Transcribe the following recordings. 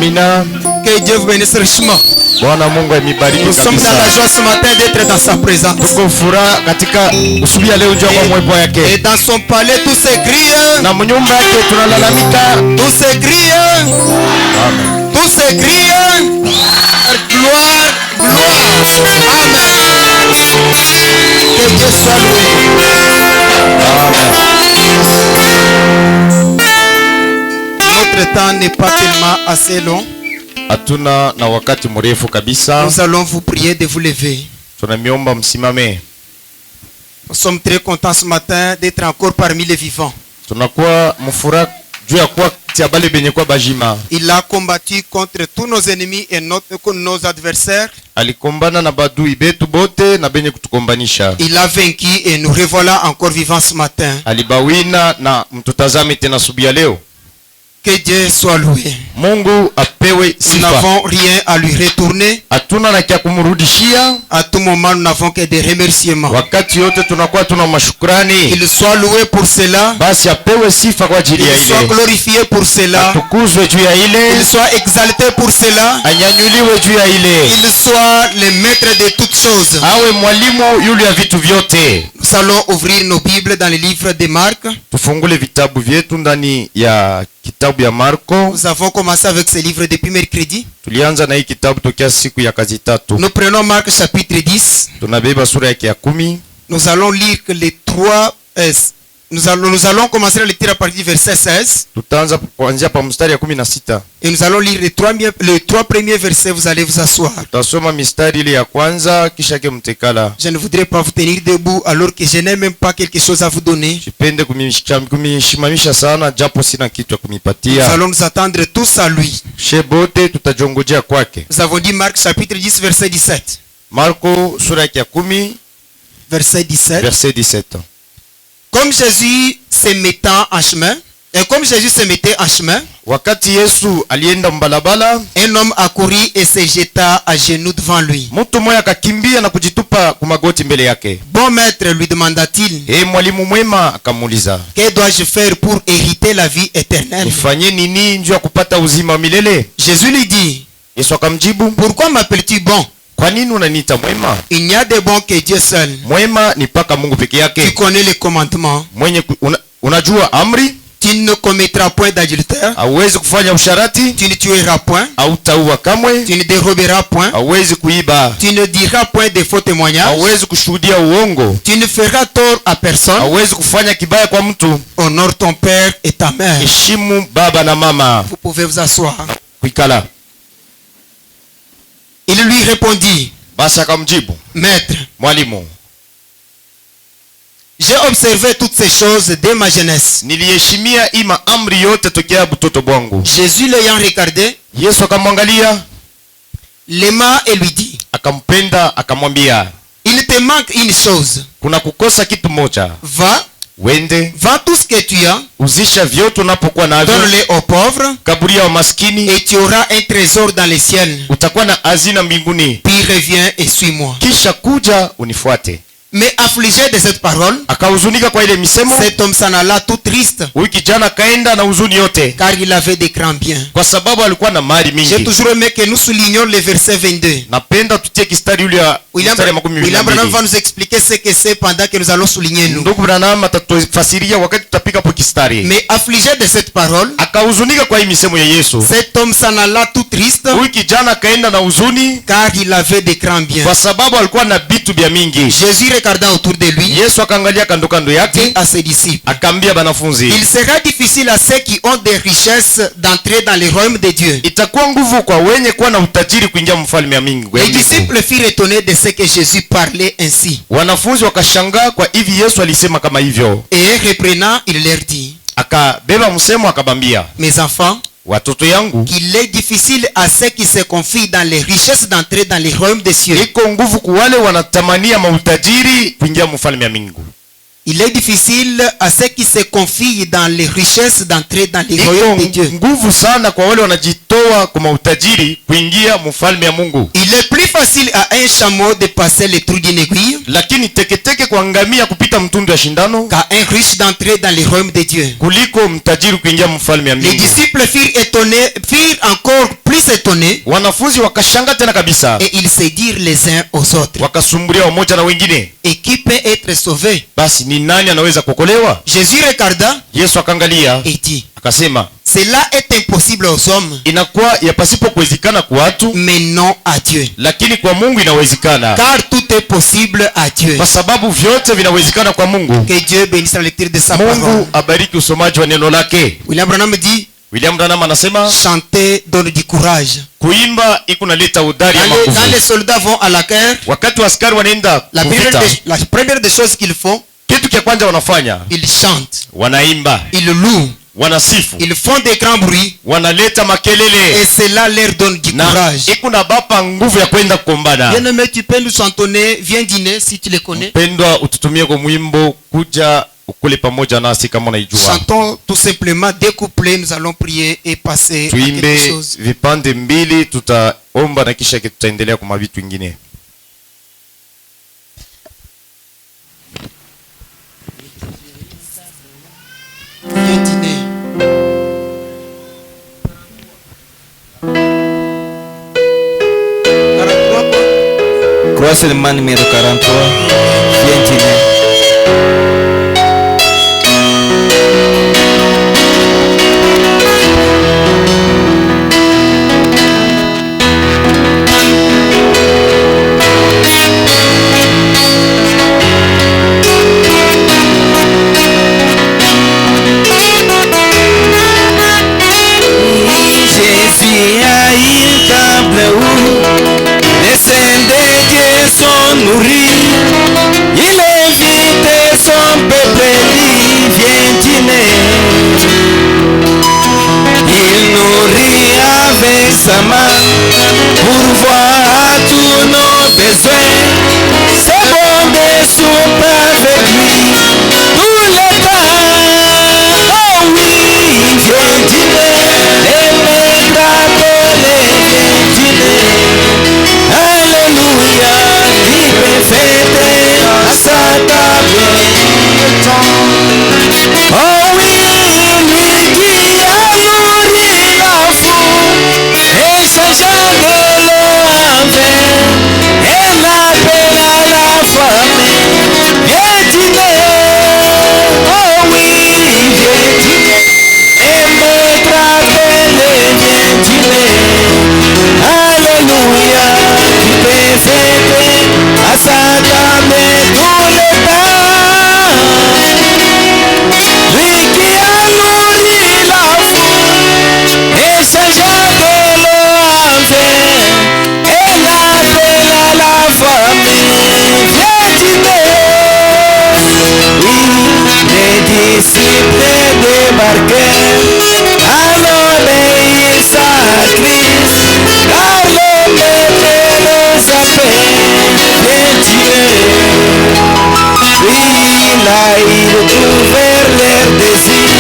Amina. Que Dieu vous bénisse richement. Bwana Mungu amibariki Nous sommes dans la joie ce matin d'être dans sa présence. Tuko furaha katika usiku ya leo jua kwa mwepo yake. Et dans son palais tout s'écrie. Na mnyumba yake tunalalamika. Tout s'écrie. Amen. Tout s'écrie. Gloire, gloire. Amen. Que Dieu soit loué. Notre temps n'est pas tellement assez long. Hatuna na wakati mrefu kabisa. Nous allons vous prier de vous lever. Tunamiomba msimame. Nous sommes très contents ce matin d'être encore parmi les vivants. Tunakuwa mfuraha juu ya kuwa tiabale benye kwa bajima. Il a combattu contre tous nos ennemis et nos adversaires. Alikombana na badui betu bote na benye kutukombanisha. Il a vaincu et nous revoilà encore vivants ce matin. Alibawina na mtutazame tena subia leo. Que Dieu soit loué. Mungu apewe Nous sifa. n'avons rien à lui retourner. Hatuna na kia kumrudishia. À tout moment, nous n'avons que des remerciements. Wakati yote tunakuwa tuna mashukrani. Qu'il soit loué pour cela. Basi apewe sifa kwa ajili ya Il soit ile. glorifié pour cela. Atukuzwe juu ya ile. Il soit exalté pour cela. Anyanyuliwe juu ya ile. Il soit le maître de toutes choses. Awe mwalimu yule ya vitu vyote. Nous allons ouvrir nos Bibles dans le livre de Marc. Tufungule vitabu vyetu ndani ya kitabu ya Marko. Nous avons commencé avec ce livre depuis mercredi. Tulianza na hii kitabu tokea siku ya kazi tatu. Nous prenons Marc chapitre 10. Tunabeba sura yake ya 10. Nous allons lire que les trois... Nous allons commencer à lire à partir du verset 16. Tutaanza kuanzia pa mstari ya 16. Et nous allons lire les trois premiers versets. Vous allez vous asseoir. Tutasoma mistari ile ya kwanza kisha ke mtekala. Je ne voudrais pas vous tenir debout alors que je n'ai même pas quelque chose à vous donner. Sipende kumishimamisha sana japo sina kitu ya Nous kumipatia. allons nous attendre tous à lui. Shebote tutajongojea kwake. Nous avons dit Marc chapitre 10 verset 17. Marko sura yake ya 10 Verset 17. verset 17. Comme Jésus se mettant en chemin, Wakati Yesu alienda mbalabala, un homme accourut et se jeta à genoux devant lui. mtu mmoja akakimbia na kujitupa kumagoti mbele yake. Bon maître, lui demanda-t-il, Mwalimu mwema akamuuliza, que dois-je faire pour hériter la vie éternelle? nifanye nini njoo ya kupata uzima wa milele? Jésus lui dit, Yesu akamjibu, pourquoi m'appelles-tu bon? kwa nini unaniita mwema? Il n'y a de bon que Dieu seul. Mwema ni paka Mungu peke Tu yake. connais les commandements. Mwenye unajua amri, Tu ne commettras point d'adultère. hauwezi kufanya usharati, Tu ne tueras point. hautaua kamwe, Tu ne déroberas point. hauwezi kuiba, Tu ne diras point de faux témoignages. hauwezi kushuhudia uongo, Tu ne feras tort à personne. hauwezi kufanya kibaya kwa mtu. Honore ton père et ta mère. Heshimu baba na mama. Vous pouvez vous asseoir. Kuikala. Il lui répondit, Basi akamjibu, maître, mwalimu, j'ai observé toutes ces choses dès ma jeunesse. niliheshimia ima amri yote tokea butoto bwangu. Jésus l'ayant regardé, Yesu akamwangalia, l'aima et lui dit, akampenda, akamwambia, il te manque une chose. kuna kukosa kitu moja. Va, Wende, vends tout ce que tu as, uzisha vyote unapokuwa navyo, donne-le aux pauvres, kaburia wa maskini, et tu auras un trésor dans les ciels. utakuwa na hazina mbinguni. Puis reviens et suis-moi. Kisha kuja unifuate. Mais affligé de cette parole, Akahuzunika kwa ile misemo. cet homme s'en alla tout triste, Huyu kijana kaenda na huzuni yote, car il avait des grands biens. kwa sababu alikuwa na mali J'ai mingi. toujours aimé que nous soulignions le verset 22. Napenda tutie kistari ule ya mstari ya makumi William Branham va mbili. nous expliquer ce que c'est pendant que nous allons souligner nous. Ndugu Branham atatufasiria wakati tutapika po kistari. Mais affligé de cette parole, Akahuzunika kwa hii misemo ya Yesu. cet homme s'en alla tout triste, Huyu kijana kaenda na huzuni car il avait des grands biens. kwa sababu alikuwa na vitu vya mingi. Jésus regardant autour de lui, Yesu akaangalia kando kando dit yake, à ses disciples, akaambia banafunzi, il sera difficile à ceux qui ont des richesses d'entrer dans le royaume de Dieu. itakuwa nguvu kwa wenye kuwa na utajiri kuingia mfalme ya mingi. Les disciples furent étonnés de ce que Jésus parlait ainsi. Wanafunzi wakashangaa kwa hivi Yesu alisema kama hivyo. Et reprenant, il leur dit, Akabeba msemo akabambia, mes enfants, watoto yangu, qu'il est difficile à ceux qui se confient dans les richesses d'entrer dans le royaume des cieux. iko nguvu kwa wale wanatamania mautajiri kuingia mfalme ya mingi. Il est difficile à ceux qui se confient dans les richesses d'entrer dans le royaume de Dieu. Iko nguvu sana kwa wale wanajitoa kwa mautajiri kuingia mfalme ya Mungu. Il est plus facile à un chameau de passer le trou d'une aiguille lakini teketeke kwa ngamia kupita mtundu ya shindano qu'à un riche d'entrer dans le royaume de Dieu. kuliko mtajiri kuingia mfalme ya Les mbingu. disciples furent encore plus étonnés Wanafunzi wakashanga tena kabisa, et ils se dirent les uns aux autres, wakasumbulia wamoja na wengine, et qui peut être sauvé? basi ni nani anaweza kuokolewa? Jésus regarda Yesu akaangalia et dit, akasema, cela est impossible aux hommes, inakuwa yapasipo kuwezekana kwa watu, mais non à Dieu. lakini kwa Mungu inawezekana, Car tout est possible à Dieu. kwa sababu vyote vinawezekana kwa Mungu. Que Dieu bénisse la lecture de sa parole. Mungu abariki usomaji wa neno lake. William Branham dit, William Branham anasema chanter donne du courage. kuimba iko naleta udari ya Quand les makuvu. soldats vont à la guerre, Wakati wa askari wanaenda la kuvita, première des choses qu'ils font, kitu cha kwanza wanafanya, ils chantent, wanaimba, ils louent, wanasifu, ils font des grands bruits, wanaleta makelele, et cela leur donne du na courage. iko na bapa nguvu ya kwenda kukombana. Bien-aimé, tu peux nous chantonner, viens dîner si tu les connais. Pendwa, ututumie kwa mwimbo, kuja ukule pamoja nasi kama unaijua. Chantons tout simplement des couplets, nous allons prier et passer à quelque Tuimbe chose. vipande mbili, tutaomba na kisha tutaendelea kwa mavitu vingine. Viens dîner. Croix seulement numéro 43. Viens dîner. Jésus a une table où descendait Dieu sont nourris. Il invite son peuple, dit viens dîner. Il nourrit avec sa main pour voir tous nos besoins. C'est bon de souper avec lui tout le temps. Oh oui, viens dîner. Et me rappeler, viens dîner. Alléluia, qui peut fêter à sa table. Oh oui, lui qui a nourri la foule et changeant de l'eau en vin, et l'appelle à la famille, viens dîner. Oh oui, viens dîner. Et me rappeler, viens dîner. Alléluia, tu peux fêter à sa table tout le temps. Lui qui a nourri la foule et changeant de l'eau en vin, et l'appelle à la famille, viens dîner. Oui, les disciples débarquèrent à l'obéissance à Christ, car le maître les appelle, viens dîner. Oui, là ils trouvèrent leur désir,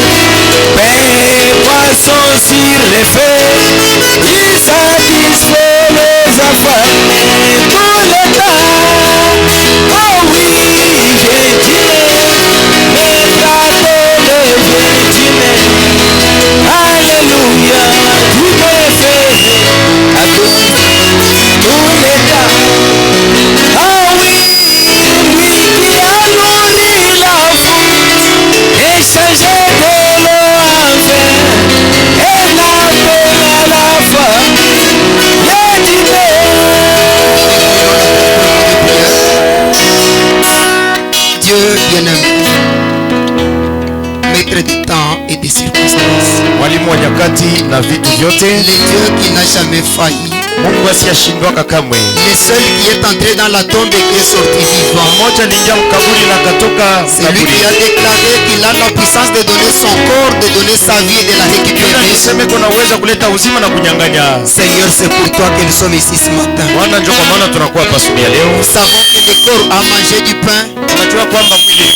pain et poisson sur les feux, ils satisfait les affamés tout le temps. Oh oui, viens dîner, mais rappelez, viens dîner. Alléluia, tu me fais à tous les temps. Oh oui, lui qui a nourri la foule et changé de l'eau en vin, et l'appelle à la famille, viens dîner. Dieu bien-aimé, maître du temps et des circonstances, Mwalimu wa nyakati na vitu vyote, le Dieu qui n'a jamais failli, Mungu asiyeshindwaka kamwe. le seul qui est entré dans la tombe et qui est sorti vivant. Mmoja aliingia mkaburi na akatoka C'est lui qui a kaburi. déclaré qu'il a la puissance de donner son corps, de donner sa vie et de la Yule récupérer. alisema kuna uwezo kuleta uzima na kunyang'anya. Seigneur, c'est pour toi que nous sommes ici ce matin. Bwana, ndio kwa maana tunakuwa hapa asubuhi ya leo. Nous savons que le corps a mangé du pain, Tunajua kwamba mwili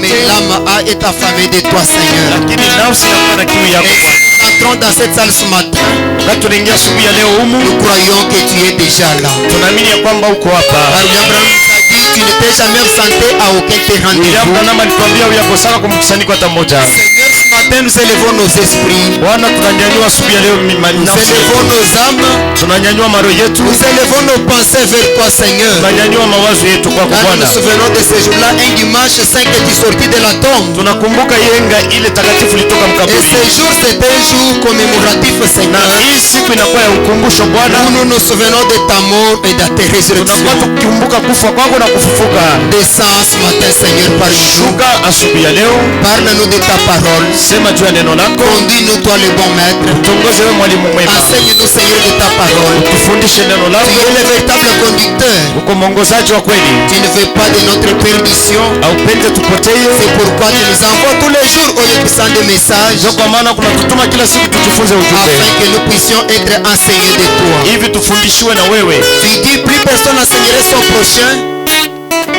mais l'âme a été affamée de toi, Seigneur. lakini nafsi inakuwa na kiu yako Et Bwana. si nous entrons dans cette salle ce matin, Wakati tunaingia asubuhi ya leo humu, nous croyons que tu es déjà là. tunaamini ya kwamba uko hapa. Car William Branham nous a dit, tu n'étais jamais absenté à aucun tes William rendez-vous. Branham alituambia uyakosaka kwa mkusanyiko hata moja. Seigneur, ce matin, nous élevons nos esprits. Bwana, tunanyanyua asubuhi ya leo Nous nafsi élevons yetu. nos âmes. Tunanyanyua maro yetu. Nous élevons nos pensées vers toi, Seigneur. Tunanyanyua mawazo yetu kwako Car nous Bwana. nous souvenons de ce jour-là, un dimanche 5 que tu sortis de la tombe. Tunakumbuka yenga ile takatifu ilitoka Et mkaburi. ce jour, c'est un jour commémoratif, Na Seigneur. hii siku inakuwa ya ukumbusho Bwana. Où nous nous souvenons de ta mort et de ta résurrection. Tunakuwa tukikumbuka kufa kwako na kufufuka. Descends ce matin, Seigneur, parmi nous. Shuka asubuhi ya leo. Parle-nous de ta parole. Sema juu ya neno lako. Conduis-nous, toi le bon maître. Tuongoze wewe mwalimu mwema. Enseigne-nous, Seigneur, de ta parole. Tufundishe neno Tu lako. es le véritable conducteur. Uko mwongozaji wa kweli. Tu ne veux pas de notre perdition. Haupende tupotee. C'est pourquoi tu nous envoies tous les jours au lieu puissant de messages Ndio kwa maana kunatutuma kila siku tujifunze ujumbe. afin que nous puissions être enseignés de toi. Hivi tufundishiwe na wewe. Tu dis plus personne enseignerait son prochain,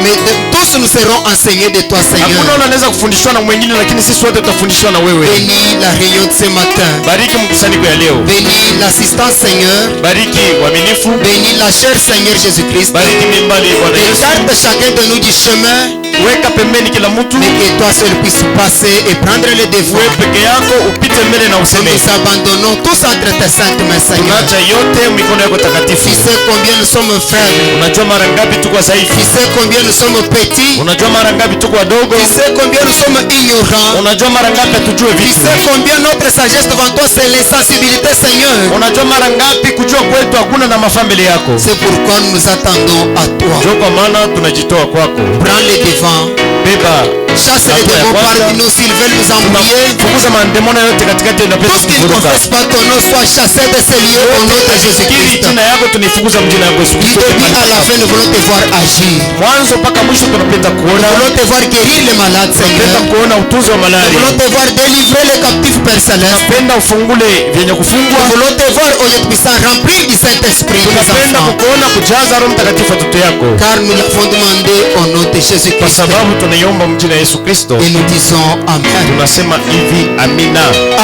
mais tous nous serons enseignés de toi, Seigneur. Hakuna yule anaweza kufundishwa na mwingine, lakini sisi wote tutafundishwa na wewe. Bénis la réunion de ce matin. Bariki mkusanyiko ya leo. Bénis l'assistance, Seigneur. Bariki uaminifu. Bénis la chair, Seigneur Jésus-Christ. Bariki mimbali Bwana Yesu. Écarte chacun de nous du chemin, Weka pembeni kila mtu. mais que toi seul puisses passer et prendre les Wewe défauts. peke yako upite mbele na Nous useme. nous abandonnons tous entre tes saintes mains, Seigneur. Tunaacha yote mikono yako takatifu. Tu sais combien nous sommes faibles. Unajua mara ngapi tuko Tu dhaifu. sais combien nous sommes petits. Unajua mara ngapi tuko wadogo. Tu sais combien nous sommes ignorants. Unajua mara ngapi hatujue Tu vitu. sais combien notre sagesse devant toi c'est l'insensibilité, Seigneur. Unajua mara ngapi kujua kwetu hakuna na mafaa mbele yako. C'est pourquoi nous nous attendons à toi. Ndio kwa maana tunajitoa kwako. Prends les devants. Beba. Chasse les démons parmi nous s'ils veulent nous embrouiller. Fukuza mandemona yote katikati ya Tout ce qui ne confesse pas ton nom soit chassé de ces lieux au nom de Kiri Jésus-Christ. jina yako tunaifukuza mjina yako Yesu Du Kristo. début à la fin, nous voulons te voir agir. Mwanzo mpaka mwisho tunapenda Nous kuona. voulons te voir guérir les malades, Tunapenda Seigneur. kuona utunzi wa Nous malari. voulons te voir délivrer les captifs, Père Céleste. Tunapenda ufungule vyenye Nous kufungwa. voulons te voir au lieu de puissant remplir du Saint-Esprit tes Tunapenda enfants. kukuona kujaza Roho Mtakatifu watoto yako. Car nous l'avons demandé au nom de Kwa Jésus-Christ. sababu tunaiomba mjina Yesu Kristo. Et nous disons Amen. Tunasema hivi amina.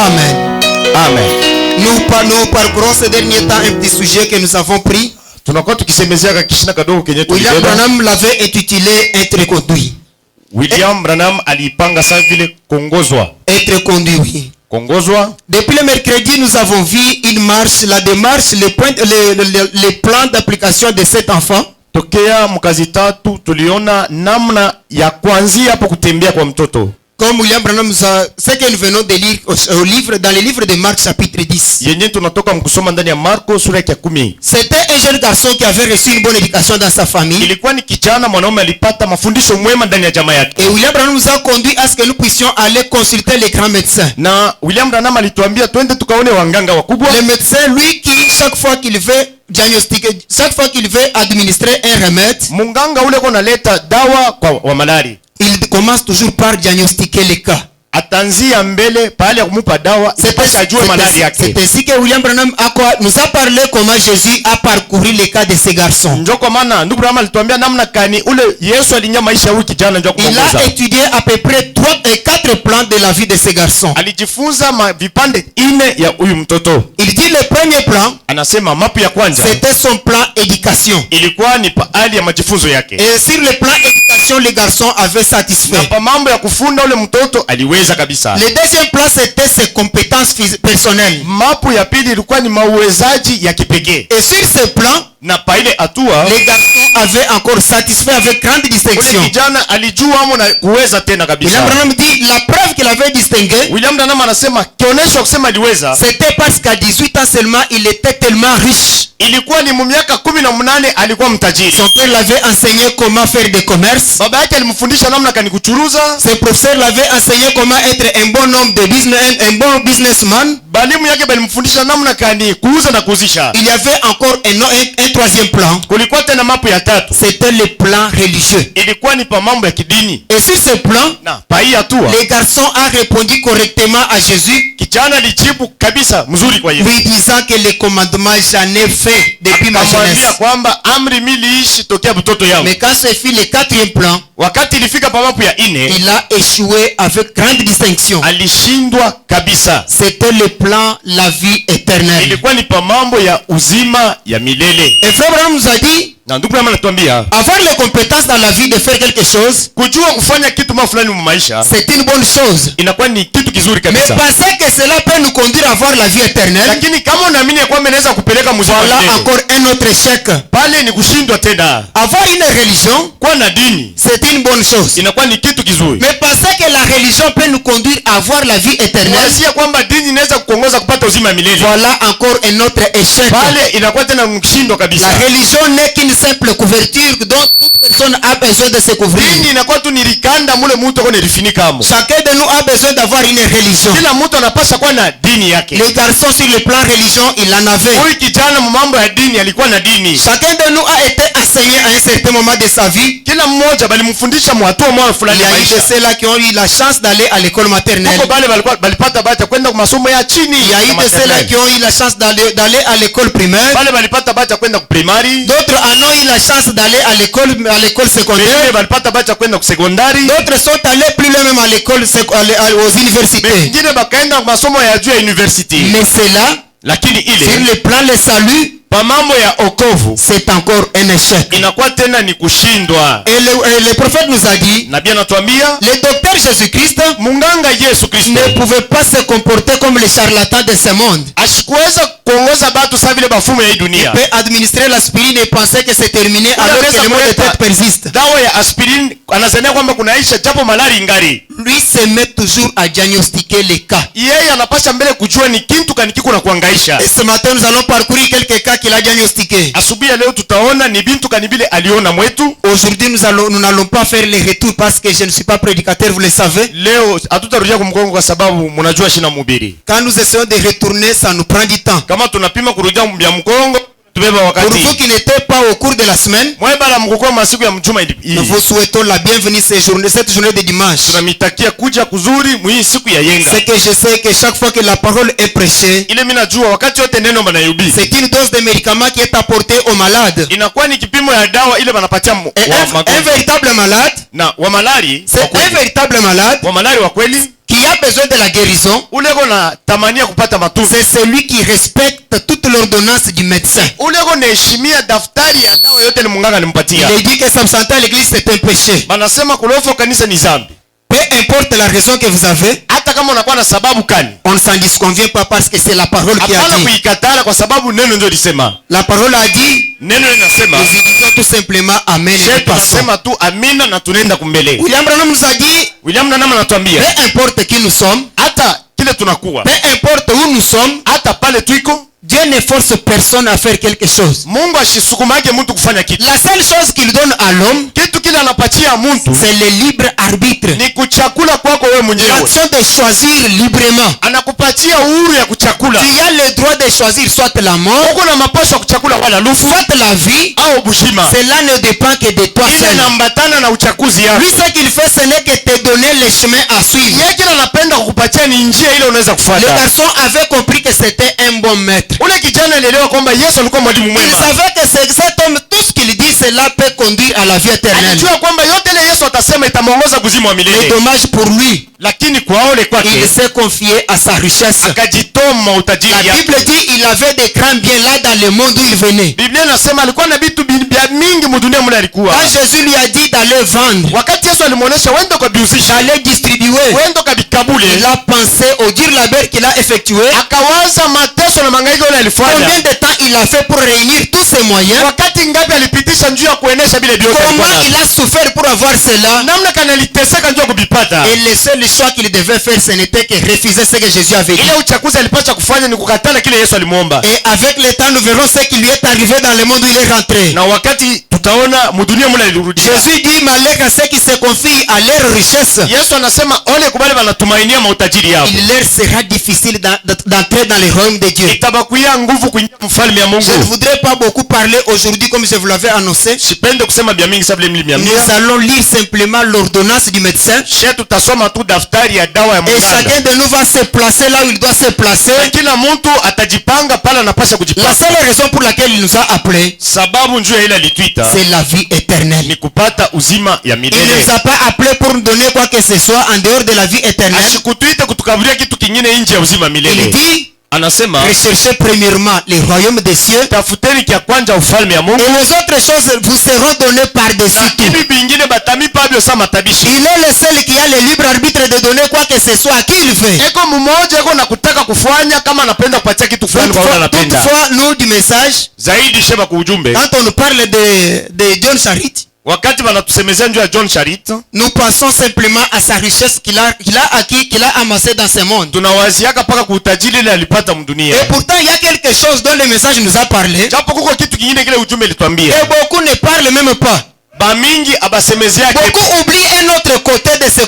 Amen. Amen. Nous parcourons ces derniers temps un petit sujet que nous avons pris. Tunakuwa tukisemezea kakishina kadogo kenye William tulibeba. Branham l'avait intitulé Être conduit. William Branham aliipanga sana vile kuongozwa. Être conduit, oui. Kuongozwa. Depuis le mercredi, nous avons vu une marche, la démarche, les plans d'application de cet enfant. Tokea mkazi tatu tuliona namna ya kuanzia hapo kutembea kwa mtoto. Comme William Branham nous a, ce que nous venons de lire au livre, dans le livre de Marc chapitre 10. Yenye tunatoka mkusoma ndani ya Marko sura ya 10. C'était un jeune garçon qui avait reçu une bonne éducation dans sa famille. Ilikuwa ni kijana mwanaume alipata mafundisho mwema ndani ya jamaa yake. Et William Branham nous a conduit à ce que nous puissions aller consulter les grands médecins. Na William Branham alituambia twende tukaone wanganga wakubwa. Le médecin, lui, qui chaque fois qu'il veut diagnostiquer, chaque fois qu'il veut administrer un remède, Munganga ule kwa naleta dawa kwa wa malari. il commence toujours par diagnostiquer les cas. Atanzia mbele pale ya kumupa dawa ipasha ajue malari yake. C'est ainsi que William Branham nous a parlé comment Jésus a parcouru les cas de ces garçons. Ndio kwa maana ndugu Branham alituambia namna kani ule Yesu alinya maisha ya huyu kijana ndio Il kuongoza. a étudié à peu près 3 et 4 plans de la vie de ces garçons. Alijifunza vipande 4 ya huyu mtoto. Il dit le premier plan, Anasema mapu ya kwanza c'était son plan éducation. ilikuwa ni hali ya majifunzo yake. Et sur le plan éducation, les garçons avaient Na satisfait. pa mambo ya kufunda ule mtoto aliweza kabisa. Le deuxième plan, c'était ses compétences personnelles. Mapu ya pili ilikuwa ni mauwezaji ya kipekee. Et sur ce plan, Na pa ile hatua les garçons avaient encore satisfait avec grande distinction. ule kijana alijua amo na kuweza tena kabisa. William Branham dit la preuve qu'il avait distingué, William Branham anasema kionyesho kusema aliweza c'était parce qu'à 18 ans seulement, il était tellement riche. ilikuwa ni miaka 18 alikuwa mtajiri. Son père l'avait enseigné comment faire des commerces. Baba yake alimfundisha namna kani kuchuruza. Ses professeurs l'avaient enseigné comment être un bon homme de business, un bon businessman. Balimu yake balimfundisha namna kani kuuza na kuuzisha. Il y avait encore un troisième plan. Kulikuwa tena mapu ya tatu. C'était le plan religieux. Ilikuwa ni pa mambo ya kidini. Et sur ce plan, Na pa hii hatua les garçons ont répondu correctement à Jésus, kijana alijibu kabisa mzuri kwa Yesu. lui disant que les commandements j'en ai fait depuis ma Akamwambia jeunesse. kwamba amri miliishi tokea mtoto yangu. Mais quand ce fut le quatrième plan, Wakati ilifika pa mapu ya 4 il a échoué avec grande distinction. alishindwa kabisa. C'était le plan la vie éternelle. Ilikuwa ni pa mambo ya uzima ya milele. Et Frère Branham nous a dit, Na ndugu Branham anatuambia avoir les compétences dans la vie de faire quelque chose, kujua kufanya kitu mambo fulani mu maisha c'est une bonne chose. inakuwa ni kitu kizuri Mais kabisa. penser que cela peut nous conduire à avoir la vie éternelle, Lakini kama unaamini ya kwamba inaweza kupeleka mzima voilà milele, encore un autre échec. pale ni kushindwa tena. Avoir une religion, Kuwa na dini c'est une bonne chose. inakuwa ni kitu kizuri. Mais penser que la religion peut nous conduire à avoir la vie éternelle, Kuanzia kwamba dini inaweza kukuongoza kupata uzima milele, voilà encore un autre échec. pale inakuwa tena kushindwa La kabisa. religion n'est qu'une simple couverture dont toute personne a besoin de se couvrir. Dini inakuwa tu ni likanda mule mtu ako nilifinika amo. Chacun de nous a besoin d'avoir une religion. Kila mtu anapaswa kuwa na dini yake. Les garçons sur le plan religion, il en avait. Huyu kijana mambo ya dini alikuwa na dini. Chacun de nous a été enseigné à un certain moment de sa vie. Kila mmoja balimfundisha mwatua mwa Il fulani y ya a eu de maisha. ceux-là qui ont eu la chance d'aller à l'école maternelle. Huko bale balikuwa balipata bahati ya kwenda kwa masomo ya chini. Il y a eu ya de ceux-là maternelle. qui ont eu la chance d'aller à l'école primaire. Bale balipata bahati ya kwenda ku primary. D'autres en ont eu la chance d'aller à l'école secondaire. Wengine balipata bahati ya kwenda ku sekondari. D'autres sont allés plus loin même à l'école aux universités. Wengine bakaenda kwa masomo ya juu ya university. Mais cela, Lakini sur ile le plan le salut, pa mambo ya okovu c'est encore un échec. inakuwa tena ni kushindwa. Et le prophète nous a dit, Nabii anatuambia le docteur Jésus-Christ munganga Yesu Kristo ne pouvait pas se comporter comme les charlatans de ce monde. ashikuweza kuongoza batu saa vile bafumu ya hii Il dunia. peut administrer l'aspirine et penser que c'est terminé alors que le mal de tête persiste. Dawa ya aspirin anazania kwamba kunaisha japo malari ingari. Lui se met toujours à diagnostiquer les cas. Yeye anapasha mbele kujua ni kintu kanikiku na kuangaisha. Et ce matin, nous allons parcourir quelques cas qu'il a diagnostiqués. Asubuhi ya leo tutaona ni bintu kanibile aliona mwetu. Aujourd'hui, nous n'allons pas faire les retours parce que je ne suis pas prédicateur, vous le savez. Leo hatutarudia kumkongo kwa sababu mnajua shina mhubiri. Quand nous essayons de retourner, ça nous prend du temps. Kama tunapima kurudia mbia mkongo tubeba Pour wakati. vous qui n'étaient pas au cours de la semaine, Mwebala mkukua masiku ya mjuma hii. nous vous souhaitons la bienvenue cette journée de dimanche. Tunamitakia kuja kuzuri mwii siku ya yenga. C'est que je sais que chaque fois que la parole est prêchée, Ile mimi najua wakati yote neno banayubi. c'est une dose de médicament qui est apportée aux malades. Inakuwa ni kipimo ya dawa ile banapatia Et wa un magonjwa. véritable malade, Na wa malari c'est un véritable malade wa malari wa kweli qui a besoin de la guérison. uleko na tamania kupata matunzo. C'est celui qui respecte toute l'ordonnance du médecin. Uleko naheshimia daftari ya dawa yote ni munganga nimpatia. Il est dit que s'absenter à l'église c'est un péché. Banasema kulofo kanisa ni zambi. Peu importe la raison que vous avez, Hata kama unakuwa na sababu kani. on ne s'en disconvient pas parce que c'est la parole qui a Hapana dit. kuikatala kwa sababu neno ndio lisema. La parole a dit, Neno linasema nous y disons tout simplement Amen et je nous passons. tunasema tu amina na tunaenda kumbele. William Branham nous a dit, William Branham anatuambia peu importe qui nous sommes, hata kile tunakuwa, peu importe où nous sommes, hata pale tuiko, Dieu ne force personne à faire quelque chose. Mungu ashisukumake mtu kufanya kitu. La seule chose qu'il donne à l'homme, Kitu kile anapatia mtu c'est le libre arbitre. ni kuchakula kwako wewe mwenyewe. L'action de choisir librement. Anakupatia uhuru ya kuchakula. Tu as le droit de choisir soit la mort, Uko na mapasho ya kuchakula wala lufu soit la vie. au bushima. Cela ne dépend que de toi Ile seul. inaambatana na uchakuzi yako. Lui, ce qu'il fait, ce n'est que te donner le chemin à suivre. Yeye kile anapenda kukupatia ni njia ile unaweza Le kufuata. garçon avait compris que c'était un bon maître. Ule kijana alielewa kwamba Yesu alikuwa mwalimu Il mwema. savait que cet homme, tout ce qu'il dit, cela peut conduire à la vie éternelle. Alijua kwamba yote ile Yesu atasema itamuongoza kuzimu wa Mais milele. dommage pour lui, Lakini kwa ole il kwake s'est confié à sa richesse. akajitoma utajiri La yake. Bible dit il avait des grands biens là dans le monde où il venait. Biblia inasema alikuwa na vitu vya mingi mudunia mule alikuwa. Quand Jésus lui a dit d'aller vendre, Wakati Yesu alimuonesha wende ukabiuzisha, d'aller distribuer, wende ukabikabule, il a pensé au dur labeur qu'il a effectué. akawaza mateso na mangaiko ile alifanya. Combien de temps il a fait pour réunir tous ces moyens? Wakati ngapi alipitisha njuu ya kuenesha vile vyote Comment alikuwa il navyo. a souffert pour avoir cela? Namna kana aliteseka njuu ya kuvipata. Et le seul choix qu'il devait faire, ce n'était que refuser ce que Jésus avait dit. Ile uchakuzi alipaswa kufanya ni kukatala kile Yesu alimuomba. Et avec le temps, nous verrons ce qui lui est arrivé dans le monde où il est rentré. Na wakati tutaona mudunia mule alirudia. Jésus dit, malheur à ceux qui se confient à leur richesse. Yesu anasema ole kubali wanatumainia mautajiri yao. Il leur sera difficile d'entrer dans le royaume de Dieu. Itabakuia nguvu kuingia mfalme ya Je ne Mungu. voudrais pas beaucoup parler aujourd'hui comme je vous l'avais annoncé. Sipende kusema bia mingi sababu mimi Nous allons lire simplement l'ordonnance du médecin. Shetu tutasoma tu daftari ya dawa ya Et mganga. chacun de nous va se placer là où il doit se placer. Na kila mtu atajipanga pale anapaswa La kujipanga. seule raison pour laquelle il nous a appelés, Sababu njoo ya ile alituita c'est la vie éternelle. ni kupata uzima ya Il ne milele. nous a pas appelés pour nous donner quoi que ce soit en dehors de la vie éternelle. Ashikutuita kutukaburia kitu kingine nje ya uzima Il milele. dit, anasema recherchez premièrement le royaume des cieux, tafuteni kia kwanja ufalme ya Mungu et les autres choses vous seront données par-dessus na tout. hivi vingine batamipa vyo sa matabishi. Il est le seul qui a le libre arbitre de donner quoi que ce soit à qui il veut. Eko mmoja eko na kutaka kufanya kama anapenda kupatia kitu fulani kwa wale anapenda. Toutefois, nous du message, Zaidi sheba kwa ujumbe. quand on nous parle de John Charit, Wakati wanatusemezea njoo ya John Charit, nous pensons simplement à sa richesse qu'il a acquis, qu'il a amassé dans ce monde. tunawaziaka paka kuutajiri ile alipata mdunia. Et pourtant, il y a quelque chose dont le message nous a parlé. Japo kuko kitu kingine kile ujumbe litwambia. Et beaucoup ne parlent même pas. Ba mingi abasemezea kitu. Beaucoup oublient un autre côté de ce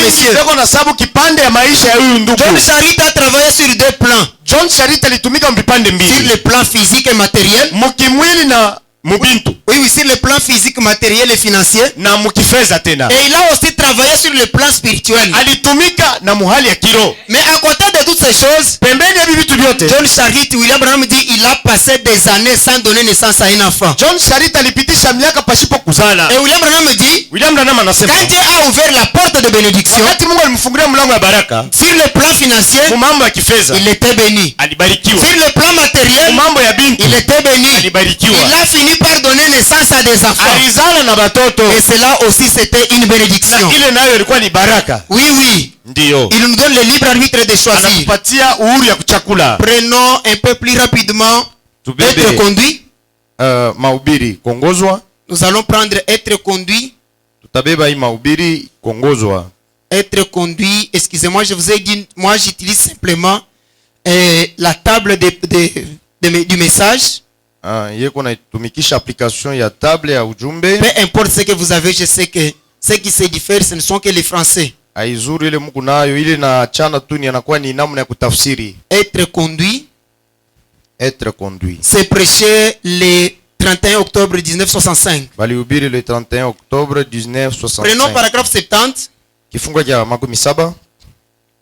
monsieur. Beko na sababu kipande ya maisha ya huyu ndugu. John Charit a travaillé sur deux plans. John Charit alitumika mpande Sur mbili. le plan physique et matériel. Mukimwili na mubintu. Oui, sur le plan physique, matériel et financier. Na mukifeza tena. Et il a aussi travaillé sur le plan spirituel. Alitumika na muhali ya kiroho. Mais à côté de toutes ces choses, Pembeni ya hivi vitu vyote, John Charit, William Branham dit, il a passé des années sans donner naissance à un enfant. John Charit alipitisha miaka pasipo kuzala. Et William Branham dit, William Branham anasema quand Dieu a ouvert la porte de bénédiction, wakati Mungu alimfungulia mlango ya baraka, sur le plan financier, mambo ya kifedha il était béni. alibarikiwa. Sur le plan matériel, Mambo ya binti il était béni. alibarikiwa. Il a fini par donner naissance à des enfants. Alizala na batoto. Et cela aussi, c'était une bénédiction. Na ile nayo ilikuwa ni baraka. Oui, oui. Ndiyo. Il nous donne le libre arbitre de choisir. Anakupatia uhuru ya kuchakula. Prenons un peu plus rapidement être conduit. Mahubiri kuongozwa. Nous allons prendre être conduit. Tutabeba hii mahubiri kuongozwa. Être conduit, excusez-moi, je vous ai dit, moi j'utilise simplement la table du message. Yeko naitumikisha application ya table ya ujumbe. Peu importe ce que vous avez, je sais que ce qui se diffère, ce ne sont que les Français. Aizuru ile mko nayo ile na chana tu ni anakuwa ni namna ya kutafsiri. Être conduit. Être conduit. C'est prêché le 31 octobre 1965. Walihubiri le 31 octobre 1965. Prenons paragraphe 70. Kifungo cha makumi saba.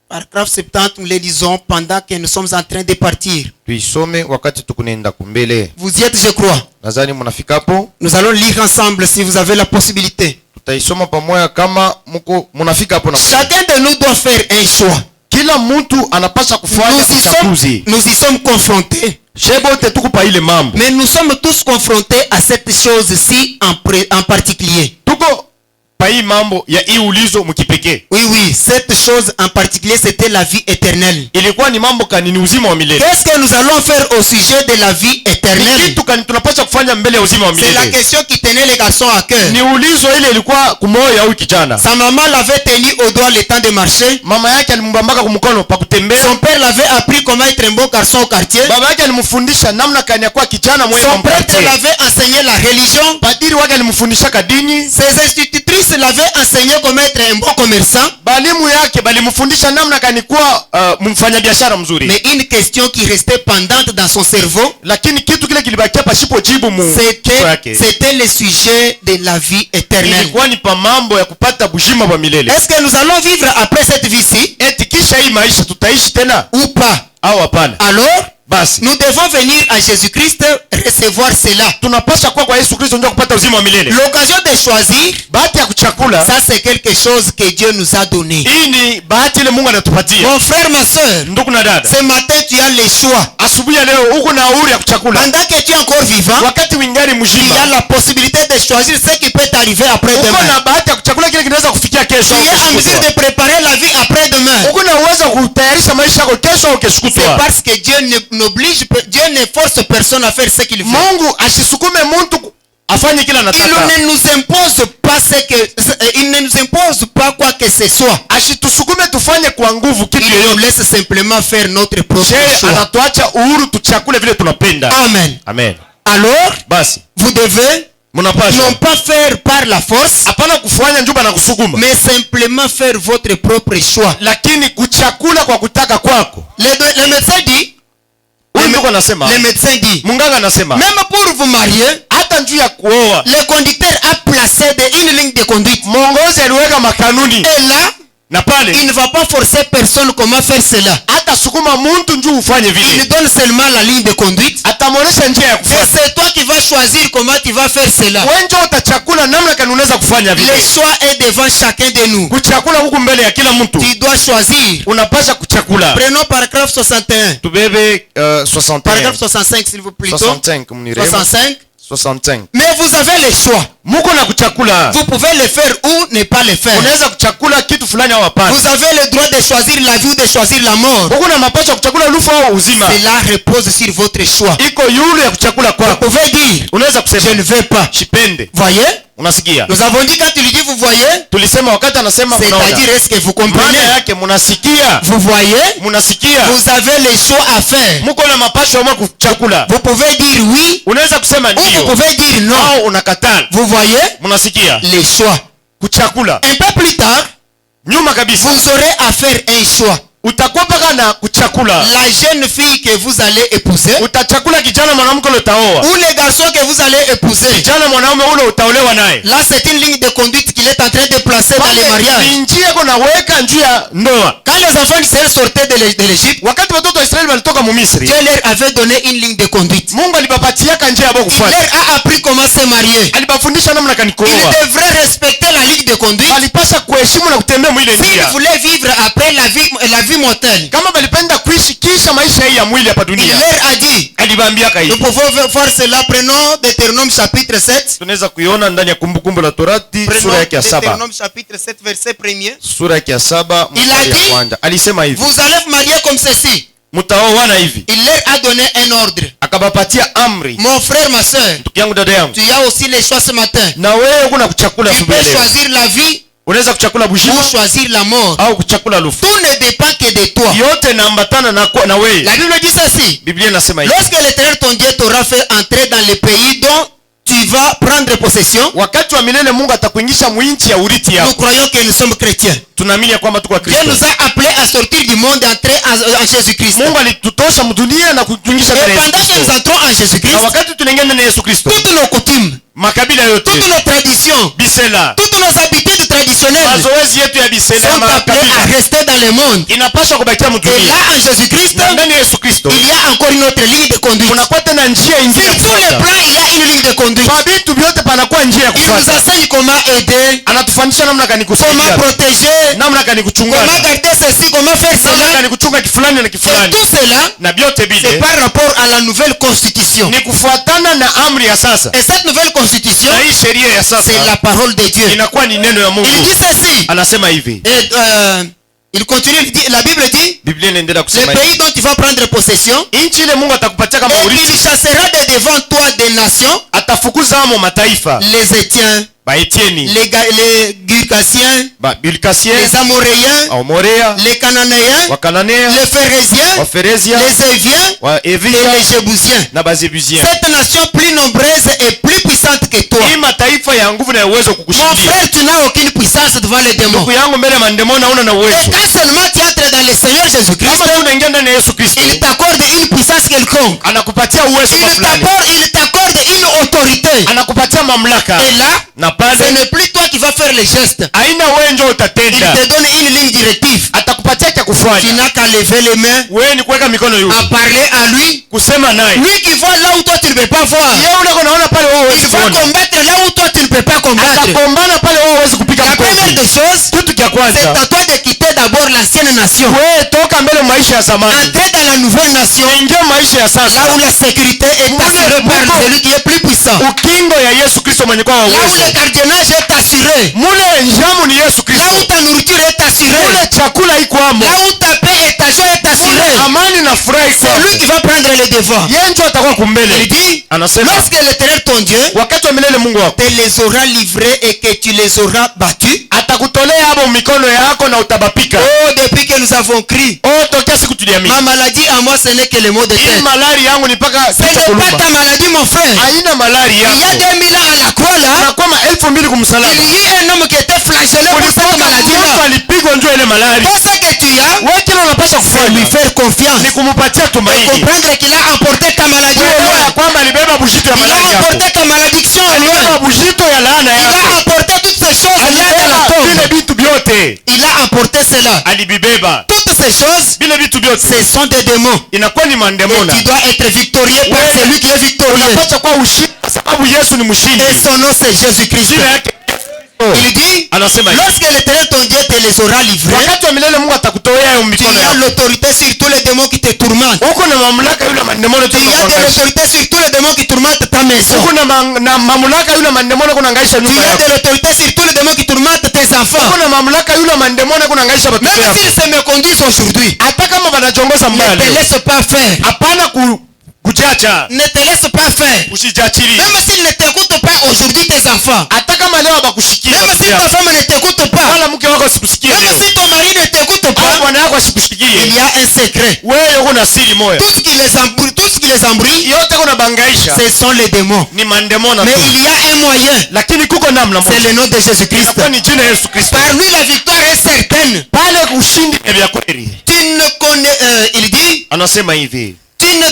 Paragraphe 70, nous le lisons pendant que nous sommes en train de partir. Tuisome wakati tukunenda kumbele. Vous y êtes, je crois. Nadhani mnafika hapo. Nous allons lire ensemble si vous avez la possibilité. Tutaisoma pamoja kama mko mnafika hapo na Chacun de nous doit faire un choix. kila mtu anapaswa kufanya uchaguzi. Nous y sommes confrontés. Shebote tuko pa ile mambo. Mais nous sommes tous confrontés à cette chose-ci en particulier. Tuko pa hii mambo ya hii ulizo mkipekee. Oui, oui, cette chose en particulier, c'était la vie éternelle. Ilikuwa ni mambo kanini uzima wa milele. Qu'est-ce que nous allons faire au sujet de la vie éternelle? Kitu kani tunapaswa kufanya mbele ya uzima wa C'est la milele. question qui tenait les garçons à cœur. Ni ulizo ile ilikuwa kumoyo ya huyu kijana. Sa maman l'avait tenu au doigt le temps de marcher. Mama yake alimbambaka kumkono pa kutembea. Son père l'avait appris comment être un bon garçon au quartier. Baba yake alimfundisha namna kani kuwa kijana mwema Son prêtre mkartie. l'avait enseigné la religion. Padiri wake alimfundisha kadini. Ses institutrices l'avaient enseigné comment être un bon commerçant. Balimu yake balimfundisha namna kani kuwa mfanyabiashara mzuri. Mais une question qui restait pendante dans son cerveau, Lakini kitu kile kilibakia pasipo jibu mu yake. c'était le sujet de la vie éternelle. Ilikuwa ni pa mambo ya kupata bujima wa milele. Est-ce que nous allons vivre après cette vie-ci Eti kisha hii maisha tutaishi tena ou pas? au hapana? Alors, Basi nous devons venir à Jésus-Christ recevoir cela. tunapaswa kwa Yesu Kristo ndio kupata uzima wa milele. L'occasion de choisir, Bahati ya kuchakula, ça c'est quelque chose que Dieu nous a donné. hii ni bahati ile Mungu anatupatia. Mon frère, ma soeur, Ndugu na dada, ce matin tu as le choix. asubuhi ya leo uko na uhuru ya kuchakula. Pendant que tu es encore vivant, Wakati wingari il y a mzima, la possibilité de choisir ce qui peut t'arriver après uko demain. na bahati ya kuchakula kile kinaweza kufikia kesho. Tu es en mesure de préparer la vie après demain. Uko na uwezo kutayarisha maisha yako kesho au kesho C'est kutwa. parce que Dieu Dieu ne force personne à faire ce qu'il veut. Mungu asisukume mtu afanye kila anataka. Il ne nous impose pas il ne nous impose pas quoi que ce soit. Asitusukume tufanye kwa nguvu kitu Il nous yoyote. laisse simplement faire notre propre Je choix. anatuacha uhuru tuchakule vile tunapenda. Amen. Amen. Alors, Basi vous devez mnapaswa non pas faire par la force, hapana kufanya njuba na kusukuma, mais simplement faire votre propre choix. lakini kuchakula kwa kutaka kwako. Le médecin dit, Huyu ndio anasema, le médecin dit, munganga anasema, même pour vous marier, hata njuu ya kuoa le conducteur a placé une ligne de conduite. mwongozi aliweka makanuni. Et là, na pale il ne va pas forcer personne comment faire cela. hata sukuma muntu njoo ufanye Il vile, donne seulement la ligne de conduite. atamuonesha njia ya Et kufanya. c'est toi qui vas choisir comment tu vas faire cela. Wewe njoo utachakula namna gani unaweza kufanya Le vile. choix est devant chacun de nous. Kuchakula huku mbele ya kila mtu, Tu dois choisir. unapasha kuchakula. Prenons paragraphe 61. Tubebe 61 Paragraphe 65 s'il vous plaît. 65 mnirehemu. 65. 65 Mais vous avez le choix. muko na kuchakula. Vous pouvez le faire ou ne pas le faire. Unaweza kuchakula kitu fulani au hapana. Vous avez le droit de choisir la vie ou de choisir la mort. Huko na mapasho ya kuchakula lufu au uzima. Cela repose sur votre choix. Iko yule ya kuchakula Vous kwako. pouvez dire, Unaweza je ne kusema veux pas. shipende. Voyez? Unasikia? Nous avons dit quand il dit vous voyez, Tulisema wakati anasema c'est-à-dire mnaona. est-ce que vous Maana comprenez? yake mnasikia. Vous voyez? Mnasikia? Vous avez le choix à faire. Muko na mapasho ya kuchakula. Vous pouvez dire oui Unaweza kusema ou vous ndio pouvez dire non. au unakataa. Vous voyez? Mnasikia? Les choix. Kuchakula. Un peu plus tard, Nyuma kabisa vous aurez à faire un choix. utakuwa paka na kuchakula. La jeune fille que vous allez épouser Utachakula kijana mwanamke ule utaoa. ou le garçon que vous allez épouser. Kijana mwanaume ule utaolewa naye. Là, c'est une ligne de conduite qu'il est en train de placer dans les mariages. Ni njia iko naweka njia ya ndoa. Quand les enfants d'Israël sortaient de l'Égypte, Wakati watoto wa Israeli walitoka mu Misri, Dieu leur avait donné une ligne de conduite. Mungu alibapatiaka njia yabo Il kufuata. leur a appris comment se marier. Alibafundisha namna Ils kanikoa. devraient respecter la ligne de conduite Alipasha kuheshimu na kutembea mwile s'ils njia. voulaient vivre après la vie mortelle. Kama balipenda kuishi kisha maisha hii ya mwili hapa Il dunia. leur a dit, Alibaambiaka nous hivi. pouvons voir cela, prenons Deutéronome chapitre 7. Tunaweza kuiona ndani ya kumbukumbu la Torati Prenons sura yake ya 7. Deutéronome chapitre 7 verset 1er. Sura yake ya 7 Il a mstari ya dit, kwanza. Alisema hivi. Vous allez vous marier comme ceci. Mtaoana hivi. Il leur a donné un ordre. Akabapatia amri. Mon frère, ma soeur, Ndugu yangu, dada yangu, tu as aussi les choix ce matin. na wewe kuna kuchakula Tu peux asubuhi leo. choisir la vie Unaweza kuchakula ou bushima choisir la mort. au kuchakula lufu. Tout ne dépend que de toi. Yote naambatana na wewe. La Bible dit ceci. Biblia inasema hivi. Lorsque l'Éternel ton Dieu t'aura fait entrer dans le pays dont tu vas prendre possession, Wakati wa milele Mungu atakuingisha mwinchi ya urithi nous yako. croyons que nous sommes chrétiens. Tunaamini ya kwamba tuko Dieu Kristo. nous a appelés à sortir du monde et entrer en Jésus-Christ. Mungu alitutosha mdunia na kutuingisha Et ndani ya Yesu pendant que Kristo. nous entrons en Na Jésus-Christ, wakati tunaingia ndani ya Yesu Kristo, toutes nos coutumes, makabila yote, toutes nos traditions, bisela, toutes nos habitudes traditionnelles mazoezi yetu ya bisela ya sont appelées à makabila rester dans le monde. inapaswa kubakia Et mdunia. là, en Jésus-Christ, Na ndani ya Yesu Kristo il y a encore une autre ligne de conduite. kunakuwa tena njia ingine ya Sur tous les kufuata. plans, il y a une ligne de conduite. Kwa vitu vyote panakuwa njia ya Il nous kufuata. enseigne comment aider, Anatufundisha namna gani comment kusaidia, protéger, namna gani comment kuchungana, garder ceci, comment faire namna cela. gani kuchunga kifulani na Et kifulani, tout cela, na vyote c'est vile par rapport à la nouvelle constitution. ni kufuatana na amri ya sasa. Et cette nouvelle constitution, Na hii sheria ya c'est sasa la parole de Dieu. inakuwa ni neno ya Il Mungu. dit ceci. Anasema hivi, Et il continue, il dit, la Bible dit, Biblia inaendelea le kusema hivi, pays dont tu vas prendre possession, nchi ile Mungu atakupatia kama et il urithi, chassera de devant toi des nations, atafukuza amo mataifa, les Étiens, Baetieni, les Girgasiens, Bilkasien, les Amoréens, Amorea, les Cananéens, Wakananea, les Phérésiens, Waferezia, les Éviens et Waevia les Jébusiens. na Bazebusia. Cette nation plus nombreuse et plus puissante que toi. Hii mataifa ya nguvu na uwezo Mon kukushindia. frère, tu n'as aucune puissance devant les démons. Ndugu yangu, mbele ya mandemoni hauna na Et uwezo. quand seulement tu entres dans le Seigneur Jésus-Christ, Kama tu unaingia ndani ya Yesu Kristo, il t'accorde une puissance quelconque. anakupatia uwezo fulani, Il t'accorde une autorité. anakupatia mamlaka, Et là, na ce pale n'est plus toi qui vas faire les gestes. haina wewe ndio Il utatenda, te donne une ligne directive. atakupatia cha Tu kufanya. n'as qu'à lever les mains, Wewe ni kuweka mikono à juu, parler à lui. kusema naye. Lui qui voit là où toi tu ne peux pas voir. Yeye ule unaona pale wewe Il huwezi va kuona, combattre là où toi tu ne peux pas combattre. atakombana pale wewe huwezi kupiga La première mkono. des choses, Kitu cha c'est kwanza, à toi de quitter d'abord l'ancienne nation. wewe toka mbele maisha ya zamani, Entrer dans la nouvelle nation, ingia maisha ya là sasa, où la sécurité est assurée par celui qui est plus puissant. ukingo ya Yesu Kristo mwenye kwa Là où uwezo. le gardiennage est assuré. Mule njamu ni Yesu Là Kristo, où ta nourriture est assurée. mule chakula iko amo, Là où ta paix et ta joie est assurée. amani na furaha iko C'est lui amo. qui va prendre le devant. Yeye ndio atakuwa Il kumbele. dit, Anasema lorsque l'Éternel ton Dieu wakati wa milele Mungu wako te les aura livrés et que tu les auras battus. atakutolea hapo mikono yako na utabapika. Oh, depuis que nous avons crié, Oh, tokea siku tuliamini. ma maladie à moi ce n'est que le mot de Hii tête. malari yangu ni paka Ce kichwa n'est pas kuluma. ta maladie, mon frère. Haina malari Il y a yako. 2000 ans à la croix là, Na kwa 2000 kumsalaba. il y a un homme qui était flagellé pour cette Mtu maladie-là. alipigwa njoo ile malari. Tout ce que tu as, Wewe kile unapaswa c'est lui kufanya faire confiance. ni kumupatia Et tumaini. comprendre qu'il a emporté ta maladie au Wewe ya loin. kwamba alibeba bushito ya Il malari a yako. emporté ta malédiction au Alibeba loin. bushito ya laana Il yako. a emporté toutes ces choses là dans la Alibeba vile tombe. vitu vyote. Il a emporté cela. alibibeba. Toutes ces choses, Vile vitu vyote ce sont des démons. inakuwa ni Et mandemona. tu dois être victorieux par Ouais. celui qui est victorieux. Unapaswa kuwa ushindi kwa sababu Yesu ni mshindi. Et son nom c'est Jésus-Christ. Jina yake Il dit, anasema hivi. lorsque l'Éternel ton Dieu te les aura livrés, Wakati wa milele Mungu atakutolea hiyo tu mikono as yako. l'autorité sur tous les démons qui te tourmentent. Uko na mamlaka yule mandemona Tu tu as de l'autorité sur tous les démons qui tourmentent ta maison. Uko na mamlaka yule mandemona kunangaisha Tu nyumba as yako. de l'autorité sur tous les démons qui tourmentent tes enfants. Uko na mamlaka yule mandemona kunangaisha watoto Même yako. s'ils se méconduisent aujourd'hui, Hata kama wanajongoza mbaya ne te leo. laisse pas faire. Hapana kujacha. Ne te laisse pas faire. Usijachilie. Même s'ils ne t'écoutent pas aujourd'hui tes enfants. Hata kama leo habakushikia. Même si ta femme ne t'écoute pas. Wala mke wako asikusikie Même leo. si ton mari ne t'écoute Au pas. bwana yako Il asikushikie. y a un secret. Wewe uko na siri moja. Tout ce qui les embrouille, Yote kuna bangaisha. ce sont les démons. Ni mandemona Mais tu. il y a un moyen. Lakini kuko namna C'est moja. le nom de Jésus-Christ. Kwa ni jina Yesu Kristo. Par lui la victoire est certaine. Pale ushindi ni vya kweli. Tu ne connais, il dit, Anasema hivi. tu ne,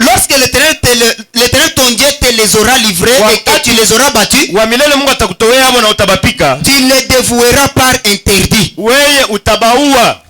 lorsque l'Éternel ton Dieu te les aura livrés et que tu les auras battus, Wa milele Mungu atakutolea hapo na utabapika. tu les dévoueras par interdit. Wewe utabaua.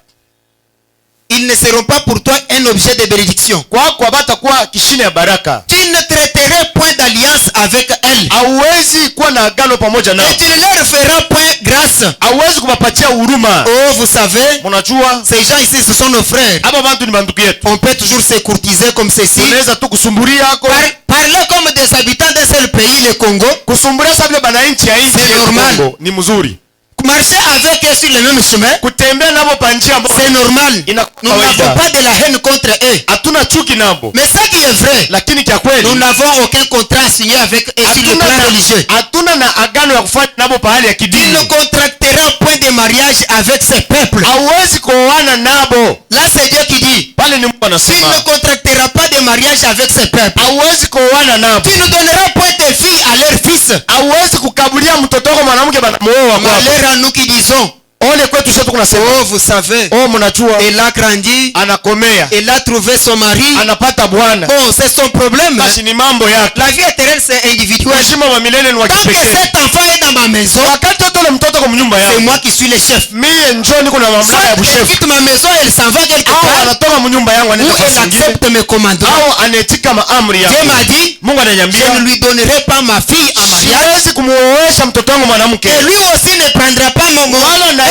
Ils ne seront pas pour toi un objet de bénédiction. Kwako batakuwa kishine ya baraka. Tu ne traiteras point d'alliance avec elles. Hauwezi kuwa na agano pamoja nao. Et tu ne leur feras point grâce. Hauwezi kuwapatia huruma. Oh, vous savez, Mnajua ces gens ici, ce sont nos frères. hapa bantu ni banduku yetu. On peut toujours se courtiser comme ceci. Tunaweza tu kusumburia yako. Parler comme des habitants d'un seul pays, le Congo. Kusumburia sababu bana nchi ya nchi C'est ya normal. Kongo ni mzuri. Marcher avec eux sur le même chemin, Kutembea nabo pa njia moja. c'est normal. Ina Nous n'avons kawaida. pas de la haine contre eux. Hatuna chuki nabo. Mais ce qui est vrai, Lakini kia kweli nous n'avons aucun contrat signé avec eux sur le plan religieux. hatuna na agano ya kufanya nabo pahali ya Tu kidini. ne contracteras point de mariage avec ces peuples. Hauwezi kuoana nabo. Là, c'est Dieu qui dit. Pale ni Mungu Tu anasema. ne contracteras pas de mariage avec ces peuples. Hauwezi kuoana nabo. Tu ne donneras point tes filles à leurs fils. Hauwezi kukabulia mtoto wako mwanamke banamuoa kwako. Malheur à nous qui disons, Ole kwetu sisi tunasema. oh, vous savez, Oh, mnajua elle a grandi, anakomea. elle a trouvé son mari. Anapata bwana. Bon, c'est son problème. Basi ni mambo yake. La vie éternelle, c'est individuel. Heshima wa milele ni wa Tant que kipekee. cet enfant est dans ma maison, Wakati wote ule mtoto kwa mnyumba c'est yako. moi qui suis le chef. Mie njoni kuna mamlaka ya Soit elle bushefu. quitte ma maison, elle s'en va quelque Au part, anatoka mnyumba yangu ou anaenda kwa elle singine. accepte mes commandements. Au anaitika maamri Dieu yako. m'a dit, Mungu je ne ananiambia lui donnerai pas ma fille en mariage. siwezi kumuoesha mtoto wangu mwanamke. Et lui aussi ne prendra pas elle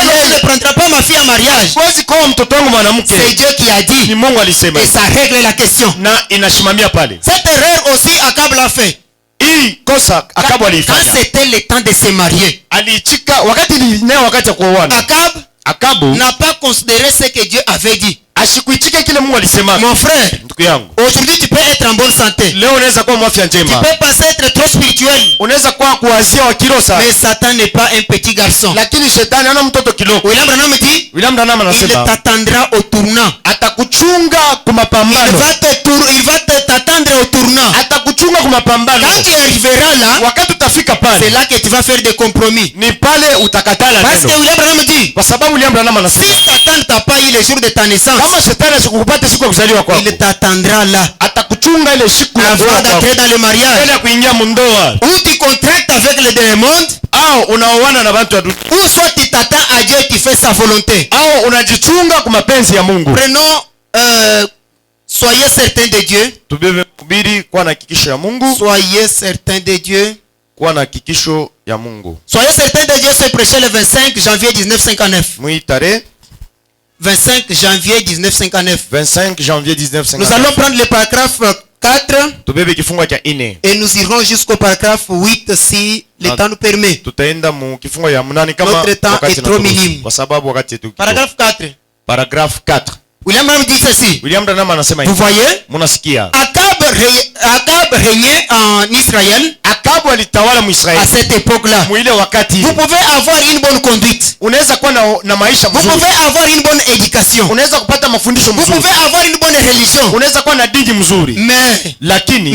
aussi ne prendra pas ma fille en mariage. Siwezi kuoa mtoto wangu mwanamke. C'est Dieu qui a Ni dit. Mungu alisema. Et ça règle la question. Na inasimamia pale. Cette erreur aussi, Akab l'a fait. Hii kosa Akabu Quand aliifanya. c'était le temps de se marier, Aliitika wakati ilinea wakati ya kuoana. Akab Akabu n'a pas considéré ce que Dieu avait dit. asikuitika kile Mungu alisema. Mon frère, Ndugu yangu, aujourd'hui tu peux être en bonne santé. leo unaweza kuwa mwafya Tu njema. peux penser être trop spirituel. Unaweza kuwa kuwazia wa kirosa. Mais Satan n'est pas un petit garçon. Lakini shetani ana mtoto kiloko. William Branham dit, William Branham il anasema t'attendra au tournant. atakuchunga kwa mapambano. Il va t'attendre au tournant. Atakuchunga kwa mapambano. Quand tu arriveras là, Wakati utafika c'est pale, là que tu vas faire des compromis. ni pale utakatala Parce que neno. William Branham dit, Kwa sababu William Branham si anasema Satan t'a pas eu le jour de ta naissance, kama shetani asikukupata siku ya kuzaliwa kwako, il t'attendra là atakuchunga ile siku ya avant kuzaliwa kwako. d'entrer dans le mariage. Bila kuingia mundoa Ou tu contractes avec le démon, au unaoana na watu wa dunia ou soit tu t'attends à Dieu et tu fais sa volonté. au unajichunga kwa mapenzi ya Mungu. Prenons, soyez certains de Dieu. Tubebe kubiri kuwa na hakikisho ya Mungu, Soyez certains de Dieu. kuwa na hakikisho ya Mungu. Soyez certains de Dieu, c'est prêché le 25 janvier 1959. Muitare 25 janvier 1959. 25 janvier Nous 1950. allons prendre le paragraphe 4 Tubebe kifungo cha 4. et nous irons jusqu'au paragraphe 8 si le Ah. temps nous permet. Tutaenda mu kifungo ya 8 kama Notre temps wakati est trop naturuhusu. minime. Kwa sababu wakati wetu. Paragraphe 4. Paragraphe 4. William Branham dit ceci. William Branham anasema Vous hivi. voyez, Munasikia? Akab régnait en Israël Akabu alitawala à Mwisraeli. cette époque-là. Mwile wakati Vous pouvez avoir une bonne conduite. unaweza kuwa na maisha Vous mzuri. pouvez avoir une bonne éducation. Unaweza kupata mafundisho Vous mzuri. pouvez avoir une bonne religion. Unaweza kuwa na dini mzuri. Mais Lakini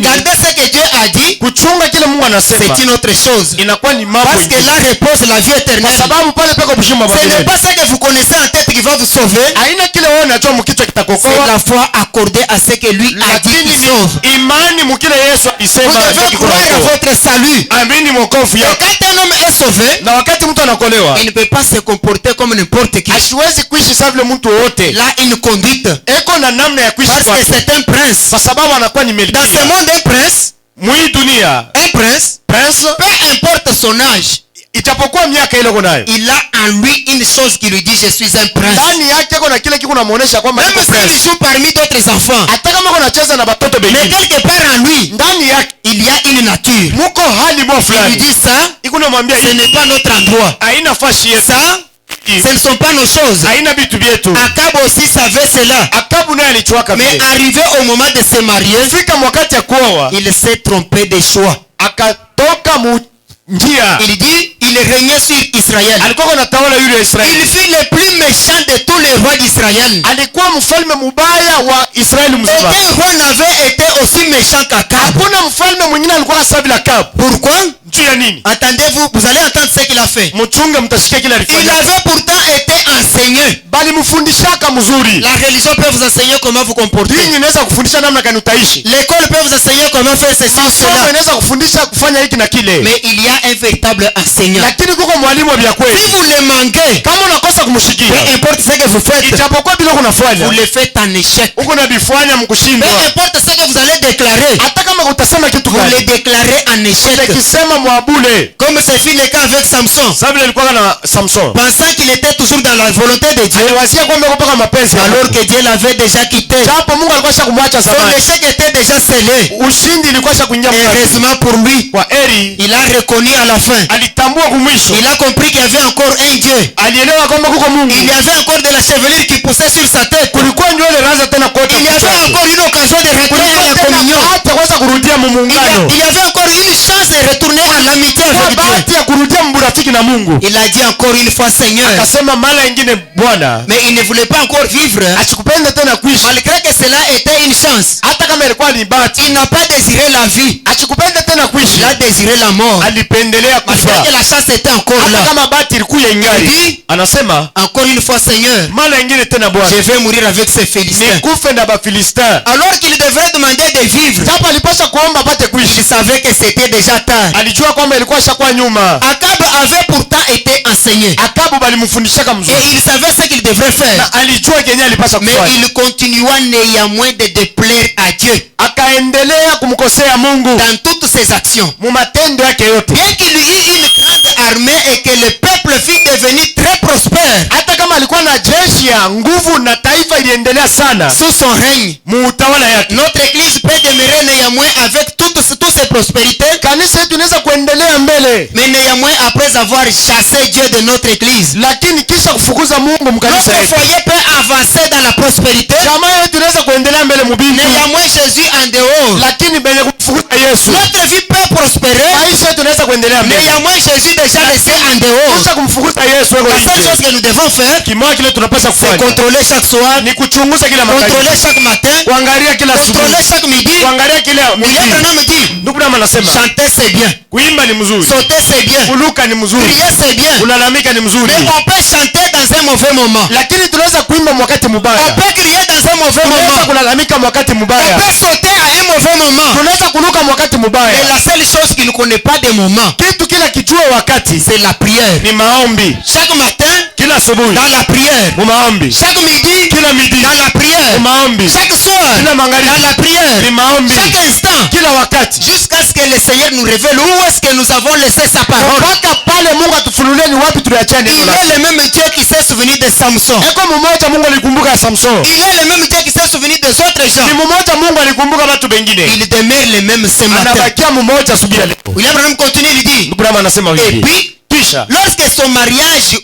gardez ce que Dieu a dit, kuchunga kile Mungu anasema c'est une autre chose. inakuwa ni mambo Parce que ingine. là repose la vie Kwa éternelle. sababu pale peko mshimo Ce n'est Babeli. pas ce que vous connaissez en tête qui va vous sauver. Haina kile wewe unajua mkichwa C'est kitakokoa. la foi accordée à ce que lui a dit Lakini qui sauve. ni imani mkile Yesu Vous alisema devez hataki croire à kuokoa. votre salut. Amini mwokovu Et yako. quand un homme est sauvé, Na wakati mtu anakolewa, il ne peut pas se comporter comme n'importe qui. asiwezi kuishi sawa vile mtu wote. Il a une conduite. Eko na namna ya kuishi Parce que kwake. c'est un prince. Kwa sababu anakuwa ni Dans ce melkia. monde, un prince, Mwi dunia, prince, prince, peu importe son âge, ijapokuwa miaka ile uko nayo, il a en lui une chose qui lui dit je suis un prince. ndani yake kuna kile kiko namuonesha kwamba Même niko s'il prince. joue parmi d'autres enfants, Hata kama kuna cheza na batoto mais bengine, quelque part en lui, ndani yake il y a une nature. muko hali mo Il lui fulani. dit ça, Iko namwambia ce hii n'est pas notre endroit. haina fashi yetu. Ça, ce ne sont pas nos choses. Haina vitu vyetu. Akab aussi savait cela. Akabu naye alichwaka Mais vile. arrivé au moment de se marier, Fika wakati ya kuoa, il s'est trompé de choix. akatoka mu njia. Il dit, il régnait sur Israël. Alikuwa anatawala yule wa Israeli. Il fut le plus méchant de tous les rois d'Israël. Alikuwa mfalme mubaya wa Israeli mzima. Aucun roi n'avait été aussi méchant qu'Akab. Hakuna mfalme mwingine alikuwa kama vile Akabu. Pourquoi? Juu ya nini? Attendez-vous, vous allez entendre ce qu'il a fait. Mchunga mtasikia kile Il alifanya. avait pourtant été enseigné. Bali mfundishaka mzuri. La religion peut vous enseigner comment vous comporter. Dini inaweza kufundisha namna gani utaishi. L'école peut vous enseigner comment faire ceci ou Masomo cela. inaweza kufundisha kufanya hiki na kile. Mais il y a un véritable enseignant. Lakini kuko mwalimu wa vya Si kweli. vous le manquez, Kama unakosa kumshikia, peu importe ce que vous faites, ijapokuwa bila kunafanya, vous le faites en échec. uko na bifanya Peu mkushindwa. importe ce que vous allez déclarer, Hata kama utasema kitu vous le gani, déclarez en échec. ukisema mwabule. Comme ce fut le cas avec Samson. Sasa vile ilikuwa na Samson. Pensant qu'il était toujours dans la volonté de Dieu, Aliwazia kwamba yuko mpaka mapenzi ya alors Mungu. que Dieu l'avait déjà quitté. Japo Mungu alikuwa kumwacha Son zamani. échec était déjà scellé. Ushindi ilikuwa kuingia mkati. Heureusement pour lui, Kwa eri il a reconnu à la fin. alitambua kumwisho. Il a compris qu'il y avait encore un Dieu. Alielewa kwamba kuko Mungu. Il y avait encore de la chevelure qui poussait sur sa tête. Kulikuwa nywele raza tena kote. Il y avait encore une occasion de rentrer à la communion. Hata kuweza kurudia muungano. Il y avait encore une chance de retourner à l'amitié Kwa avec Dieu. bahati ya kurudia mburafiki na Mungu. Il a dit encore une fois Seigneur. Akasema mara nyingine Bwana, Mais il ne voulait pas encore vivre. asikupenda tena kuishi. Malgré que cela était une chance. Hata kama ilikuwa ni bahati. Il n'a pas désiré la vie. Asikupenda tena kuishi. Il a désiré la mort. Alipendelea Malgré kufa. que la chance était encore Hata là. kama bahati ilikuwa ingali. Ndi? Anasema Encore une fois Seigneur. mara nyingine tena Bwana, Je vais mourir avec ces Philistins. nikufe na Bafilistin. Alors qu'il devrait demander de vivre. Japo alipasha kuomba apate Il kuishi. savait que c'était déjà tard. Alijua kwamba ilikuwa shakuwa nyuma. Akab avait pourtant été enseigné. Akabu balimfundishaka Et mzuri. il savait ce qu'il devrait faire. Na alijua kenye alipasha Mais kufanya. il continua néanmoins de déplaire à Dieu Akaendelea kumkosea Mungu dans toutes ses actions. mu matendo yake yote. Bien qu'il eut une grande armée et que le peuple fut devenu très prospère Hata kama alikuwa na jeshi ya nguvu na taifa iliendelea sana sous son règne, mu utawala yake. notre église peut demeurer néanmoins avec toutes ses prospérités, Kanisa yetu inaweza kuendelea mbele, mais néanmoins après avoir chassé Dieu de notre église. lakini kisha kufukuza Mungu mkanisa Notre yetu. foyer peut avancer dans la prospérité, Jamaa yetu inaweza kuendelea mbele mubingu, néanmoins Jésus en dehors. lakini benye kufukuza Yesu. Notre vie peut prospérer, Maisha yetu inaweza kuendelea mbele. néanmoins Jésus déjà resté en dehors. Kisha kumfukuza Yesu wewe La seule nje. chose que nous devons faire, Kimoja kile tunapaswa c'est kufanya contrôler chaque soir, ni kuchunguza kila magharibi, contrôler chaque matin, kuangalia kila contrôler asubuhi, chaque midi. kuangalia kila William midi. Branham dit, Ndugu Branham anasema chanter c'est bien, kuimba ni mzuri, sauter c'est bien, kuluka ni mzuri, prier c'est bien. kulalamika ni mzuri, Mais on peut chanter dans un mauvais moment. lakini tunaweza kuimba wakati On mubaya, peut crier dans un mauvais tunaweza moment. kulalamika wakati On mubaya, peut sauter à un mauvais moment. tunaweza kuluka wakati Mais mubaya. la seule chose qui ne connaît pas de moment, Kitu kila kijue wakati c'est la prière. ni maombi. Chaque matin, Kila asubuhi dans la prière. mu maombi, Chaque midi, kila midi dans la prière. mu maombi, Chaque soir, kila magharibi dans la prière. ni maombi, Chaque instant, kila wakati, jusqu'à ce que le Seigneur nous révèle où est-ce que nous avons laissé sa parole. mpaka pale Mungu atufunulie ni wapi tuliachia Il neno lake. est le même Dieu qui s'est souvenu de Samson. Eko mmoja Mungu alikumbuka Samson, Il est le même Dieu qui s'est souvenu des autres ni gens. mmoja Mungu alikumbuka watu wengine, Il demeure le même ce matin. anabakia mmoja asubuhi ya leo. William Branham continue, il dit, Ndugu Branham anasema et hivi, puis, kisha lorsque son mariage,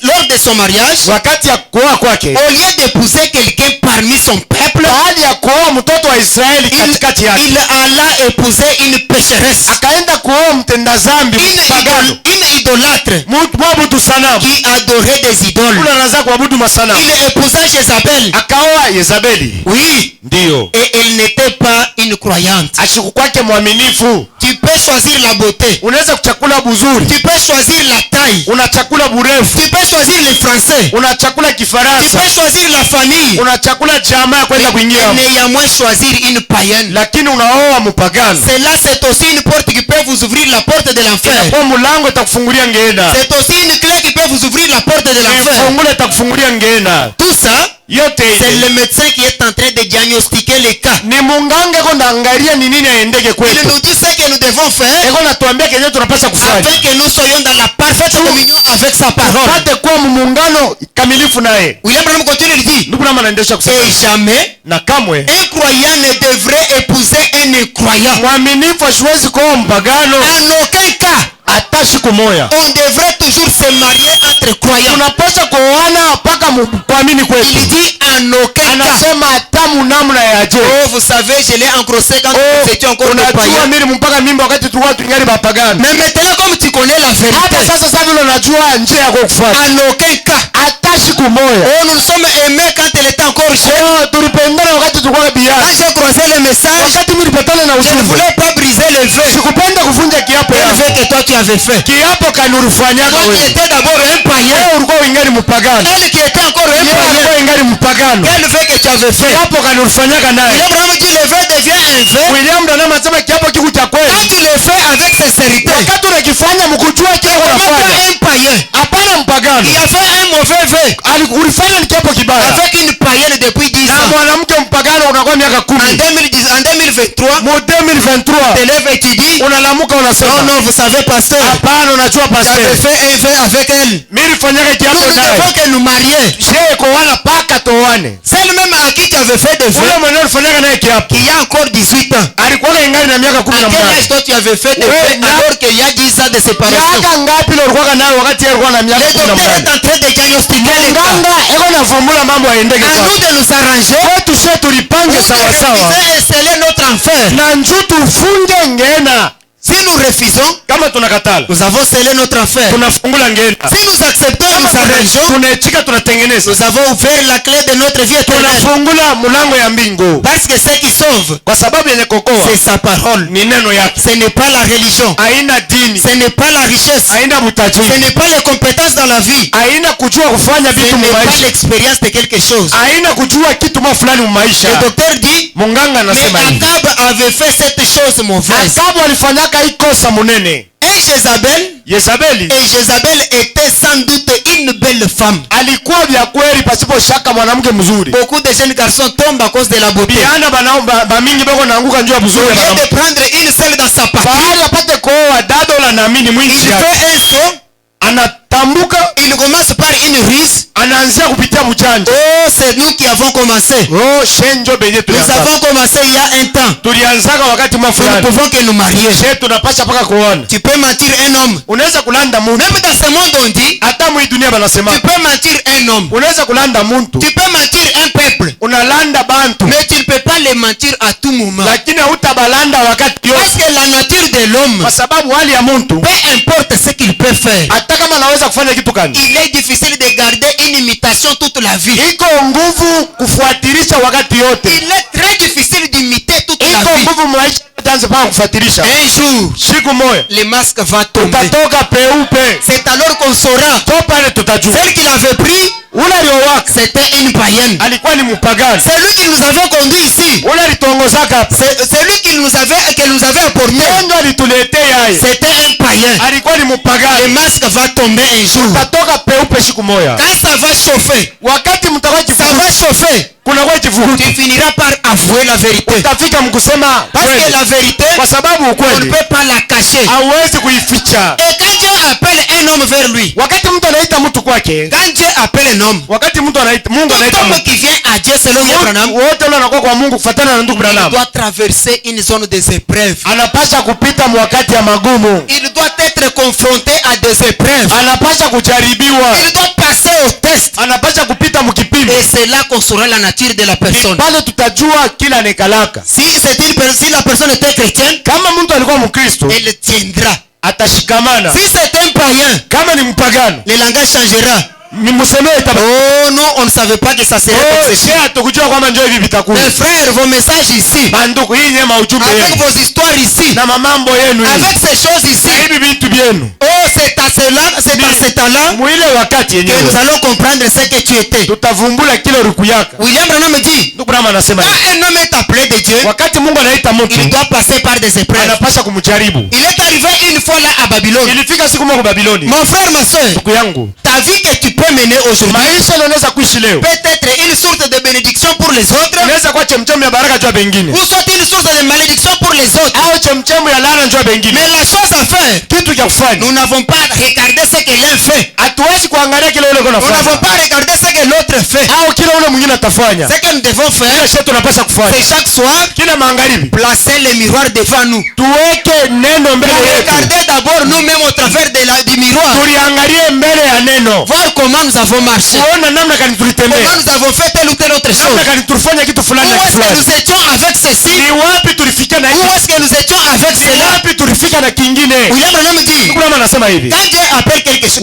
lors de son mariage, wakati ya kuoa kwake, au lieu d'épouser quelqu'un parmi son peuple, baada ya kuoa mtoto wa Israeli katikati yake, il alla épouser une pécheresse, akaenda kuoa mtenda zambi mpagano, une idolâtre mtu mwabudu sanamu, qui adorait des idoles. kuna anaanza kuabudu masanamu. Il épousa Jézabel. Akaoa Yezabeli, Oui. ndiyo Et elle n'était pas une croyante. ashiku kwake mwaminifu. Tu peux choisir la beauté. Unaweza kuchakula buzuri, Tu peux choisir la taille. unachakula burefu, Tu peux choisir le français. unachakula Tu Kifaransa, peux choisir la famille. unachakula jamaa ya kwenda kuingia. Néanmoins, pouvez choisir une païenne. lakini unaoa mpagano, Cela c'est aussi une porte qui peut vous ouvrir la porte de l'enfer. kwa mlango itakufungulia ngenda, C'est aussi une clé qui peut vous ouvrir la porte de l'enfer. fungula itakufungulia ngenda. Tout ça, Yote c'est ile le médecin qui est en train de diagnostiquer les cas. ni munganga eko naangalia ni nini aendeke Il kwetu, nous dit ce que nous devons faire eko natuambia kenye tunapaswa kufanya afin que nous soyons dans la parfaite communion avec sa parole. pate kuwa muungano kamilifu naye. William Branham continue, il dit, Ndugu nama anaendesha kusema, et jamais na kamwe un croyant ne devrait épouser un incroyant. mwaminifu asiwezi kuoa mpagano En aucun cas, hata siku moja. on devrait toujours se marier entre croyants. Tunapaswa kuoana mpaka kuamini kwetu. Il dit en aucun cas. Anasema hata munamna yaje. Oh, vous savez, je l'ai engrossé quand nous étions encore des Unajua païens. mimi mpaka mimba wakati tulikuwa tungali bapagano. Mais maintenant, comme tu connais la Hata vérité, sasa sasa vile unajua njia ya kufuata. en aucun cas. Hata siku moja. Oh, nous nous sommes aimés quand elle était encore jeune. Oh, tulipendana wakati tulikuwa Quand biasi. j'ai croisé le message, Wakati mimi nilipatana na je ne ujumbe. voulais pas briser le vœu. Sikupenda kuvunja kiapo Le yako. vœu que toi tu avais fait. Kiapo kanulifanyaka Toi qui wewe. étais d'abord un païen, Wewe ulikuwa ingali mpagano. elle qui était encore un Yeye païen, alikuwa ingali mpagano. quel vœu que tu avais fait? Kiapo kanulifanyaka naye. William Branham dit le vœu devient un vœu William Branham anasema kiapo kiku cha quand kweli. tu le fais avec sincérité. Wakati unakifanya mkujua kile Comment unafanya. un païen Hapana mpagano. qui a fait un mauvais vœu Ulifanya ni kiapo kibaya. avec une païenne depuis 10 Na ans. mwanamke mpagano unakuwa miaka En 10. 2010, en 2023, Mu 2023 t'élèves et tu dis, unalamuka non, unasema non, vous savez, pasteur, hapana, unajua j'avais pastor, fait un vœu avec elle. mimi nilifanyaka kiapo Nous naye. devons que nous marier. Je koana paka toane. Celle même à qui tu avais fait des vœux, Ule mwenye ulifanyaka naye kiapo qui a encore 18 ans. alikuwa ingali na miaka À quel 18. âge toi tu avais fait des Ouais, vœux na- alors qu'il y a 10 ans de séparation? Miaka ngapi ndio ulikuwa nayo wakati yeye alikuwa na miaka Le docteur 18? est en train de diagnostiquer les cas. Nganga eko navumbula mambo yaendeke À kwa. nous de nous arranger Kwetu sisi tulipange pour sawa sawa. refuser et sceller notre enfer. Na njoo tufunge ngena. Si nous refusons, Kama tunakatala, nous avons scellé notre enfer. tunafungula ngena. Si nous acceptons et nous arrangeons, Tunachika tunatengeneza. nous avons ouvert la clé de notre vie éternelle. Tunafungula mlango ya mbingu. Parce que ce qui sauve, Kwa sababu yenye kokoa c'est sa parole. ni neno yake. Ce n'est pas la religion. Haina dini, Ce n'est pas la richesse. haina Ce butajiri, n'est pas les compétences dans la vie. haina kujua kufanya Ce vitu n'est pas mumaisha, l'expérience de quelque chose. haina kujua kitu mwa fulani mumaisha. Le docteur dit, Munganga mais anasema hivi, Akab avait fait cette chose mauvaise. Akabu alifanyaka ikosa munene. Et Jézabel, Yezabeli était sans doute une belle femme. alikuwa vya kweli pasipo shaka mwanamke mzuri. Beaucoup de jeunes garçons tombent à cause de la beauté. Biana bamingi bako naanguka njoo ya Au buzuri ya lieu mwanamke. de prendre une seule dans sa patrie, Fahari apate kuoa dada la naamini il mwinchi yake. fait un saut, Anatambuka, il commence par une ruse. anaanzia kupitia mjanja. Oh, c'est nous qui avons commencé. Oh, shenjo benye Nous tulianza. avons commencé il y a un temps. Tulianzaka wakati mwa Nous ne fulani. pouvons que nous marier. Je tunapasha paka kuona. Tu peux mentir un homme. Unaweza kulanda muntu. Même dans ce monde on dit, Hata mwi dunia banasema. tu peux mentir un homme. Unaweza kulanda muntu. Tu peux mentir un peuple. Unalanda bantu. Mais tu ne peux pas les mentir à tout moment. Lakini hautabalanda wakati Parce yote. que la nature de l'homme, Kwa sababu hali ya muntu. peu importe ce qu'il peut faire, Hata kama anaweza kufanya kitu gani. il est difficile de garder une imitation toute la vie. Iko nguvu kufuatilisha wakati yote. Il est très difficile d'imiter toute Iko la vie. nguvu maisha tanze paka kufuatilisha. Un jour, Siku moja le masque va tomber. utatoka peupe. C'est alors qu'on saura. To pale tutajua. Celle qu'il avait pris, Ule aliowaka c'était une païenne. alikuwa ni mpagani. C'est lui qui nous avait conduit ici. Ule alitongozaka hapa. C'est lui qui nous avait apporté. Ndio alituletea yeye. C'était un païen. Alikuwa ni Le mpagani. masque va tomber un jour. Utatoka peupe siku moja. Quand ça va chauffer, Wakati mtakuwa ça kifuruti, va chauffer. kuna kwa kifuruti. Tu finiras par avouer la vérité. Utafika mkusema Parce que kweli. la vérité, Kwa sababu on ne ukweli peut pas la cacher. hauwezi kuificha. Et quand Dieu appelle un homme vers lui, Wakati mtu anaita mtu kwake, quand Dieu appelle un homme, wakati mtu anaita Mungu tout anaita homme mtu. qui vient à Dieu selon Abraham, Wote wale wanakuwa kwa Mungu kufuatana na ndugu il Branham. doit traverser une zone des épreuves. Anapasha kupita wakati ya magumu. Il doit être confronté à des épreuves. Anapasha kujaribiwa. Il doit passer au test. Anapasha kupita mkipimo. Et c'est là qu'on saura la nature de la personne. Pale tutajua kila nekalaka. Si la personne était chrétienne, Kama mtu alikuwa Mkristo, elle tiendra. atashikamana. Si c'est un païen, Kama ni mpagano, le langage changera. ni msemee ita. Oh non, on ne savait pas que ça serait comme ceci. Je hatukujua kwamba njoo hivi vitakuwa. Mes frères, vos messages ici, Banduku, hii nyema ujumbe avec yenu vos histoires ici, na mamambo yenu hii. avec ces choses Na ici, hivi vitu vyenu. oh, c'est à c'est par ce temps-là mwile wakati que nous yenyewe allons comprendre ce que tu étais. tutavumbula kile ulikuyaka. William Branham dit, Ndugu Branham anasema hivi, quand un homme est appelé de Dieu, wakati Mungu anaita mtu il doit passer par des épreuves. anapasha kumjaribu. Il est arrivé une fois là à Babylone. Ilifika siku moja Babiloni. Mon frère, ma soeur, Ndugu yangu, ta vie que tu peux mener aujourd'hui maisha yanaweza kuishi leo peut être une source de bénédiction pour les autres, inaweza kuwa chemchemu ya baraka juu ya bengine, ou soit une source de malédiction pour les autres. au chemchemu ya laana juu ya bengine. Mais la chose à faire, Kitu cha kufanya, nous n'avons pas regardé ce que l'un fait. hatuwezi kuangalia kile ule Nous n'avons unafanya pas regardé ce que l'autre fait. au kile ule mwingine atafanya. Ce que nous devons faire, Kile sisi tunapaswa kufanya c'est chaque soir kila magharibi placer le miroir devant nous. tuweke neno mbele yetu, Regardez d'abord nous-mêmes au travers du miroir. tuliangalie mbele ya neno, Voir comment nous avons marché. kuona namna gani tulitembea, Comment nous avons fait telle ou telle autre chose. namna gani tulifanya kitu Où fulani na est-ce que fulani. nous étions avec ceci? Ni wapi tulifika na Où hiki, est-ce que nous étions avec ni cela? wapi tulifika na kingine. William Branham dit, Ndugu Branham anasema hivi, quand Dieu appelle quelque chose,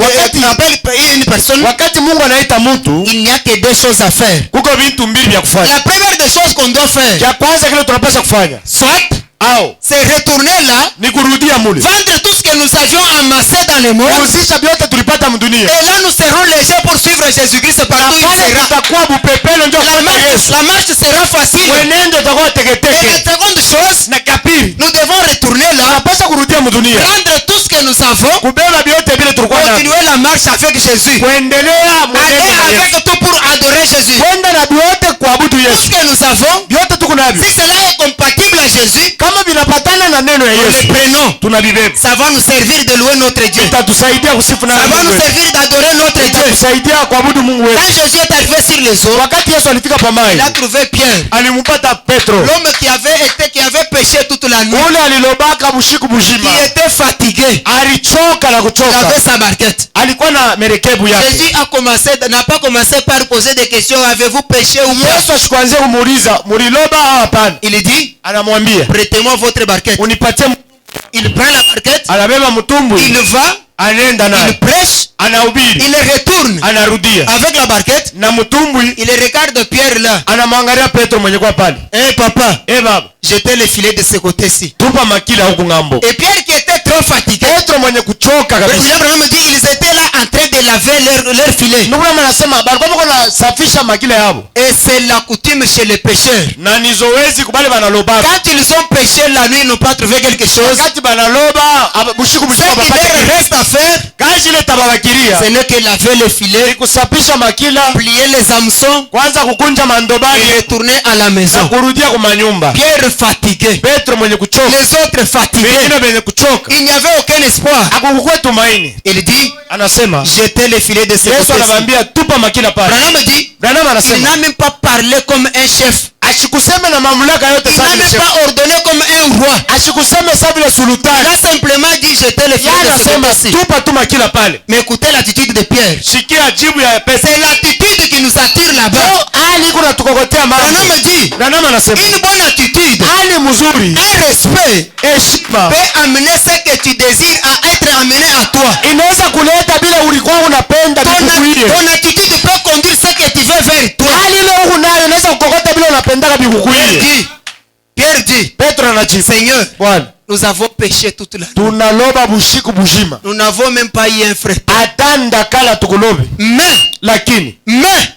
appelle une personne, wakati Mungu anaita mtu il n'y a que deux choses à faire. kuko vitu mbili vya kufanya. La première des choses qu'on doit faire, Cha kwanza kile tunapaswa kufanya soit, au c'est retourner là, ni kurudia mule, vendre tout ce que nous avions amassé dans le monde, kuhusisha vyote tulipata mdunia, et là nous serons légers pour suivre Jésus-Christ partout où il pale sera. tutakuwa bupepele ndio kwa Yesu, La marche sera facile. mwenendo utakuwa Et teketeke. la seconde chose, Na kapiri nous devons retourner là, tunapaswa kurudia mdunia, prendre tout ce que nous avons, kubeba vyote vile tulikuwa navyo, continuer la marche avec Jésus. kuendelea mwenendo Aller na Yesu, avec tout pour adorer Jésus. kwenda na vyote kuabudu Tout Yesu, ce que nous avons, vyote tuko navyo. si cela est compatible à Jésus, Kama vinapatana na neno ya nous Yesu les prenons. tunavibeba, Ça va nous servir de louer notre Dieu. itatusaidia kusifu na Ça va Mungu nous wetu, servir d'adorer notre Dieu. itatusaidia kuabudu Mungu wetu. Quand Jésus est arrivé sur les eaux, Wakati Yesu alifika pa il maji, a trouvé Pierre, alimpata Petro, l'homme qui avait péché toute la nuit, ule alilobaka bushiku buzima, qui était fatigué. alichoka na Il kuchoka, avait sa barquette. alikuwa na merekebu yake. Jésus n'a pas commencé par poser des questions. Avez-vous péché ou pas? Yesu ashikuanzia kumuuliza muliloba au hapana, Il dit, anamwambia prêtez-moi votre barquette. unipatie. Il prend la barquette, Anabeba mtumbwi, il va, anaenda il naye, prêche, anahubiri, il retourne anarudia avec la barquette. na mtumbwi, Il regarde Pierre là. anamwangalia Petro mwenye kwa pale. Eh papa, Baba, jetez le filet de ce côté-ci. tupa makila huku ngambo. Et Pierre qui était trop fatigué, Petro mwenye kuchoka kabisa. William Branham dit, ils étaient là en train de laver leur filet. Ndugu yangu anasema balikuwa bako nasafisha makila yabo. Et c'est la coutume chez les pêcheurs. Na ni zoezi kubali banaloba. Quand ils ont pêché la nuit, ils n'ont pas trouvé quelque chose. Wakati banaloba bushiku Ce bushiku qui bapata leur kitu. reste à faire, Kazi ile tababakiria ce n'est que laver les filets, ni kusafisha makila, plier les hameçons kwanza kukunja mandobani et retourner à la na maison. kurudia kwa manyumba. Pierre fatigué, Petro mwenye kuchoka, les autres fatigués. wengine wenye kuchoka, Il n'y avait aucun espoir. hakukuwa tumaini. Il dit, Anasema jetez les filets de ce Yesu côté-ci. anamwambia tupa makila pale. Branham dit, Branham il anasema n'a même pas parlé comme un chef. asikuseme na mamlaka yote Il n'a sana même chef. pas ordonné comme un roi. Asikuseme sawa vile Il sultani. a simplement dit, jetez les filets Yeye de ce anasema côté-ci. tupa tu makila pale. Mais écoutez l'attitude de Pierre. Sikia jibu ya Petro. C'est l'attitude qui nous attire là-bas. Hali kuna tukokotea mambo. Branham dit, Branham anasema une bonne attitude, hali mzuri, un respect heshima peut amener ce que tu désires à être amené à toi. inaweza kuleta bila ulikuwa unapenda vikukuie. Ton attitude peut conduire ce que tu veux vers toi. Hali ile huko nayo inaweza kukokota bila unapendaka vikukuie. Pierre dit, Petro anajibu, Seigneur, Bwana, nous avons péché toute la nuit. tunaloba bushiku buzima. Nous n'avons même pas eu un frère. Atanda kala tukulobe. Mais, Lakini mais,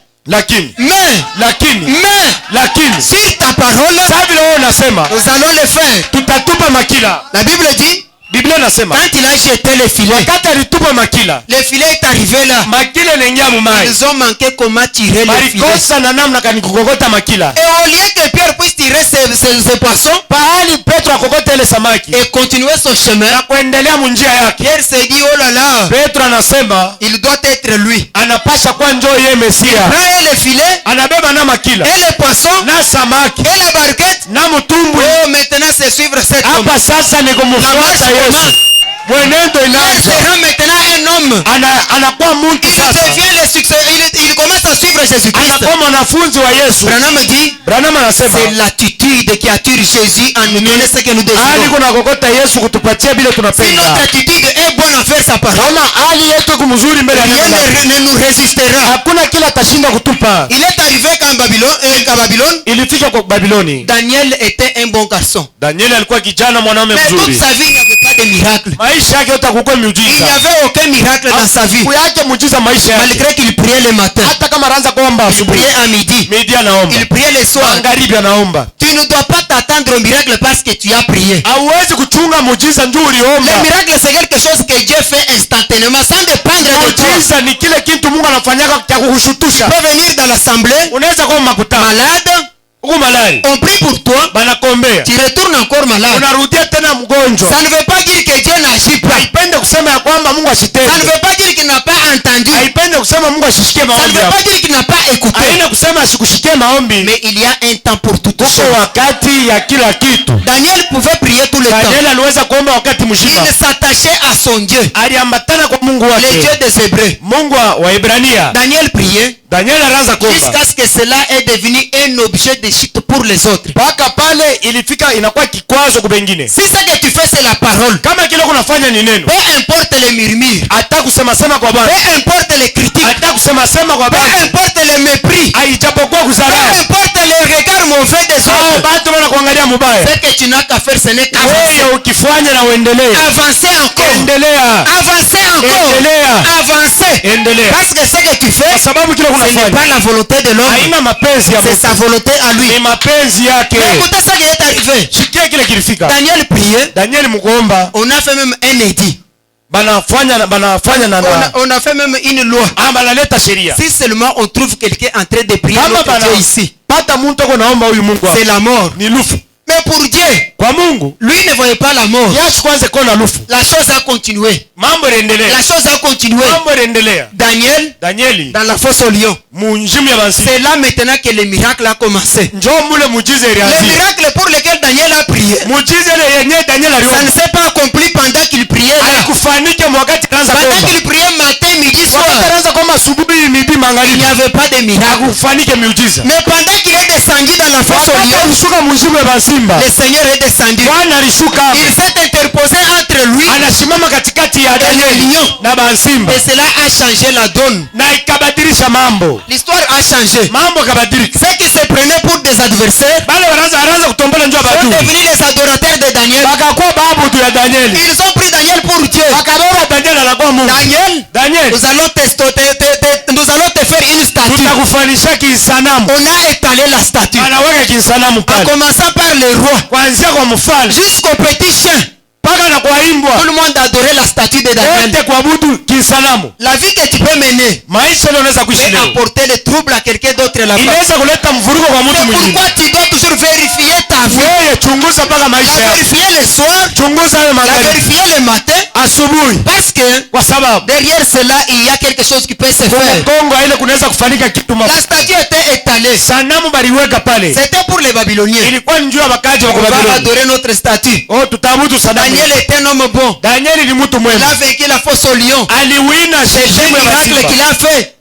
sur ta parole, sasa vile wewe unasema nous allons le faire. tutatupa makila. La Bible dit, Biblia inasema quand il a jeté les filets, wakati alitupa makila, le filet est arrivé là. makila inaingia mumai. Ils ont manqué comment tirer les filets. Balikosa na namna kani kukokota makila. Et au lieu que Pierre puisse tirer ses poissons Pahali Petro akokote ile samaki et continuer son chemin, na kuendelea munjia yake, Pierre s'est dit, oh là là, Petro anasema il doit être lui. anapasha kwa njoo yeye Mesia. Prends les filets Anabeba na makila et les poissons na samaki et la barquette. na mtumbwi. Oh, maintenant c'est suivre cette homme. Hapa sasa ni kumfuata Yesu. Mwenendo Pierre inaanza. sera maintenant un homme. Anakuwa mtu Il sasa. devient le succès. Il commence à suivre Jésus-Christ. Anakuwa mwanafunzi wa Yesu. Branham dit, Branham anasema c'est l'attitude qui attire Jésus à nous donner ce que nous hali désirons. kuna kokota Yesu kutupatia bila Si tunapenda. notre attitude est bonne à faire sa parole, Kama hali yetu iko mzuri mbele ya rien neno lake, ne nous résistera. hakuna kila atashinda kutupa. Il est arrivé qu'à Babylone, Ilifika kwa Babiloni. Daniel était un bon garçon. Danieli alikuwa kijana mwanaume Mais toute mzuri. sa vie, il n'avait pas de miracle. maisha yake yote hakukuwa Il n'y miujiza. avait aucun miracle dans sa vie. Yake muujiza maisha yake. Malgré qu'il priait le matin, Hata kama anaanza kuomba il asubuhi, priait à midi, midi anaomba, il priait le soir. magharibi anaomba. Tu ne dois pas t'attendre au miracle parce que tu as prié. Hauwezi kuchunga muujiza njoo Le uliomba. miracle, c'est quelque chose que Dieu fait instantanément, sans dépendre de toi. Muujiza ni kile kitu Mungu anafanyaka cha kukushutusha. Tu peux venir dans l'assemblée, Unaweza kuwa makutano, malade, uko malari, on prie pour toi, banakombea, tu retournes encore malade. unarudia tena mgonjwa. Ça ne veut pas dire que Dieu n'agit pas. Haipende kusema ya kwamba Mungu Ça ashitende. ne veut pas dire qu'il n'a pas entendu. Haipende kusema Mungu asishikie Ça ne maombi veut yako. pas dire qu'il n'a pas écouté. Haina kusema asikushikie maombi. Mais il y a un temps pour toutes Uko choses. wakati ya kila kitu. Daniel pouvait prier tout le temps. Daniel aliweza kuomba wakati mzima. Il s'attachait à son Dieu, Aliambatana kwa Mungu le wake. Dieu des Hébreux. Mungu wa Ibrania. Daniel priait Daniel anaanza kuomba. jusqu'à ce que cela est devenu un objet de chute pour les autres. Paka pale ilifika inakuwa kikwazo kwa wengine. Si ce que tu fais c'est la parole, Kama kile kunafanya ni neno. peu importe les murmures, Hata kusema sema kwa Bwana. peu importe les critiques, Hata kusema sema kwa peu Bwana. importe les mépris, Haijapokuwa peu kuzarau. importe les regards mauvais des Hao autres, watu wana kuangalia mubaya. ce que tu n'as qu'à faire ce n'est qu'avancer. Wewe ukifanya na uendelee. Avancer encore, Endelea. avancer encore, Endelea. avancer. Endelea. Parce que ce que tu Kwa fais, sababu kile ce n'est kunafanya pas la volonté de l'homme, haina mapenzi ya c'est Mungu. sa volonté à lui. Ni mapenzi yake. Mais écoutez ce qui est arrivé. Sikia kile kilifika. Daniel priait, Daniel mkuomba on a fait même un édit. banafanya On a fait même une loi. banaleta sheria. Si seulement on trouve quelqu'un en train de prier Kama notre Dieu ici, pata mtu ako naomba huyu Mungu c'est wako. la mort. Ni lufu. Mais pour Dieu, Kwa Mungu lui ne voyait pas la mort. yashi kwanza kona lufu. La chose a continué. Mambo La yaendelea. chose a continué. Mambo yaendelea. Daniel, Danieli dans la fosse au lion. munjimu ya bansi. C'est là maintenant que le miracle a commencé. Njoo mule mujiza Le ilianzia. miracle pour lequel Daniel a prié, Mujiza ile yenye Daniel ça ne aliomba. s'est pas accompli pendant qu'il priait là. Haikufanike wakati anaanza Pendant kuomba. qu'il priait matin, midi, Wakati soir, anaanza kuomba asubuhi, midi, il magharibi. n'y avait pas de miracle. Hakufanike miujiza. Mais pendant qu'il est descendu dans la fosse au Wakati lion, alishuka munjimu ya basimba. le Seigneur est descendu. Bwana alishuka hapo. Il s'est interposé entre lui Anasimama katikati ya Danieli na basimba. et cela a changé la donne. Na ikabadilisha mambo. L'histoire a changé. Mambo kabadilika. Ceux qui se prenaient pour des adversaires Bale wanaanza kutombola njoo sont batu. devenus les adorateurs de Daniel. Bakakuwa babu tu ya Danieli. Ils ont pris Daniel pour Dieu. Bakabora Danieli anakuwa Mungu. Daniel, Nous allons te faire une statue. tutakufanisha kisanamu. On a étalé la statue. Anaweka kisanamu En pale. commençant par le roi Kuanzia kwa mfalme jusqu'au petit chien. mpaka na kwa imbwa. Tout le monde adorait la statue de Daniel. Wote kuabudu kisanamu. La vie que tu peux mener Maisha leo unaweza kuishi peut leo. apporter le trouble à quelqu'un d'autre là-bas. Inaweza kuleta mvurugo kwa mtu C'est mwingine. pourquoi tu dois toujours vérifier ta vie. Wewe chunguza mpaka La maisha yako. vérifier le soir, Chunguza hayo la magharibi. vérifier le matin. Asubuhi. Parce que Kwa sababu derrière cela, il y a quelque chose qui peut se kwa faire. Kongo ile kunaweza kufanyika kitu La mafuta. statue était étalée. Sanamu baliweka pale. C'était pour les Babyloniens. Ilikuwa ni juu ya wakaji wa On va Babiloni. adorer notre statue. Oh, tutaabudu sanamu. Daniel était un homme bon. Danieli ni mtu Il mwema. a vaincu la fosse au lion. Aliwina C'est un sheshemu ya miracle masimba. qu'il a fait.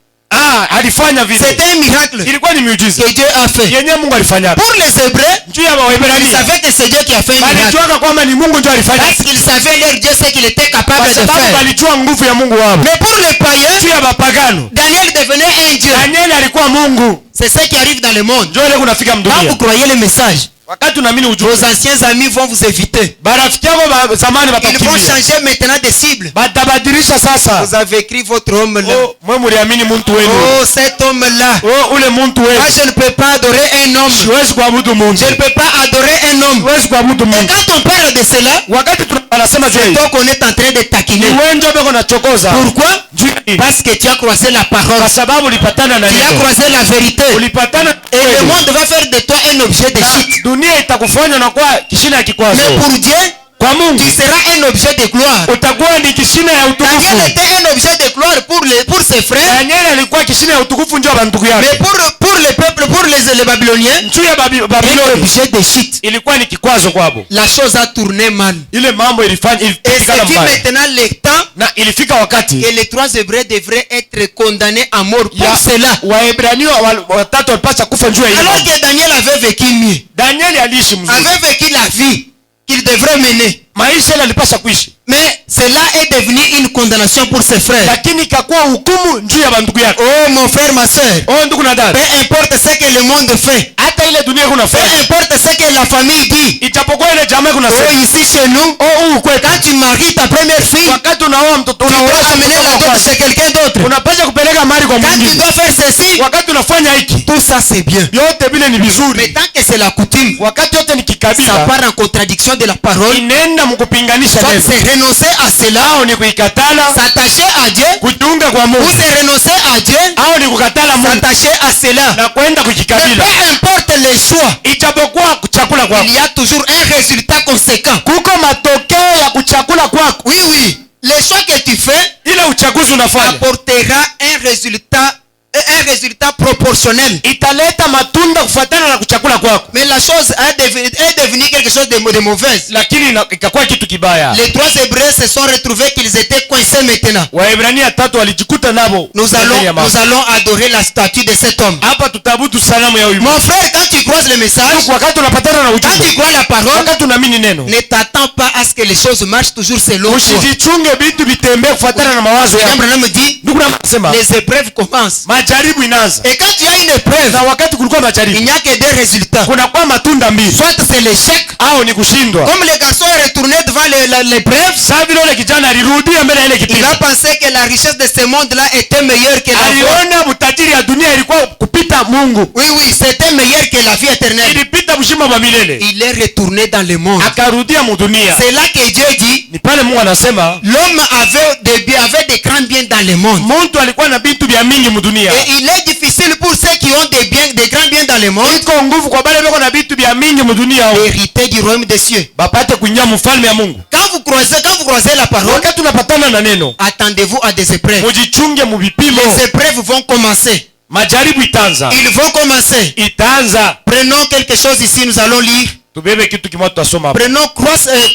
Alifanya vile. C'était un miracle Ilikuwa ni miujiza. que Dieu a fait. Yenye Mungu alifanya. Pour les Hébreux, Juu ya ils Waebrania. savaient que c'est Dieu qui a fait un miracle. Balijuaga kwamba ni Mungu ndio alifanya. Parce qu'ils savaient leur Dieu ce qu'il était capable Kwa de sababu faire. balijua nguvu ya Mungu wao. Mais pour les païens, Juu ya mapagano. Daniel devenait un Dieu. Danieli alikuwa Mungu. C'est ce qui arrive dans le monde. Njoo ile kunafika Quand mdunia. vous croyez le message, Wakati unaamini ujumbe. vos anciens amis vont vous éviter. Barafiki yako zamani Ils vont batakimbia. changer maintenant de cible. Batabadilisha sasa. Vous avez écrit votre homme là. Oh, mwe mliamini mtu wenu. Oh, cet homme-là. Oh, ule mtu Moi, wenu. je ne peux pas adorer un homme. Siwezi kuabudu Mungu. Je ne peux pas adorer un homme. Siwezi kuabudu Et Mungu. quand on parle de cela, Wakati tunasema juu hii. donc on est en train de Ni taquiner. wewe ndio beko nachokoza. Pourquoi? Juu hii. Parce que tu as croisé la parole. Kwa sababu ulipatana na Tu as neno. croisé la vérité. Ulipatana Et le kweli. monde va faire de toi un objet de chute. Dunia itakufanya na kuwa kishina ya kikwazo. Mais pour Dieu, Kwa Mungu tu seras un objet de gloire. utakuwa ni kishina ya Daniel utukufu. était un objet de gloire pour ses frères. Danieli alikuwa kishina ya utukufu njoo ya ndugu Mais yake. pour le peuple, pour les Babyloniens, Njoo ya un Babiloni objet de chute. ilikuwa ni kikwazo kwabo. La chose a tourné mal. Ile mambo ilifanya Et ilifikana c'est mbaya. maintenant le temps Na ilifika wakati que les trois Hébreux devraient être condamnés à mort pour ya cela. Waebrania watatu walipaswa kufa njoo ya ile Alors mambo. que Daniel avait vécu mieux, Danieli aliishi mzuri. avait vécu la vie qu'il devrait mener. Maisha ile alipaswa kuishi. Mais cela est devenu une condamnation pour ses frères. lakini ikakuwa hukumu juu ya bandugu yako. Oh mon frère, ma soeur, Oh ndugu na dada, peu importe ce que le monde fait, hata ile dunia peu kunafanya, importe ce que la famille dit, ijapokuwa ile jamaa oh kunasema, ici chez nous, oh huko quand tu maries ta première fille, wakati unaoa mtoto tu dois amener la dot chez quelqu'un d'autre. unapaswa kupeleka mali kwa Quand tu mwingine. dois faire ceci, Wakati unafanya hiki, tout ça c'est bien. yote vile ni Mais vizuri. tant que c'est la coutume, Wakati yote ni ça kikabila, part en contradiction de la parole. inaenda mkupinganisha Soit neno. c'est renoncer à cela, Au ni kuikatala s'attacher à Dieu, kujiunga kwa ou Mungu, c'est renoncer à Dieu, au ni kukatala Mungu s'attacher à cela. na kwenda Mais kukikabila. peu importe les choix, Ijapokuwa kuchakula kwako il y a toujours un résultat conséquent. kuko matokeo ya kuchakula kwako, Oui, oui. Les choix que tu fais ile uchaguzi unafanya apportera un résultat proportionnel. italeta matunda kufuatana na kuchakula kwako, Mais la chose est devenue quelque chose de mauvaise. lakini ikakuwa kitu kibaya. Les trois Hébreux se sont retrouvés qu'ils étaient coincés maintenant. Waebrania 3 walijikuta nabo. Nous allons adorer la statue de cet homme. Hapa tutabudu sanamu ya huyu. Mon frère, quand tu croises le message, Wakati unapatana na quand ujumbe, tu crois la parole, wakati unaamini neno, ne t'attends pas à ce que les choses marchent toujours selon toi. usijichunge vitu vitembee kufuatana na mawazo yako. Abraham me dit, Ndugu nasema les épreuves commencent. majaribu inaanza, Et quand tu as une épreuve, na wakati kulikuwa il majaribu n'y a que deux résultats. kuna kwa matunda mbili, Soit c'est l'échec, au ni kushindwa. comme le garçon est retourné devant l'épreuve, Sasa vile ule kijana alirudia mbele ya ile il kipindi, a pensé que la richesse de ce monde-là était meilleure que la vie. aliona utajiri ya dunia ilikuwa kupita Mungu, Oui, oui, c'était meilleur que la vie éternelle. ilipita mshima wa milele, Il est retourné dans le monde. akarudia mudunia. C'est là que Dieu dit, Ni pale Mungu anasema l'homme avait des grands biens dans le monde. mtu alikuwa na vitu vya mingi mudunia. Et il est difficile pour ceux qui ont des grands biens dans le monde Iko nguvu kwa bale beko na vitu vya mingi mudunia d'hériter du royaume des cieux. bapate kuingia mfalme ya Mungu. Quand vous croisez la parole, Wakati unapatana na neno, attendez-vous à des épreuves. mujichunge muvipimo. Les épreuves vont commencer. Majaribu itaanza, Ils vont commencer. itaanza. Prenons quelque chose ici, nous allons lire. Tubebe kitu kimoja tutasoma hapa. Prenons,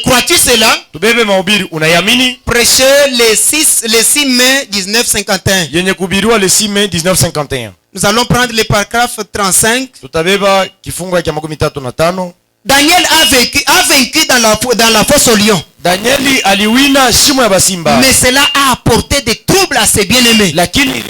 crois-tu cela? Tubebe mahubiri, unayamini? Prêchez le 6 mai 1951. Yenye kuhubiriwa le 6 mai 1951. Nous allons prendre le paragraphe 35. Tutabeba kifungo cha 35. Daniel a vaincu dans la fosse au lion. Danieli aliwina shimo ya basimba, Mais cela a apporté des troubles à ses bien-aimés. lakini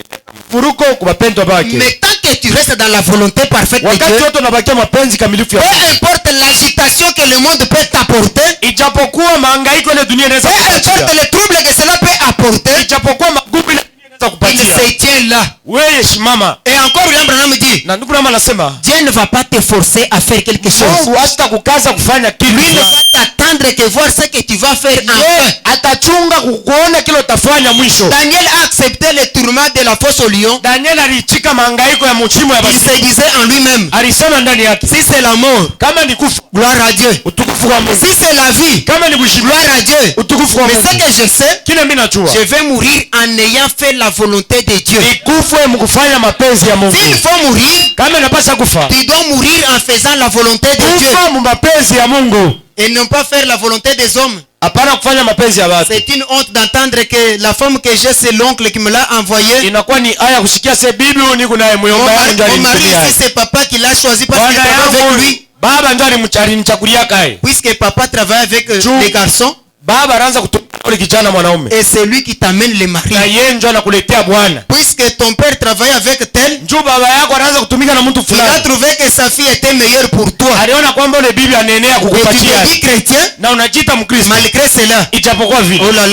furuko kwa wapendwa wake. Mais tant que tu restes dans la volonté parfaite de Wakati Dieu, wote unabakia mapenzi kamilifu ya peu Mungu, importe l'agitation que le monde peut t'apporter, ijapokuwa mahangaiko ile dunia inaweza peu kupatia, importe les troubles que cela peut apporter, ijapokuwa magumu ile dunia inaweza il kupatia, se tient là. wewe simama. Et encore, William Branham dit, Na ndugu Rama anasema Dieu ne va pas te forcer à faire quelque chose. Mungu hatakukaza kufanya kitu. Lui ne va t'attendre que voir ce que tu vas faire enfin. Yeye atachunga kukuona kile utafanya mwisho. Daniel a accepté le tourment de la fosse au lion. Daniel alichika mahangaiko ya mchimo ya Il basi. se disait en lui-même, Alisema ndani yake, si c'est la mort, kama ni kufa, gloire à Dieu. utukufu wa Mungu. Si c'est la vie, Kama ni kuishi, gloire à Dieu. utukufu wa Mais Mungu. ce que je sais, Kile mimi najua, je vais mourir en ayant fait la volonté de Dieu. nikufe mkufanya mapenzi ya Mungu. S'il faut mourir, Kama inapasha kufa, tu dois mourir en faisant la volonté de Dieu kufa mu mapenzi ya Mungu, et non pas faire la volonté des hommes. hapana kufanya mapenzi ya watu. C'est une honte d'entendre que la femme que j'ai, c'est l'oncle qui me l'a envoyé. Inakuwa ni aya kusikia se bibi niko naye muyomba yangu ndio Mon mari alimtumia. ici, c'est papa qui l'a choisi parce qu'il Bwana travaille avec lui. yangu baba ndio alinichagulia kae. Puisque papa travaille avec les garçons, Baba anaanza kutumia ule kijana mwanaume. et c'est lui qui t'amène les maris. Na yeye ndio anakuletea bwana. Puisque ton père travaille avec tel, Njoo baba yako anaanza kutumika na mtu il a fulani. trouvé que sa fille était meilleure pour toi. Aliona kwamba ule bibi anaenea Et tu kukupatia. te dis chrétien, Na unajiita Mkristo. malgré cela. Ijapokuwa vile. Oh là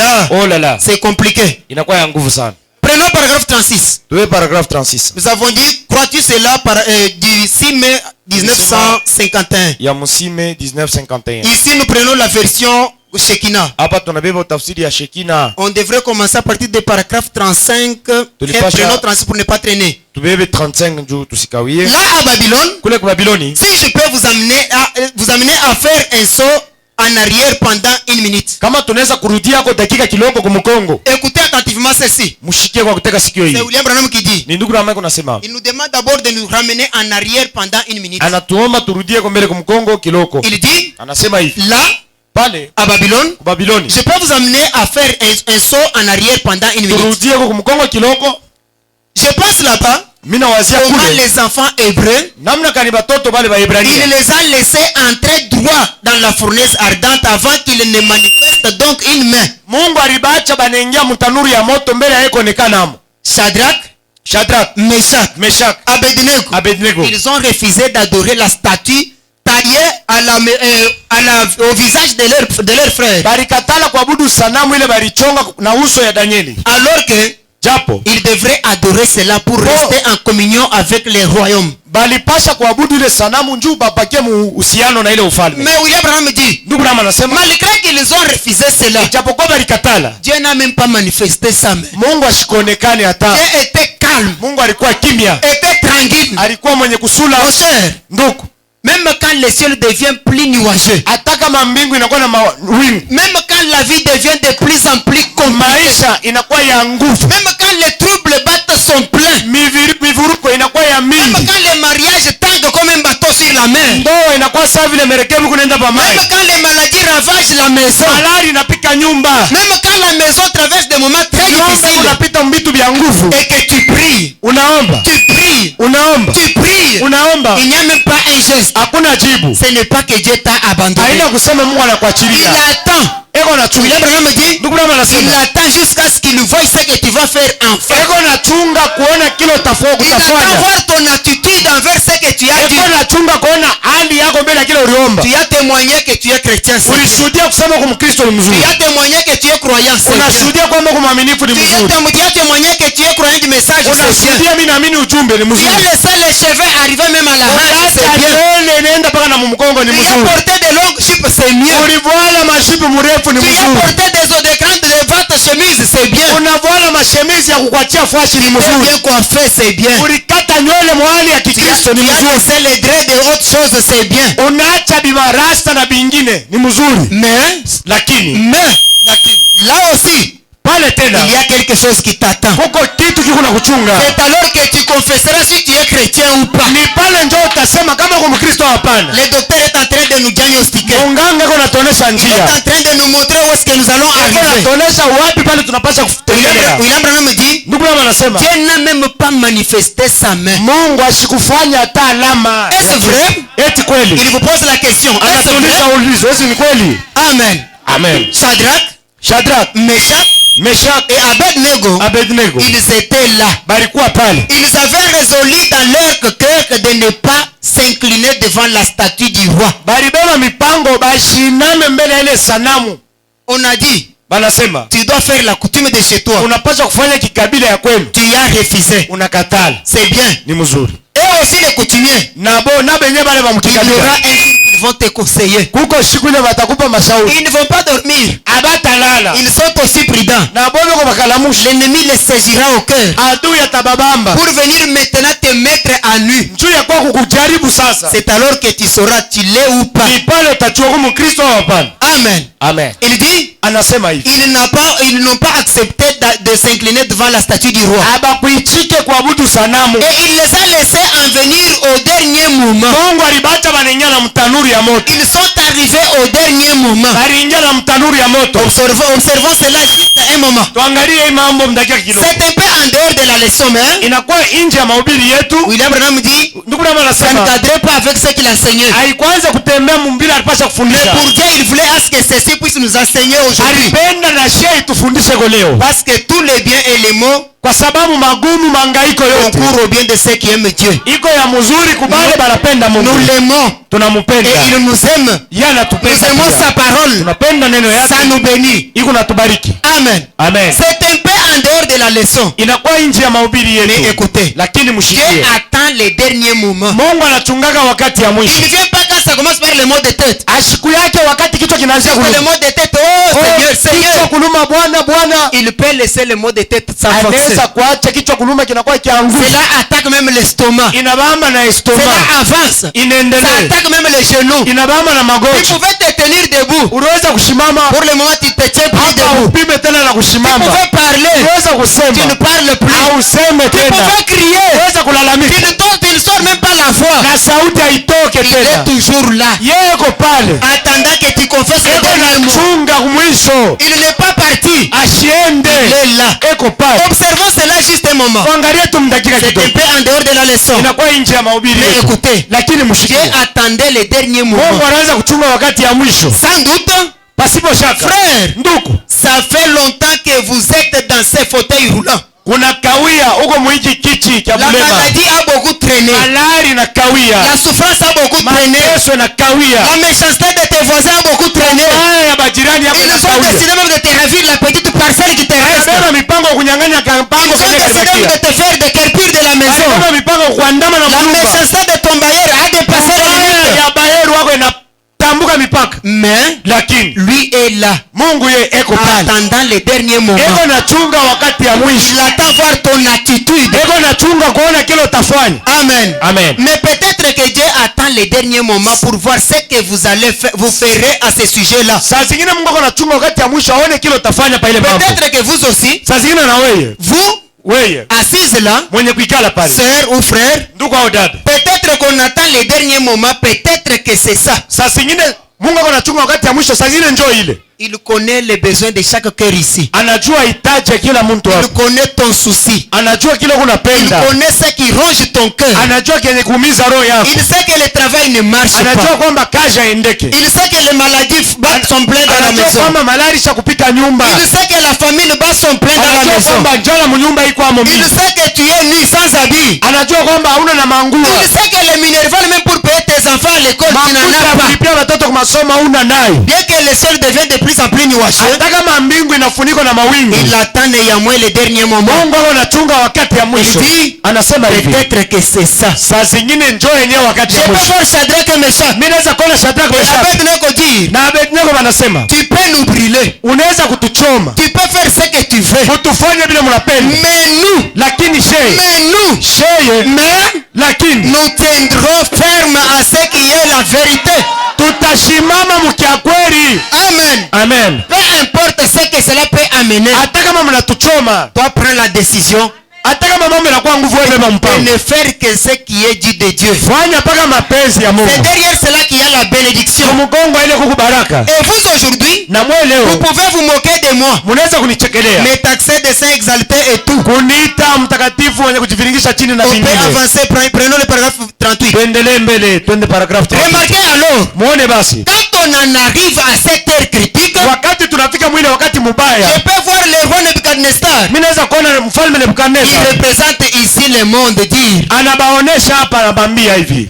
là, la. c'est compliqué. Inakuwa ya nguvu sana. Prenons paragraphe 36. Tuwe paragraphe 36. Nous avons dit, crois-tu cela du 6 mai 1951. Ya Musime 1951. Ici, nous prenons la version Shekinah. Hapa tunabeba tafsiri ya Shekina. On devrait commencer à partir du paragraphe 35. Prenons 36 pour ne pas traîner. Tubebe 35 njoo tusikawie. Là, à Babylone, Kule kwa Babiloni, si je peux vous amener à faire un saut en arrière pendant 1 minute. kama tunaweza kurudia kwa dakika kidogo kwa Mkongo. Écoutez attentivement ceci. Mshikie kwa kuteka sikio C'est hili. William Branham qui dit. Ni ndugu na mama kunasema. Il nous demande d'abord de nous ramener en arrière pendant 1 minute. Anatuomba turudie kwa mbele kwa Mkongo kiloko. Il dit, Anasema hivi. là, Pale à Babylone, kwa Babiloni. je peux vous amener à faire un saut en arrière pendant 1 minute. Turudie kwa Mkongo kiloko. Je pense là-bas, Mimi nawazia comment kule. les enfants hébreux, Namna kani batoto bale ba il Ibrania. les a laissés entrer droit dans la fournaise ardente avant qu'ils ne manifestent donc une main. Mungu balibacha banaingia mtanuru ya moto mbele ya kuonekana hamo. Shadrach, Meshach, Abednego. Ils ont refusé d'adorer la statue taillée au visage de leur frère. Balikatala kuabudu sanamu ile balichonga na uso ya Danieli. Alors que japo ils devraient adorer cela pour rester en communion avec les royaumes. Balipasha kuabudu ile sanamu njoo bapakie uhusiano na ile ufalme. Mais William Branham dit, ndugu Branham anasema malgré qu'ils ont refusé cela, japokuwa balikatala, Dieu n'a même pas manifesté sa main. Mungu ashikoonekane hata. Dieu était calme. Mungu alikuwa kimya. Était tranquille. Alikuwa mwenye kusula. Mon cher, ndugu, même quand le ciel devient plus nuageux, hata kama mbingu inakuwa na mawingu, même quand la vie devient de plus en plus compliquée, maisha inakuwa ya nguvu, même quand les troubles battent son plein, mivuruko inakuwa ya mingi, même quand les mariages tanguent comme un bateau sur la mer, ndoa inakuwa sawa vile merekebu kunaenda pa maji, même quand les maladies ravagent la maison, malari inapika nyumba, même quand la maison traverse des moments très difficiles, unapita mbitu vya nguvu, et que tu pries, unaomba, il n'y a même pas un geste. Hakuna jibu. Ce n'est pas que Dieu t'a abandonné. Haina kusema Mungu anakuachilia. Il attend. Eko na chunga. Il attend jusqu'à ce qu'il voie ce que tu vas faire enfin. Eko na chunga kuona kile utafanya. Il attend voir ton attitude envers ce que tu as dit. Eko na chunga kuona hali yako mbele ya kile uliomba. Tu as témoigné que tu es chrétien. Ulishuhudia kusema kwa Mkristo ni mzuri. Tu as témoigné que tu es croyant. Unashuhudia kwamba kwa mwaminifu ni mzuri. Tu as témoigné que tu es croyant du message. Unashuhudia mimi naamini ujumbe ni mzuri. Tu as laissé les cheveux arriver même à la hanche. C'est bien. Nenda paka na mkongo ni mzuri. Tu as porté des longues jupes, c'est mieux. Ulivala mashipi mrefu ni mzuri. Tu as porté des eaux de grande de vates chemises, c'est bien. Unavala mashemizi ya kukuachia fashi ni mzuri. Bien coiffé, c'est bien. Ulikata nywele mwali ya Kikristo ni mzuri. Tu as laissé les dreads de autres choses, c'est bien. Unaacha bimarasta na bingine ni mzuri. Lakini là aussi pale tena il y a quelque chose qui t'attend. Huko kitu kiko na kuchunga. C'est alors que tu confesseras si tu es chrétien ou pas. Ni pale njoo utasema kama uko Mkristo hapana. Le docteur est en train de nous diagnostiquer. Munganga yuko anatuonesha njia. Il est en train de nous montrer où est-ce que nous allons arriver. Anatuonesha wapi pale tunapaswa kufikia. William Branham me dit, ndugu yangu anasema Dieu n'a même pas manifesté sa main. Mungu asikufanya hata alama. Est-ce vrai? Eti kweli? Il vous pose la question. Anatuuliza ulizo, eti ni kweli? Amen. Amen. Shadrach, Meshach et Abednego, ils étaient là. Balikuwa pale. Ils avaient résolu dans leur cœur de ne pas s'incliner devant la statue du roi. Balibeba mipango bashiname mbele ya ile sanamu. On a dit, banasema tu dois faire la coutume de chez toi. Unapaswa kufanya kikabila ya kwenu. Tu as refusé. Unakatala. C'est bien. Ni mzuri. Et aussi les coutumiers. Na benye bale ba mkikabila. Il y aura un jour qu'ils vont te conseiller. Kuko siku ile batakupa mashauri. Ils ne vont pas dormir. Abatalala. Ils sont aussi prudents. Na bono ko bakalamusha. L'ennemi les saisira au cœur. Adui atababamba. Pour venir maintenant te mettre à nu. Njoo ya kwa kukujaribu sasa. C'est alors que tu sauras tu l'es ou pas. Ni pale utajua kama Mkristo au hapana. Amen. Amen. Il dit, anasema hivi. Ils n'ont pas accepté de s'incliner devant la statue du roi. Abakuichike kuabudu sanamu. Et il les a laissés en venir au dernier moment. Mungu alibacha banengia na mtanuri ya moto. Ils sont arrivés au dernier moment. Baliingia na mtanuri ya moto. Observons cela juste un moment. Tuangalie hii mambo mdakika kidogo. C'est un peu en dehors de la leçon, mais inakuwa nje ya mahubiri yetu. William Branham dit, ndugu Branham anasema, ça ne cadrait pas avec ce qu'il enseignait. Haikuanza kutembea mbili alipasha kufundisha. Mais pour Dieu, il voulait à ce que ceci puisse nous enseigner aujourd'hui. Alipenda na shei tufundishe leo. Parce que tous les biens et les maux, kwa sababu magumu mangaiko yote concourent au bien de ceux qui aiment Dieu. Iko ya mzuri kubale banapenda Mungu. Nous l'aimons. Tunampenda. Et il nous aime. Yeye anatupenda. Nous aimons sa parole. Tunapenda neno yake. Ça nous bénit. Iko natubariki. Amen. Amen. C'est un peu en dehors de la leçon. Inakuwa nje ya mahubiri yetu. Mais écoutez, lakini mshikie. Dieu attend les derniers moments. Mungu anachungaga wakati ya mwisho. Il ne vient pas quand ça commence par le mot de tête. Ashiku yake wakati kichwa kinaanza kuluma. Le mot de tête, oh Seigneur, Seigneur. Kichwa kuluma Bwana. Il peut laisser le mot de tête sans forcer. Anaweza kuacha kichwa kuluma kinakuwa kianguka. Cela attaque même l'estomac. Inabamba na estomac. Cela avance. Inaendelea. Ça attaque même les genoux. Inabamba na magoti. Tu pouvais te tenir debout. Unaweza kushimama. Pour le moment tu te tiens plus debout. Upime tena na kushimama. Tu pouvais parler. Unaweza kusema. Tu ne parles plus. Au useme tena. Tu pouvais crier. Unaweza kulalamika. Tu ne sors même pas la voix. Na sauti haitoke tena. Il est toujours là. Yeye yuko pale. Attendant que tu confesses le dernier mot. Chunga mwisho. Il n'est pas parti. Ashiende. Il est là. Eko pale. Observons cela juste un moment. Angalia tu mdakika kidogo. C'est un peu en dehors de la leçon. Inakuwa nje ya mahubiri. Mais écoutez, lakini mshikie. Dieu attendait les derniers moments. Mungu anaanza kuchunga wakati ya mwisho. Sans doute. Pasipo shaka. Frère, ndugu, ça fait longtemps dans ces fauteuils roulants. kuna kawia huko mwiji kichi cha La bulema. maladie a beaucoup traîné. Malari na kawia. La souffrance a beaucoup traîné. Mateso na kawia. La méchanceté de tes voisins a beaucoup traîné. Haya ya majirani hapo Ils na ont kawia. décidé même de te ravir la petite parcelle qui te reste. Beba mipango ya kunyang'anya Ils kampango ont kwenye décidé même de karibakia. te faire déguerpir de la maison. Beba mipango ya kuandama na La mnyumba. méchanceté de ton bailleur a dépassé les limites. Ya baheru wako inatambuka mipaka. Mais Lakini lui est là, Mungu yeye eko pale. attendant les derniers moments. Eko nachunga wakati ya mwisho. Il attend voir ton attitude. Eko nachunga kuona kile utafanya. Amen. Amen. Mais peut-être que Dieu attend les derniers moments pour voir ce que vous allez faire, vous ferez à ce sujet-là. Saa zingine Mungu ako nachunga wakati ya mwisho aone kile utafanya pa ile mambo. Peut-être que vous aussi, Saa zingine na wewe, vous, assise là, mwenye kuikala pale. sœur ou frère, Ndugu au dada. peut-être qu'on attend les derniers moments, peut-être que c'est ça. Saa zingine Mungu ako nachunga wakati ya mwisho, saa zingine njoo ile. Il connaît les besoins de chaque cœur ici. Anajua hitaji ya kila mtu Il hapo. connaît ton souci. Anajua kile Il unapenda. connaît ce qui ronge ton cœur. Anajua kenye kuumiza roho yako. Il sait que le travail ne marche Anajua pas. kwamba kazi haendeke. Il sait que les maladies battent son plein dans la Anajua maison. kwamba malari isha kupita nyumba. Il sait que la famille bat son plein dans la Anajua maison. kwamba njala mnyumba iko amo Il mingi. sait que tu es nu sans habit. Anajua kwamba hauna na manguo. Il sait que les minervales, même pour payer tes enfants à l'école, tu n'en Mafuta as ya pas. kulipia watoto kwa masomo hauna nayo. Bien que le ciel devienne de plus en plus nuageux, Hata kama mbingu inafunikwa na mawingu. il attend néanmoins les derniers moments. Mungu ako anachunga wakati ya mwisho. Il dit, Anasema hivi. peut-être que c'est ça. Saa zingine njoo yenyewe wakati Je ya peux mwisho. voir Shadrach et Meshach. Mimi naweza kuona Shadraka Et Meshaki Abednego dire, na Abednego wanasema tu peux nous brûler. unaweza kutuchoma, Tu peux faire ce que tu veux. kutufanya vile mnapenda, Mais nous, lakini sheye mais lakini nous tiendrons ferme à ce qui est la vérité. tutashimama mkia kweli. Amen. Amen. Peu importe ce que cela peut amener, Hata kama mnatuchoma, toi prends la décision hata kama mambo yanakuwa nguvu, wewe beba de mpango, ne faire que ce qui est dit de Dieu. fanya mpaka mapenzi ya C'est Mungu. derrière cela qu'il y a la bénédiction. Mgongo ile kuku baraka. Et vous aujourd'hui, Na mwe vous leo pouvez vous moquer de moi, mnaweza kunichekelea, me taxer de saint exalté et tout. kuniita mtakatifu mwenye kujiviringisha chini na On peut vingine. avancer, prenons le paragraphe 38. Tuendelee mbele, twende paragraph 3. Remarquez alors, Muone basi, quand on en arrive à cette heure critique, wakati tunafika mwile wakati mubaya, je peux voir le roi Nebuchadnezzar. mimi naweza kuona mfalme Il Nebukadneza représente ici le monde, dire. anabaonesha hapa, anabambia hivi,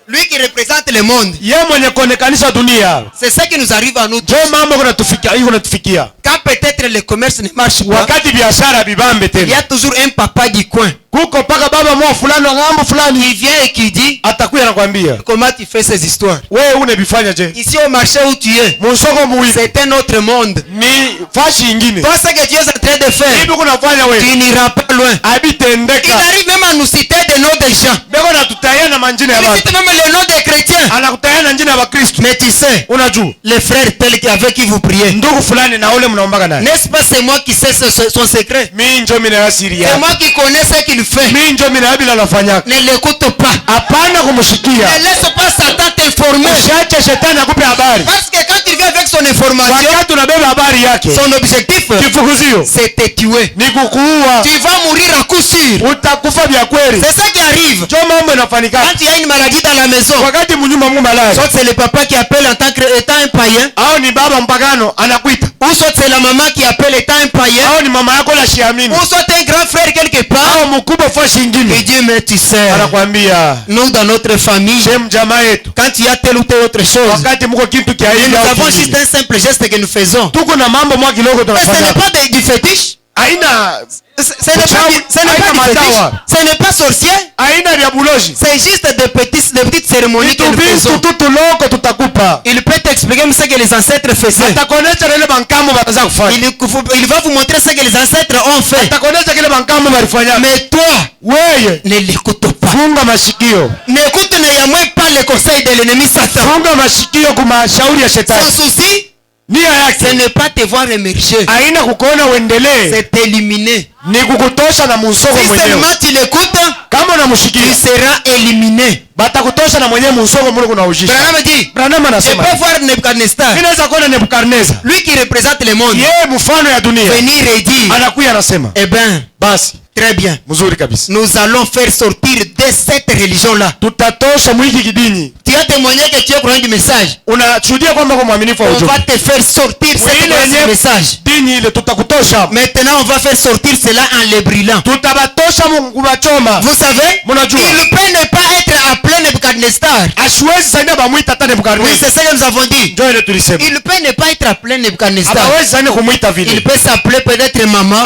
Lui qui représente le monde. ye mwenye kuonekanisha dunia. C'est ça qui nous arrive à nous tous. Jo mambo kunatufikia Quand peut-être le commerce ne marche pas, wakati biashara bibambe il y tena, a toujours un papa du coin kuko paka baba mwa fulani wa ngambo fulani qui vient et qui dit, atakuya nakwambia, comment tu fais ces histoires? wewe unebifanya je Ici au marché où tu es, musoko muwi c'est un autre monde. ni fashi ingine Toi, ce que tu es en train de faire, hivi kunafanya tu wewe n'iras pas loin. Il abitendeka arrive même à nous citer des noms de gens. beko natutaya na manjina ya Il watu, cite même les noms des chrétiens. anakutaya na njina ya Wakristo. Mais tu sais, Unajua les frères tels avec qui vous priez, ndugu fulani na ule mnaombaga naye, n'est-ce pas, c'est moi qui sais son secret. mimi njo mimi na siri C'est yake, moi qui connais ce qu'il fait. mimi njo mimi na bila nafanya. Ne l'écoute pas. Hapana kumshikia, Ne laisse pas Satan t'informer. usiache shetani akupe habari. Parce que quand il vient avec son information, Wakati unabeba habari yake, son objectif, kifukuzio c'est te tuer. ni kukuua, Tu vas mourir à coup sûr. utakufa vya kweli. C'est ça qui arrive. Jo mambo inafanika Quand il y a une maladie dans la maison, wakati mnyumba Mungu malaya, soit c'est le papa qui appelle en tant qu'étant un païen, au ni baba mpagano anakuita, ou soit c'est la maman qui appelle étant un païen, au ni mama yako la shiamini, ou soit un grand frère quelque part. au mkubwa fashi Et ingine Dieu, mais tu sais, anakwambia, nous dans notre famille, shem jamaa yetu, quand il y a telle ou telle autre chose, wakati mko kitu kia et hivi nous au avons juste kingine, un simple geste que nous faisons. tuko na mambo mwa kidogo Mais ce tunafanya n'est pas du fétiche. aina Ce n'est pas du fétiche. Ce n'est pas sorcier. aina vya buloji, C'est juste des petites cérémonies que vitu nous vingi faisons. tu tuloko tutakupa, Il peut t'expliquer ce que les ancêtres faisaient. atakuonesha ile bankambo bataza kufanya, Il va vous montrer ce que les ancêtres ont fait. atakuonesha kile bankambo balifanya. Mais toi, Wewe ne l'écoute pas. funga mashikio, N'écoute néanmoins pas les conseils de l'ennemi Satan. funga mashikio kwa mashauri ya Son shetani. souci, Nia ce yake n'est pas te voir émerger. aina kukuona uendelee, C'est t'éliminer. ni kukutosha na musoko Si mwenyewe. seulement tu l'écoutes, Kama tu unamshikia seras éliminé. batakutosha na mwenyewe musoko mule kunaujisha. Branham dit, Branham je anasema peux voir Nebuchadnezzar, mimi naweza kuona Nebukadneza, lui qui représente le monde, yeye mfano ya dunia, venir et dire, anakuya anasema eh bien, basi très bien, mzuri kabisa, nous allons faire sortir de cette religion-là tutatosha mwiki kidini tu as témoigné que tu es croyant du message. unashuhudia kwamba kwa mwaminifu wa On ujumbe va te faire sortir cette Ile grâce yenye du message. dini ile tutakutosha Maintenant, on va faire sortir cela en les brûlant. tutabatosha kubachoma Vous savez, Munajua. il peut ne pas être appelé Nebuchadnezzar. ashiwezi saidia bamwita hata Oui, Nebukadneza c'est ça que nous avons dit. ndio ile tulisema Il peut ne pas être appelé Nebuchadnezzar. hawezi saidia kumwita Il vile peut s'appeler peut-être maman.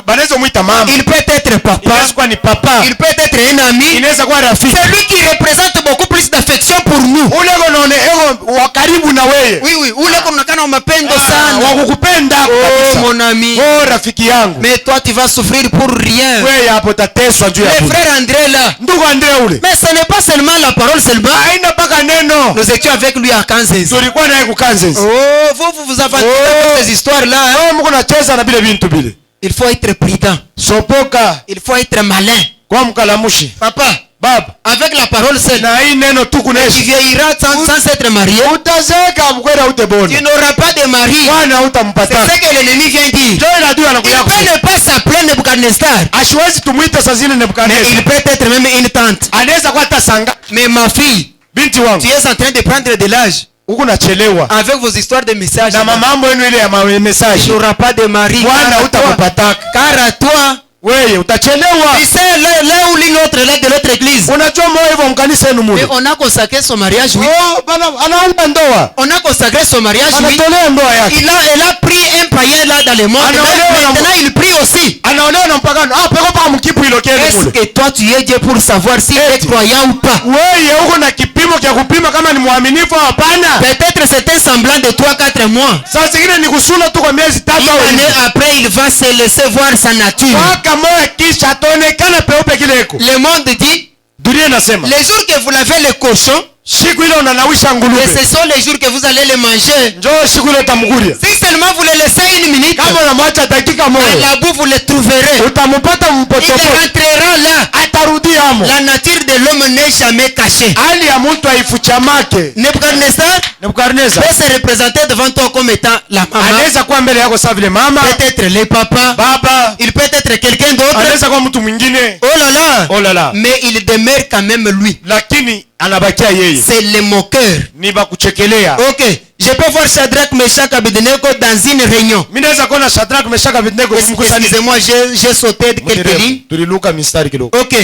banaweza kumwita mama Il peut être papa. inaweza kuwa ni papa Il peut être un ami. inaweza kuwa rafiki C'est lui qui représente beaucoup plus d'affection pour nous. ule konaone ego wa karibu na wewe Oui, oui. Ule kunaonekana umependwa sana. wakukupenda Oh, kabisa mon ami. oh rafiki yangu Mais toi, tu vas souffrir pour rien. wewe hapo utateswa juu ya Le bure. frère André là. ndugu Andrea ule Mais ce n'est pas seulement la parole seulement. haina mpaka neno Nous étions avec lui à Kansas. tulikuwa naye kukanzezi Oh, vous aventurez avec ces histoires-là. Hein? mko nacheza na bile bintu bile Il faut être prudent. sopoka Il faut être malin. kwa mkalamushi Papa, baba avec la parole seule, na hii neno tu tu kunaishi vieilliras sans être marié. utazeeka mkwera utebona Tu n'auras pas de mari. bwana C'est utampata ce que l'ennemi vient dire. ndio ile adui Il anakuja peut ne pas s'appeler Nebuchadnezzar. ashiwezi tumwita saa zile Mais Nebukadneza il peut être même une tante. anaweza kuwa hata sanga Mais ma fille, binti tu wangu es en train de prendre de l'âge. huku nachelewa Avec vos histoires de messages. na mamambo yenu ile ya Tu message n'auras pas de mari. bwana utakupataka Car à toi, wewe utachelewa tu sais, là où l'autre, là de l'autre église. unajua moyo hivyo mkanisa yenu Mais mule on a consacré son mariage, oui. oh bana anaomba ndoa On a consacré son mariage, oui. anatolea ndoa yake Elle a pris un païen là dans le monde. Ah non, Maintenant, il prie aussi. anaolewa na mpagano peko paka mkipu ilokele Est-ce mule que toi, tu es Dieu pour savoir si tu es croyant ou pas? wewe huko na kipimo cha kupima kama ni mwaminifu au hapana Peut-être c'est un semblant de 3-4 mois. saa zingine ni kusula tu kwa miezi tatu Une au année après, il va se laisser voir sa nature. mwaka moja kisha ataonekana peupe kile iko Le monde dit, dunia inasema les jours que vous lavez le cochon, siku ile unanawisha et nguluwe ce sont les jours que vous allez le manger. njoo siku ile utamguria Si seulement vous le laissez une minute, kama unamwacha dakika à moja la boue, vous le trouverez. utampata Il mpotopo rentrera là. atarudi amo La nature de l'homme n'est jamais cachée. hali ya mtu haifuchamake Nebuchadnezzar Nebukadneza peut se représenter devant toi comme étant la maman, anaweza kuwa mbele yako sawa vile mama peut-être le papa, baba il peut être quelqu'un d'autre. anaweza kuwa mtu mwingine Oh là là. oh la la Mais il demeure quand même lui. lakini anabakia yeye C'est le moqueur. ni bakuchekelea Ok. Je peux voir Shadrach, Meshach, Abednego dans une réunion. mimi naweza kuona Shadrach Meshach Abednego mkusanyiko Excusez-moi, j'ai sauté de quelques lignes. tuliluka mistari kidogo Ok.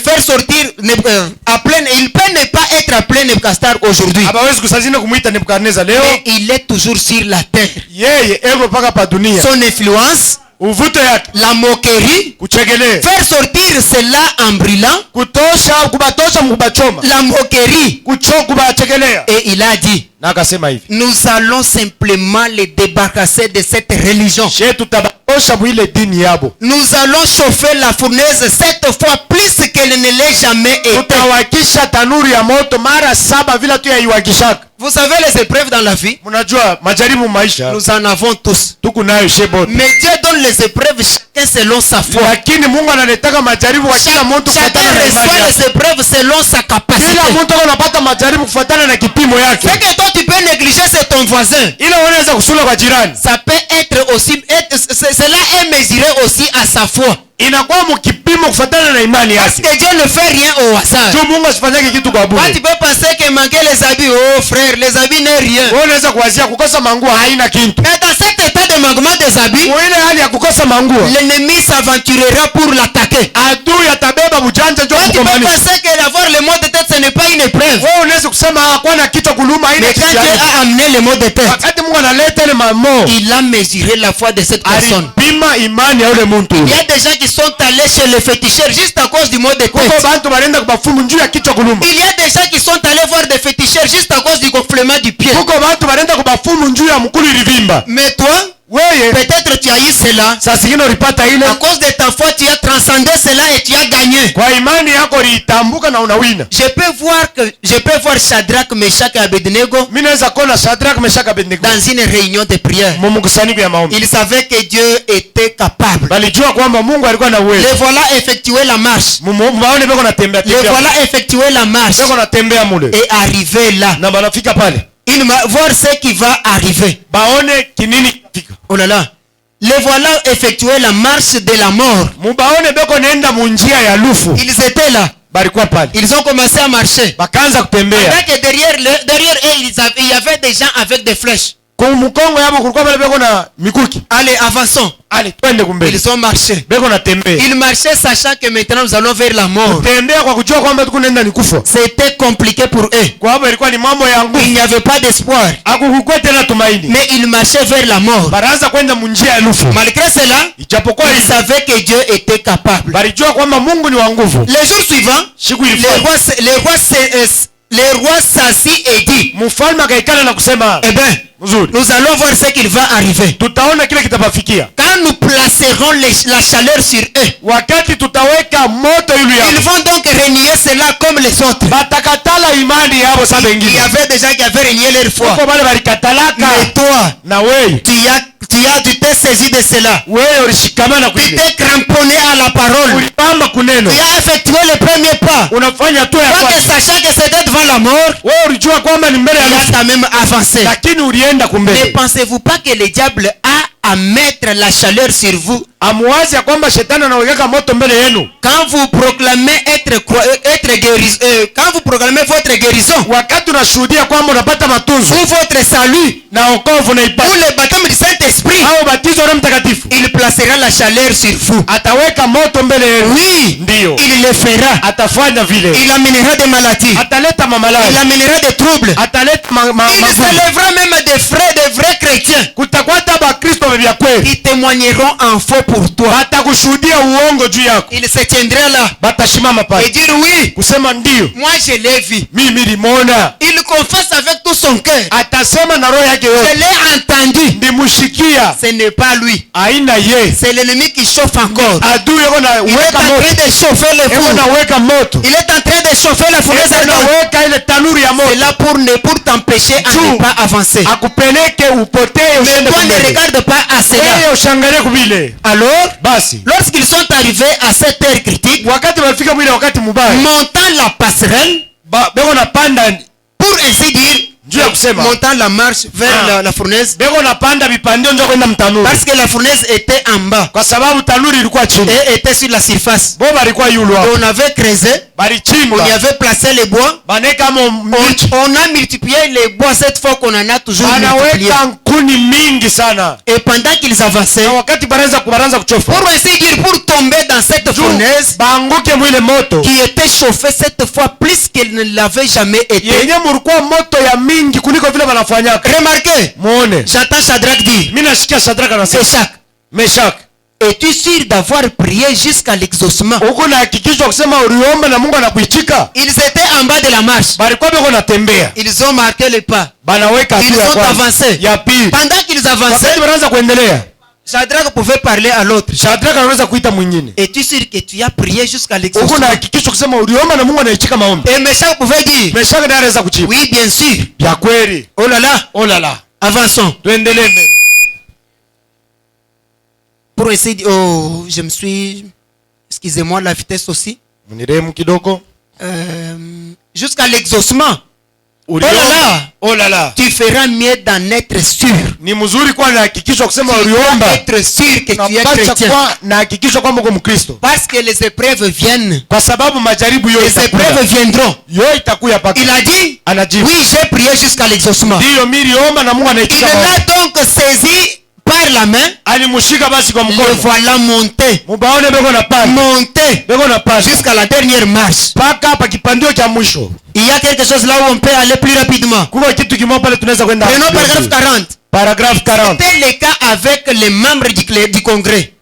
Faire sortir, il peut ne pas être appelé Nebuchadnezzar aujourd'hui. hawezi kusazina kumuita Nebukadneza leo Mais il est toujours sur la terre. yeye ego paka pa dunia Son influence, uvuto yake la moquerie, kuchekelea faire sortir cela en brûlant, kubatosha mkubachoma la moquerie. kubachekelea Et il a dit, na akasema hivi nous allons simplement les débarrasser de cette religion. she tutabatosha mwile dini yabo Nous allons chauffer la fournaise 7 fois plus qu'elle ne l'ait jamais été. tutawakisha tanuri ya moto mara 7 vile tu yaiwakishaka Vous savez les épreuves dans la vie, mnajua majaribu maisha nous en avons tous. tuku nayo shebote Mais Dieu donne les épreuves chacun selon sa foi. lakini Mungu analetaka majaribu kwa kila mtu Chacun kufuatana na imani reçoit yake les épreuves selon sa capacité. kila mtu anapata majaribu kufuatana na kipimo yake Ce que toi tu peux négliger, c'est ton voisin. ile unaweza kusula kwa jirani Ça peut être aussi, cela est mesuré aussi à sa foi. inakuwa mkipimo kufuatana na imani Parce yake que Dieu ne fait rien au hasard. juu Mungu asifanyake kitu kwa Toi bure tu peux penser que manquer les habits, oh frère, les habits n'est rien. wewe unaweza kuwazia kukosa manguo haina kitu Mais dans cet état de manquement des habits, kwa ile hali ya kukosa manguo l'ennemi s'aventurera pour l'attaquer. adui atabeba bujanja njoo Toi tu peux kukombanisha penser que d'avoir le mot de tête ce n'est pas une épreuve. wewe unaweza kusema hakuwa na kichwa kuluma haina Mais quand kitu Dieu yake a amené le mot de tête, wakati Mungu analeta ile mamo il a mesuré la foi de cette personne. alipima imani ya yule mtu Il y a des gens qui sont allés chez le féticheur juste à cause du mot de kuko tête. bantu balenda kubafumu njuu ya kichwa kuluma Il y a des gens qui sont allés voir des féticheurs juste à cause du gonflement du pied. kuko bantu balenda kubafumu njuu ya mkulu ilivimba Mais toi, wewe peut-être tu as eu cela. saa zingine ulipata ile À cause de ta foi, tu as transcendé cela et tu as gagné. kwa imani yako uliitambuka na unawina Je peux voir Shadrach, Meshach et Abednego mimi naweza kuona Shadrach Meshach Abednego dans une réunion de prière. mumkusanyiko ya maombi Ils savaient que Dieu était capable. balijua kwamba Mungu alikuwa na uwezo Les voilà effectuer la marche. muone beko natembea Les voilà effectuer la marche beko natembea mule et arriver là. na banafika pale Voir ce qui va arriver. baone kinini kifika Oh là là. Les voilà effectuer la marche de la mort. mubaone beko naenda munjia ya lufu Ils étaient là. balikuwa pale Ils ont commencé à marcher. bakaanza kutembea Pendant que derrière eux, il y avait des gens avec des flèches. kumukongo yabo kulikuwa pale beko na mikuki. Allez, avançons. Ale twende kumbele. Ils ont marché. Beko na tembea. Ils marchaient sachant que maintenant nous allons vers la mort. Tembea kwa kujua kwamba tukunaenda ni kufa. C'était compliqué pour eux. Kwa sababu ilikuwa ni mambo ya nguvu. Il n'y avait pas d'espoir. Hakukuwa tena tumaini. Mais ils marchaient vers la mort. Baraanza kwenda munjia ya nufu. Malgré cela, Ijapokuwa ils savaient que Dieu était capable. balijua kwamba Mungu ni wa nguvu. Les jours suivants, Siku le ilifuata roi s'assit et dit, mfalme akaikala na kusema, eh bien, mzuri, nous allons voir ce qu'il va arriver. tutaona kile kitabafikia Quand nous placerons la chaleur sur eux, wakati tutaweka moto yule ils yao. vont donc renier cela comme les autres. Batakatala imani yao sasa Il y wengine. avait des gens qui avaient renié leur foi. Kwa wale walikatalaka Mais toi, na wewe tu t'es saisi de cela. wewe ulishikamana Tu kule. t'es cramponné à la parole. Ulipamba kuneno. Tu as effectué le premier pas. Unafanya tu ya Toi que kwanza. sachant que c'était devant la mort, Wewe ulijua kwamba ni mbele ya il a nufu. quand même avancé. Lakini ulienda Ne kumbele. pensez-vous pas que le diable a à mettre la chaleur sur vous Amuwazi ya kwamba shetani anaweka moto mbele yenu. quand vous proclamez quand vous proclamez votre guérison Wakati unashuhudia kwamba unapata matunzo ou votre salut na wokovu ou unaipata le baptême du Saint-Esprit, au batizo na mtakatifu, il placera la chaleur sur vous. ataweka moto mbele yenu. Oui, Ndiyo. il le fera. Atafanya vile. Il amènera des maladies. Ataleta Il mamalali. amènera des troubles. Ataleta Il magonjwa. s'élèvera même des vrais chrétiens Kutakuwa hata bakristo vya kweli. qui témoigneront en faux pour toi. Batakushuhudia uongo juu yako. Il se tiendra là Batashimama et pale dire oui, kusema ndio moi je l'ai vu. mimi nilimwona. Il confesse avec tout son cœur. Atasema na roho yake Je yote, l'ai entendu. ndimushikia. Ce n'est pas lui. Aina ye C'est l'ennemi qui chauffe encore. adui yako na Il est weka en moto, train de chauffer le yako four. na weka moto, Il est en train de chauffer la fournaise yako na ardente. weka ile tanuri ya moto. C'est là pour t'empêcher à Juu. ne pas avancer. Akupeleke upotee, Mais usiende toi ne kumbele. regarde pas à cela. Wewe ushangalie kubile. Alors, Basi lorsqu'ils sont arrivés à cette heure critique, wakati walifika mwile wakati mubaya, montant la passerelle, beko napanda pour ainsi dire, juu ya kusema montant la marche vers Ah. la fournaise, beko napanda vipandio ndio kwenda mtanuri, parce que la fournaise était en bas kwa sababu tanuri ilikuwa chini, et était sur la surface. bo balikuwa yulu Et hapo, on avait creusé, on balichimba y avait placé les bois. baneka mo miti, On a multiplié les bois cette fois qu'on en a toujours multiplié. banaweka nkuni mingi sana, Et pendant qu'ils avançaient, na wakati banaanza kuchofa pour ainsi dire, pour tomber dans cette juu fournaise baanguke mwile moto qui était chauffée cette fois plus qu'elle ne l'avait jamais été. yenye mulikuwa moto ya mingi kuliko vile banafanyaka. Remarquez, Muone, j'entends Shadrach dire, mimi nasikia Shadraka anasema, Meshach, Meshak, es-tu sûr d'avoir prié jusqu'à l'exaucement? huko na hakikisho kusema uliomba na Mungu anakuitika. Ils étaient en bas de la marche. Balikuwa beko natembea, Ils ont marqué le pas. banaweka Ils hatua ya ont kwanza, avancé. ya pili. Pendant qu'ils avançaient, Wakati wanaanza kuendelea, Shadrach pouvait parler à l'autre. Shadraka anaweza kuita mwingine, Es-tu sûr que tu as prié jusqu'à huko na l'exaucement? hakikisho kusema uliomba na Mungu anaitika maombi. Et Meshach pouvait dire, Meshak naye anaweza kujibu oui, bien sûr. vya kweli. Oh là là, Oh la la, avançons. tuendelee mbele. Pour essayer de... Oh, je me suis... Excusez-moi la vitesse aussi. Mnirehemu kidogo. Jusqu'à l'exaucement. Uliomba. Oh la la. Oh la la, Tu feras mieux d'en être sûr. ni mzuri kuwa na hakikisho kusema Tu dois uliomba, être sûr que tu es unapaswa chrétien. kuwa na hakikisho kwamba uko Mkristo, Parce que les épreuves viennent. kwa sababu majaribu yote Les épreuves viendront. yo itakuya paka. Il a dit, Anajibu, oui, j'ai prié jusqu'à l'exaucement. ndiyo mimi niliomba na Mungu Il anaitika maombi. l'a donc saisi par la main. Alimushika basi kwa Le mkono, voilà monté. mubaone beko na panda, Monté. beko na panda Jusqu'à la dernière marche. mpaka hapa kipandio cha mwisho. Il y a quelque chose là où on peut aller plus rapidement. Kuko kitu kimoja pale tunaweza kwenda. Prenons paragraphe 40. Paragraphe 40. C'était le cas avec les membres du congrès.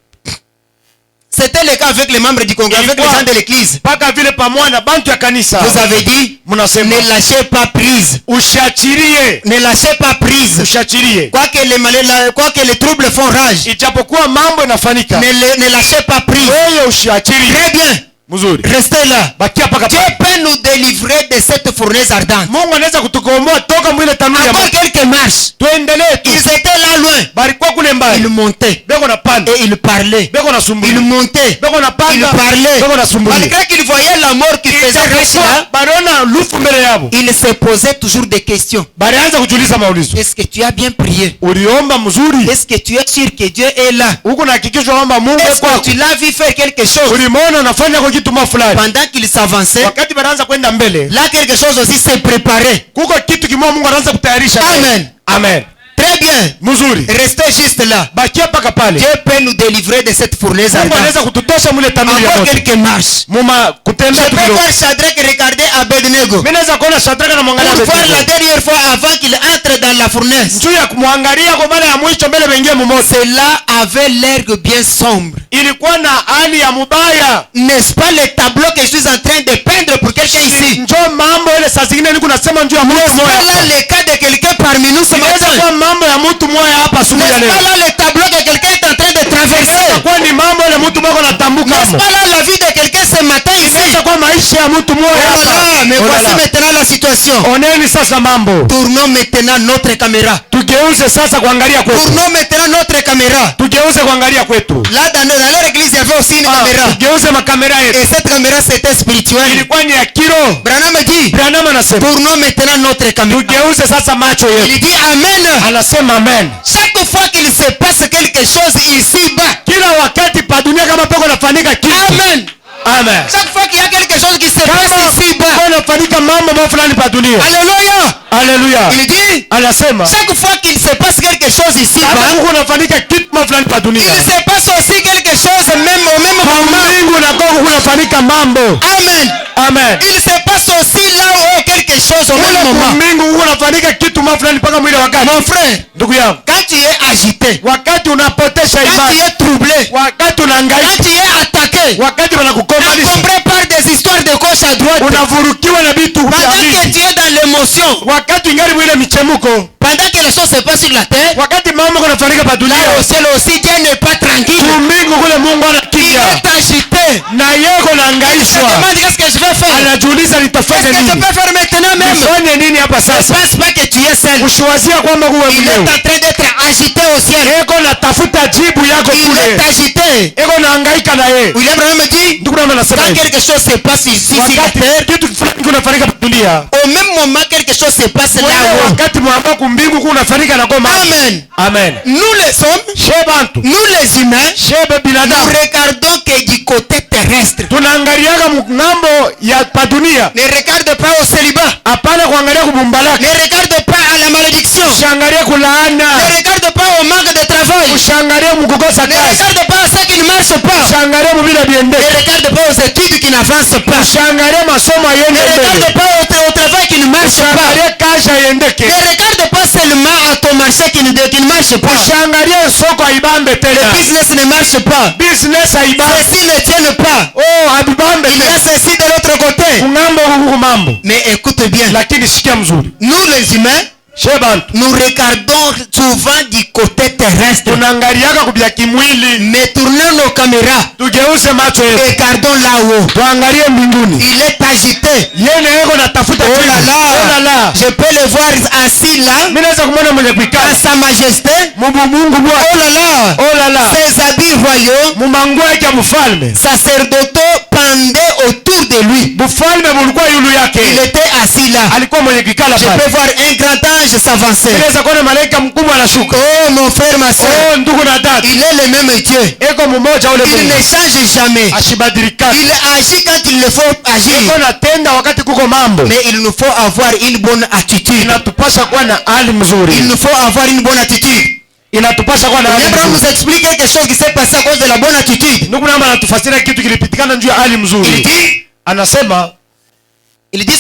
C'était le cas avec les membres du congrès, avec les gens de l'église. Mpaka vile pamoja na bantu ya kanisa. Vous avez dit, Mnasema ne lâchez pas prise. ushachirie, Ne lâchez pas prise. ushachirie. Quoi que les troubles font rage. Ijapokuwa mambo inafanyika, Ne lâchez pas prise. wewe ushachirie. Très bien. Mzuri. Restez là. Bakia paka Dieu pale. peut nous délivrer de cette fournaise ardente. Mungu anaweza kutukomboa toka mwile tanuru ya Encore moto. quelques marches. Tuendelee tu. Ils étaient là loin. Balikuwa kule mbali. Ils montaient. Beko na panda. Et ils parlaient. Beko na sumbuli. Ils montaient. Beko na Ils panda. parlaient. Beko na sumbuli. Malgré qu'ils voyaient la mort qui faisait rage là, Banaona lufu mbele yabo. ils se posaient toujours des questions. Balianza kujiuliza maulizo. Est-ce que tu as bien prié? Uliomba mzuri? Est-ce que tu es sûr que Dieu est là? Huko na hakikisho kwamba Mungu Est-ce yuko que kwako. tu l'as vu faire quelque chose? Ulimuona anafanya kwa kitu mo fulani. pendant qu'ils s'avançaient, Wakati banaanza kwenda mbele, là quelque chose aussi s'est préparé. kuko kitu kimoja Mungu anaanza kutayarisha. Amen. Amen. Très bien. Mzuri. Restez juste là. Bakia paka pale. Dieu peut nous délivrer de cette fournaise Mungu anaweza ardente. kututosha mule tanuru ya Encore moto. quelques marches. Muma Je kutembea tu peux kidogo. voir Shadrach regarder Abednego. Mimi naweza kuona Shadraka na mwangalia Pour voir la Abednego. dernière fois avant qu'il entre dans la fournaise. Juu ya kumwangalia kwa mara ya mwisho mbele bengie mumoto. Cela avait l'air bien sombre. Ilikuwa na hali ya mubaya. N'est-ce pas le tableau que je suis en train de peindre pour quelqu'un ici? Njoo mambo ile saa zingine niko nasema njoo ya mtu N'est-ce pas mmoja. là le cas de quelqu'un parmi nous ce Inaweza matin? kuwa mambo ya mtu mmoja hapa asubuhi ya N'est-ce leo. pas là le tableau que quelqu'un est en train de traverser? Inaweza kuwa ni mambo ile mtu mmoja anatambuka N'est-ce hapo. pas là la vie de quelqu'un ce matin ici? Inaweza kuwa maisha ya mtu mmoja Oh là hapa. là, mais Oh là voici là. maintenant la situation. Oneni sasa mambo. Tournons maintenant notre caméra. Tugeuze sasa kuangalia kwetu. Tournons maintenant notre caméra. Tugeuze kuangalia kwetu. Là, dans leur église, il y avait aussi une caméra. Tugeuze makamera yetu. Et cette caméra, c'était spirituel. Ilikuwa ni ya kiroho. Branham dit, Branham anasema tournons maintenant notre caméra. tugeuze sasa macho yetu. Il dit Amen. Anasema amen. Chaque fois qu'il se passe quelque chose ici-bas, Kila wakati pa dunia kama pako nafanyika kitu. Amen. Amen. Chaque fois qu'il y a quelque chose qui se Kama passe ici-bas, pako nafanyika mambo fulani pa dunia. Alléluia. Haleluya. Il dit, Anasema chaque fois qu'il se passe quelque chose kama ici-bas, kuko nafanyika kitu fulani pa dunia. il se passe aussi quelque chose même au même moment. Mungu na Kongo kunafanyika mambo. Amen. Amen. Il se passe aussi là-haut quelque chose au même moment. Mungu kunafanyika kitu fulani paka mwile wakati. Mon frère, Ndugu yangu, quand tu es agité, wakati unapotesha quand tu imani, es troublé, wakati quand unahangaika, tu es attaqué, wakati wanakukomalisha, encombré par des histoires de gauche à droite, unavurukiwa na vitu vya pendant que vitu, tu es dans l'émotion, wakati ingali mwile michemuko, pendant que les choses se passent sur la terre, wakati mambo kunafanyika pa là dunia, au ciel aussi, Dieu n'est pas tranquille. kumingu kule Mungu Il anakimbia est agité. na yeko Il se nahangaishwa, demande qu'est-ce que je vais faire. anajiuliza Qu'est-ce nitafanya que je nini, peux faire maintenant même? nifanye nini hapa Ne sasa. pense pas que tu es seul. Ushiwazia kwamba kuwe Il est en mwenyewe, train d'être agité au ciel. eko natafuta jibu yako Il est kule, agité. eko nahangaika na yeye. William Branham dit, Ndugu yangu anasema quand hivi, quelque chose se passe ici sur la wakati terre, kitu fulani kunafanyika pa dunia, au même moment quelque chose se passe wewe là-haut. wakati mwamba kumbingu kunafanyika na goma. Amen. Amen. Nous les hommes, Shebantu, nous les humains, shebe nous binadamu, regardons que du côté terrestre. tunaangaliaga ngambo ya pa dunia, Ne regarde pas au célibat. hapana kuangalia kubumbalaka, Ne regarde pas à la malédiction. ushangalie kulaana, Ne regarde pas au manque de travail. ushangalie mkukosa Ne kazi, regarde pas à ce qui ne marche pas. ushangalie mubila Ne biendeke, regarde pas aux études qui n'avancent pas. ushangalie masomo Ne ayende regarde mbele, pas au travail qui ne marche pas. ushangalie kazi ayendeke, Ne regarde pas seulement à ton marché qui ne marche pas. ushangalie soko aibambe Le tena, business ne marche pas. business aibambe, Ceci ne tienne pas. oh abibambe Il y a tena, ceci de l'autre côté. kungambo huku mambo. Mais écoute bien. Lakini sikia mzuri, Nous les humains, shebantu, nous regardons souvent du côté terrestre. tunaangaliaga kubya kimwili, Mais tournons nos caméras. tugeuze macho yetu Regardons là-haut. tuangalie mbinguni. Il est agité. Yeye yeko natafuta Oh jibu. là Oh là là. là. Je peux le voir assis là. Mimi naweza kumwona mwenye À kuikala sa majesté. Mungu bwa. Oh là là. Oh là là. Ses habits royaux, Mumangu yake ya mfalme. sacerdotaux pendaient autour de lui. Mfalme mulikuwa yulu Il yake. était assis là. Alikuwa mwenye kuikala Je pale. peux voir un grand ange s'avancer. Naweza kuona malaika mkubwa anashuka. Oh mon frère, ma soeur. Oh ndugu na dada. Il est le même Dieu. Eko mmoja ule Il ne Mungu. change jamais. Ashibadilika. Il agit quand il le faut agir. Eko natenda wakati kuko mambo. Mais il nous faut avoir une bonne attitude. Inatupasha kuwa na hali Il mzuri. nous faut avoir une bonne attitude. Inatupasha kuwa na hali Abraham mzuri. nous explique quelque chose qui s'est passé à cause de la bonne attitude. Ndugu namba anatufasiria kitu kilipitikana juu ya hali Il mzuri. dit, Anasema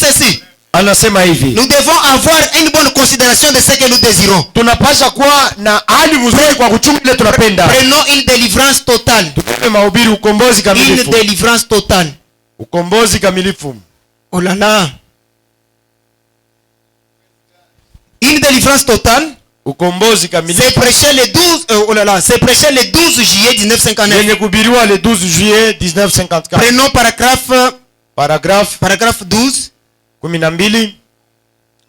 ceci. anasema hivi. Nous devons avoir une bonne considération de ce que nous désirons. Tunapasha kuwa na hali mzuri kwa kuchunga ile tunapenda. Prenons une délivrance totale. Tupe mahubiri ukombozi Une kamilifu. délivrance totale. Ukombozi kamilifu. Oh là là. Une délivrance totale. Ukombozi C'est kamilifu. prêché le 12 oh là là, c'est prêché le 12 juillet 1959. Yenye kuhubiriwa le 12 juillet 1954. Prenons paragraphe 12. 12.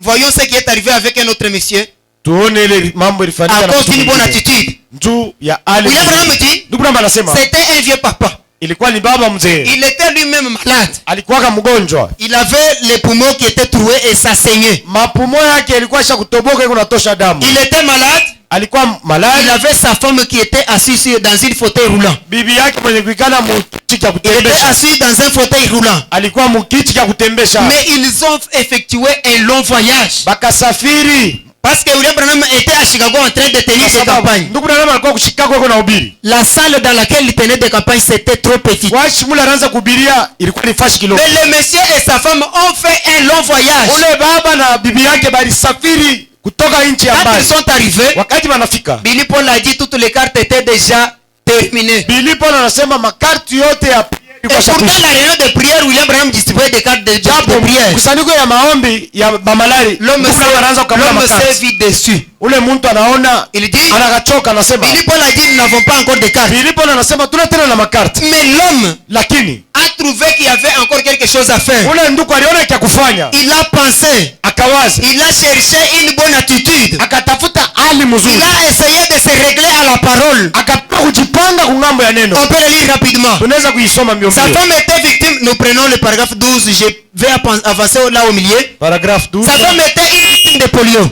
Voyons ce qui est arrivé avec un autre monsieur Tuone ile mambo ilifanyika à na cause mtu d'une bonne mwingine. attitude. Juu ya hali. William Branham dit, Ndugu namba anasema c'était un vieux papa. ilikuwa ni baba mzee, Il était lui-même malade. alikuwa mgonjwa, Il avait les poumons qui étaient troués et ça saignait. mapumo yake ilikuwa isha kutoboka, iko natosha damu. Il était malade. Alikuwa Il malali, avait sa femme qui était assise dans une fauteuil roulant. bibi yake mwenye kuikala mukiti cha Il était kutembesha, assis dans un fauteuil roulant. alikuwa mukiti cha kutembesha. Mais ils ont effectué un long voyage. Bakasafiri Parce que William Branham était à Chicago en train de tenir ses campagnes. ndugu Branham alikuwa kushikako iko na ubiri. La salle dans laquelle il tenait des campagnes, c'était trop petit. Washi mula anaanza kubiria, ilikuwa ni fashi kidogo. Mais le monsieur et sa femme ont fait un long voyage. Ule baba na bibi yake balisafiri kutoka nchi ya Quand mbali. ils sont arrivés, Wakati wanafika, Billy Paul a dit toutes les cartes étaient déjà terminées. Billy Paul anasema makarti yote ya priere Et ilikuwa pourtant, shakwisha. la réunion de prière, William Branham distribuait des cartes de Japo prière. kusanyiko ya maombi ya mamalari, L'homme ndugu Branham anaanza kukabula s'est makarti. vite dessus. Ule mtu anaona Il dit, anakachoka, anasema Billy Paul a dit, nous n'avons pas encore de cartes. Billy Paul anasema tuna tena na makarti, Mais l'homme lakini a trouvé qu'il y avait encore quelque chose à faire. ule ndugu aliona kia kufanya, Il a pensé, akawaza, il a cherché une bonne attitude. akatafuta hali mzuri, Il a essayé de se régler à la parole. akapenda kujipanga kungambo ya neno. On peut le lire rapidement. Tunaweza kuisoma mbio Sa mbio. femme était victime. Nous prenons le paragraphe 12. Je vais avancer là au milieu. Paragraphe 12. Sa femme était une victime de polio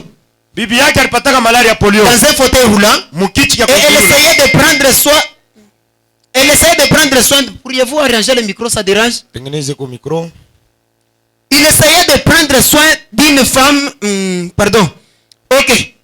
Bibi yake alipataka malaria polio, dans un fauteuil roulant. mukiti ya Et elle kujibu. essayait de prendre soin. Elle essayait de prendre soin. Pourriez-vous arranger le micro, ça dérange? Tengeneze kwa micro. Il essayait de prendre soin d'une femme. Pardon. Ok.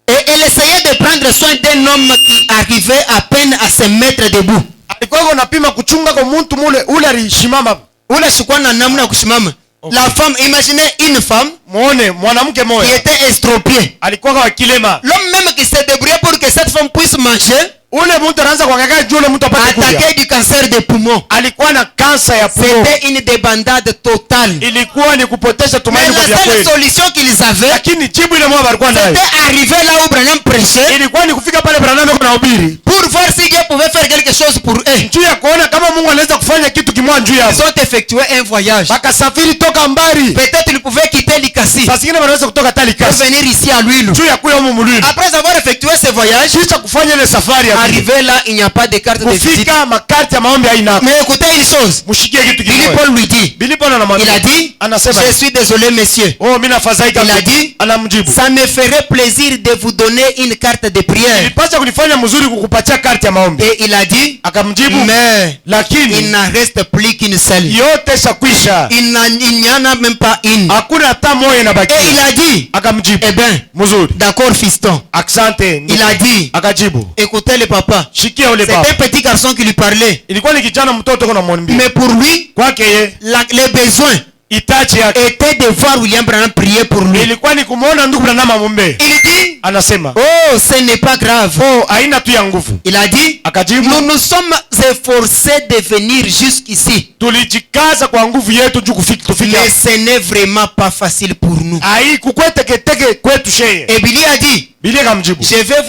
Et elle essayait de prendre soin d'un homme qui arrivait à peine à se mettre debout. Alikuwa anapima kuchunga kwa mtu mule ule alishimama. Ule sikuwa na namna ya kusimama. Okay. La femme, imaginez une femme Muone mwanamke qui moja était estropiée. alikuwa kwa kilema. L'homme même qui se débrouillait pour que cette femme puisse manger Ule mtu anaanza kuangalia juu ule mtu apate kuja. attaquait du cancer des poumons. Alikuwa na kansa ya pumu. C'était une débandade totale. Ilikuwa ni kupotesha Mais tumaini kwa la vya seule kweli. solution qu'ils avaient, Lakini jibu ile mwa walikuwa nayo c'était arriver là où Branham prêchait ilikuwa ni kufika pale Branham yuko na ubiri. pour voir si Dieu pouvait faire quelque chose pour eux. Juu ya kuona kama Mungu anaweza kufanya kitu kimoja juu Ils yao. ont effectué un voyage. Bakasafiri toka mbali. Peut-être ils pouvaient quitter l'Ikasi Sasa zingine wanaweza kutoka pour Talikasi. venir ici à l'huile. Juu ya kuya humu mulini. Après avoir effectué ce voyage, Kisha kufanya ile safari ya pili. arrivé là, il n'y a pas de carte de visite. Kufika makarti ya maombi haina. Mais écoutez une chose. Mushikie kitu Billy kimoja. Paul lui dit, Billy Paul il anamwambia. a dit, Anasema, je suis désolé monsieur. "Oh, mimi nafadhaika." Il a dit, Anamjibu. ça me ferait plaisir de vous donner une carte de prière. Ilipaswa kunifanya mzuri kukupatia karti ya maombi. Et il a dit, Akamjibu, mais il lakini n'en reste plus qu'une seule. yote shakwisha. Il n'y en a même pas une. Hakuna hata moja Et il inabakia. a dit, Akamjibu, eh bien, mzuri. d'accord fiston. Asante. Il a dit, Akajibu, écoutez le papa. shikia ule C'est baba. un petit garçon qui lui parlait. Ilikuwa ni kijana mtoto kuna mwambia. Mais pour lui, Kwake ye les besoins itachi yake étaient de voir William Branham prier pour lui. ilikuwa ni kumuona ndugu Branham amombe. Il dit, Anasema, oh, ce n'est pas grave. "Oh, haina tu ya nguvu." Il a dit, Akajibu, nous nous sommes efforcés de venir jusqu'ici. tulijikaza kwa nguvu yetu juu tufike. Mais ce n'est vraiment pas facile pour nous. Ai kukweteketeke kwetu sheye. Et Billy a dit, Bili akamjibu, je vais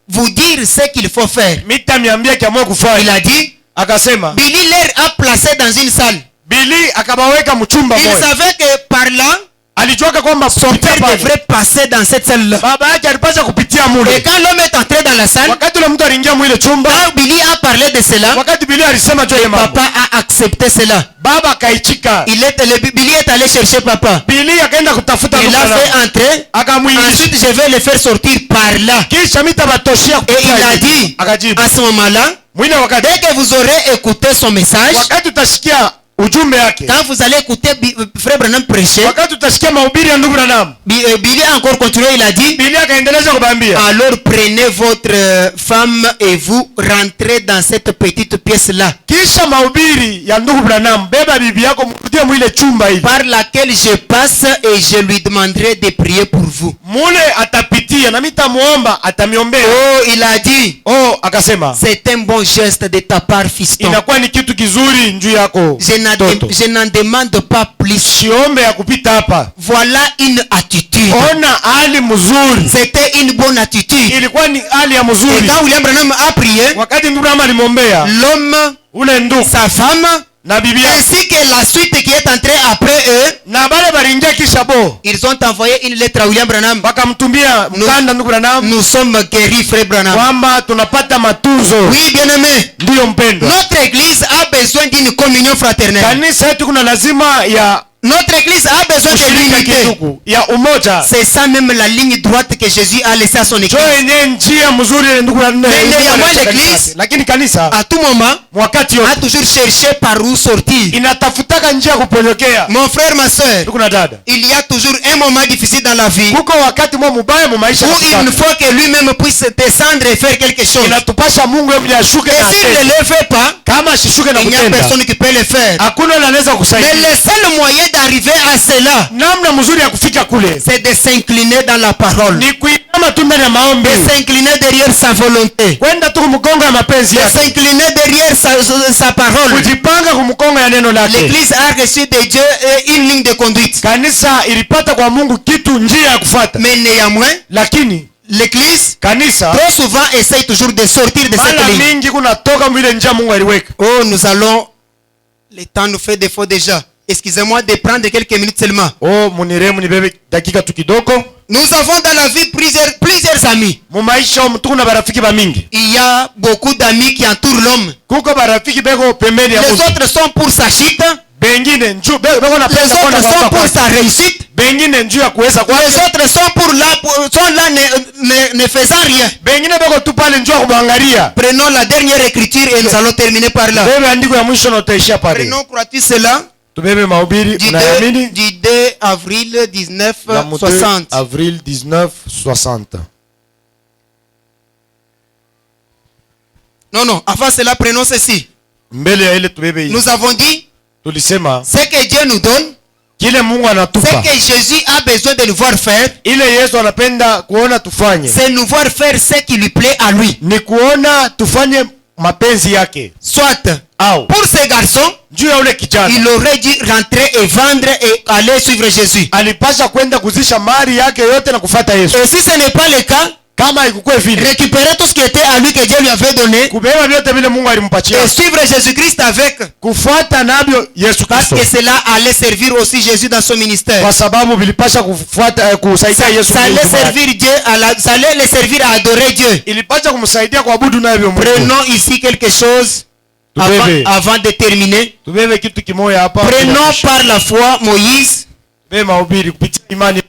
vous dire ce qu'il faut faire. mitamiambia kiamua Il kufanya. a dit, Akasema, Billy leur a placé dans une salle. Bili akabaweka mchumba Il moja. savait que par là, Alijuaka kwamba son kupitia père pale devrait passer dans cette salle-là. baba yake alipaswa kupitia Et mule. quand l'homme est entré dans la salle, Wakati ule mtu aliingia mwile chumba, quand Billy a parlé de cela, wakati Bili alisema juu ya mambo, papa a accepté cela. baba akaichika. Billy est allé chercher papa. Bili akaenda kutafuta Il l'a Branham. fait entrer. Akamwingisha. Ensuite, je vais le faire sortir par là. Kisha mitabatoshia Et il kupitia a hivi. dit, Akajibu, à ce moment-là, mwile wakati dès que vous aurez écouté son message, wakati utasikia ujumbe yake, quand vous allez écouter Frère Branham prêcher, wakati utasikia mahubiri ya ndugu Branham, Billy a encore continué, il a dit, Bili akaendeleza kubambia, alors prenez votre femme et vous rentrez dans cette petite pièce-là, kisha mahubiri ya ndugu Branham, beba bibi yako mrudie mwile chumba hivi, par laquelle je passe et je lui demanderai de prier pour vous. mule atapitia na mitamuomba atamiombea. Oh, il a dit, Oh, akasema c'est un bon geste de ta part, fiston. inakuwa ni kitu kizuri njuu yako toto. Je n'en demande pas plus. Siombe ya kupita hapa. Voilà une attitude. Ona hali mzuri, C'était une bonne attitude. ilikuwa ni hali ya Et mzuri. quand William Branham a prié, Wakati ndugu Branham alimwombea l'homme, ule ndugu, sa femme na bibi yake ainsi que la suite qui est entrée après eux, na bale baringia kisha bo ils ont envoyé une lettre à William Branham. bakamtumia mkanda ndugu Branham Nous sommes guéris, frère Branham. kwamba tunapata matunzo. Oui, bien-aimé. Ndiyo mpendwa, Notre église a besoin d'une communion fraternelle. kanisa yetu kuna lazima ya Notre église a besoin de ushirika l'unité. kidugu, ya umoja. C'est ça même la ligne droite que Jésus a laissée à son Jo église. yenye njia mzuri ile ndugu Branham. Mais ya moi l'église, Lakini kanisa à tout moment, wakati a yote toujours cherché par où sortir. inatafutaka njia ya kuponyokea. Mon frère, ma soeur, Ndugu na dada, il y a toujours un moment difficile dans la vie kuko wakati mwa mubaya mu maisha où katikati. il faut que lui-même puisse descendre et faire quelque chose. Inatupasha Mungu yeye ashuke Et na s'il ne atende. le fait pas, Kama asishuke na il n'y a kutenda, personne qui peut le faire. hakuna yule anaweza Mais kusaidia. le seul moyen d'arriver à cela, Namna mzuri ya kufika kule c'est de s'incliner dans la parole. ni kuinama tu ndani ya maombi, De s'incliner derrière sa volonté. kwenda tu kumkonga ya mapenzi De yake, s'incliner derrière sa parole. kujipanga kumkonga ya neno lake. L'église a reçu de Dieu une ligne de conduite. Kanisa ilipata kwa Mungu kitu, njia ya kufuata, Mais néanmoins, lakini l'église, kanisa trop souvent, essaye toujours de sortir de cette mara ligne. mingi kunatoka mwile njia Mungu aliweka. Oh, nous allons... Le temps nous fait défaut déjà. Excusez-moi de prendre quelques minutes seulement. Oh, muniremu nibebe dakika tu kidogo. Nous avons dans la vie plusieurs amis. Mu maisha tuko na barafiki ba mingi, Il y a beaucoup d'amis qui entourent l'homme. kuko barafiki beko pembeni ya Les mtu, autres sont pour sa chute. bengine njoo beko Les napenda kuona autres sont kwa pour sa réussite. bengine njoo ya kuweza kwa Les autres sont là ne faisant rien. bengine beko tu pale njoo ya kuangalia. Prenons la dernière écriture et nous allons terminer par là. Bebe andiko ya mwisho na utaishia pale. Prenons, crois-tu cela? Tubebe mahubiri Du unaamini? 2 avril La 1960. avril 1960. Non, avant cela, prenons ceci. Mbele ya ile tubebe hii. Nous avons dit, Tulisema ce que Dieu nous donne, kile Mungu ce anatupa, que Jésus a besoin de nous voir faire, ile Yesu anapenda kuona tufanye, c'est nous voir faire ce qui lui plaît à lui. ni kuona tufanye mapenzi yake. Soit, Au pour ces garçons, juu ya ule kijana il aurait dû rentrer et vendre et aller suivre Jésus. alipasha kwenda kuzisha mali yake yote na kufuata Yesu. Et si ce n'est pas le cas, Kama ikukue vile, récupérer tout ce qui était à lui que Dieu lui avait donné kubeba vyote vile Mungu alimpatia, et suivre Jésus-Christ avec, kufuata nabyo Yesu parce Kristo, que cela allait servir aussi Jésus dans son ministère. kwa sababu vilipasha kufuata kusaidia Yesu. Ça allait kwa huduma yake. servir Dieu ça allait le servir à adorer Dieu. Ilipasha kumsaidia kuabudu navyo Mungu. Prenons ici quelque chose Tubebe. avant de terminer. Tubebe kitu kimoja hapa. Prenons par la foi Moïse, Tubebe mahubiri kupitia imani.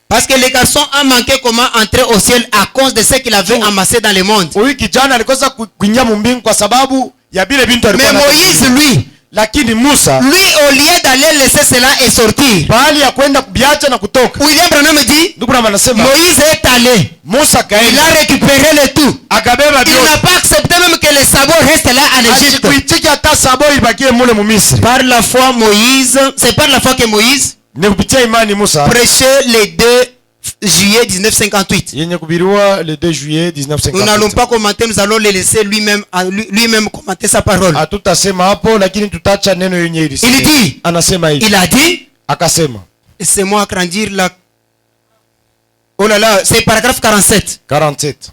parce que les garçons ont manqué comment entrer au ciel à cause de ce qu'il avait amassé dans le monde. Huyu kijana alikosa kuingia mbinguni kwa sababu ya vile bintu Mais alikuwa Moïse, lui, lakini Musa au lieu d'aller laisser cela et sortir, bahali ya kwenda kubiacha na kutoka, William Branham dit, ndugu na anasema Moïse est allé, Musa il kaenda a récupéré le tout. akabeba Il vyote, n'a pas accepté même que les sabots restent là en Égypte. asikuitiki hata sabo ibakie mule mu Misri. Par la foi Moïse, c'est par la foi que Moïse Ni kupitia imani Musa prêchait le 2 juillet 1958. yenye kubiriwa le 2 juillet Nous n'allons 1958. pas commenter, nous allons le laisser lui-même commenter sa parole. Hatutasema hapo, lakini tutacha neno yenye Il ilisema. dit, Anasema hivi, il a dit, akasema laissez-moi agrandir la... Oh là là, c'est paragraphe 47. 47.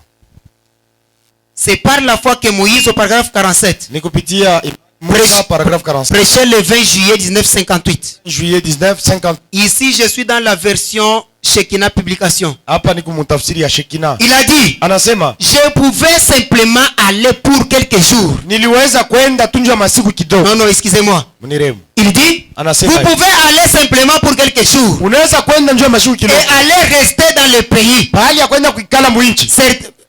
C'est par la foi que Moïse, au paragraphe 47, Ni kupitia Musa, paragraphe 47. prêchait le 20 juillet 1958. Juillet 1950. Ici, je suis dans la version Shekinah Publication. Hapa ni kumtafsiri ya Shekina. Il a dit, Anasema je pouvais simplement aller pour quelques jours. niliweza kwenda tunja masiku kidogo. Non, excusez-moi. Mniremu. Il dit, Anasema vous hivi, pouvez aller simplement pour quelques jours unaweza kwenda njoo masiku et kidogo. aller rester dans le pays. Bahali ya kwenda kuikala muinchi.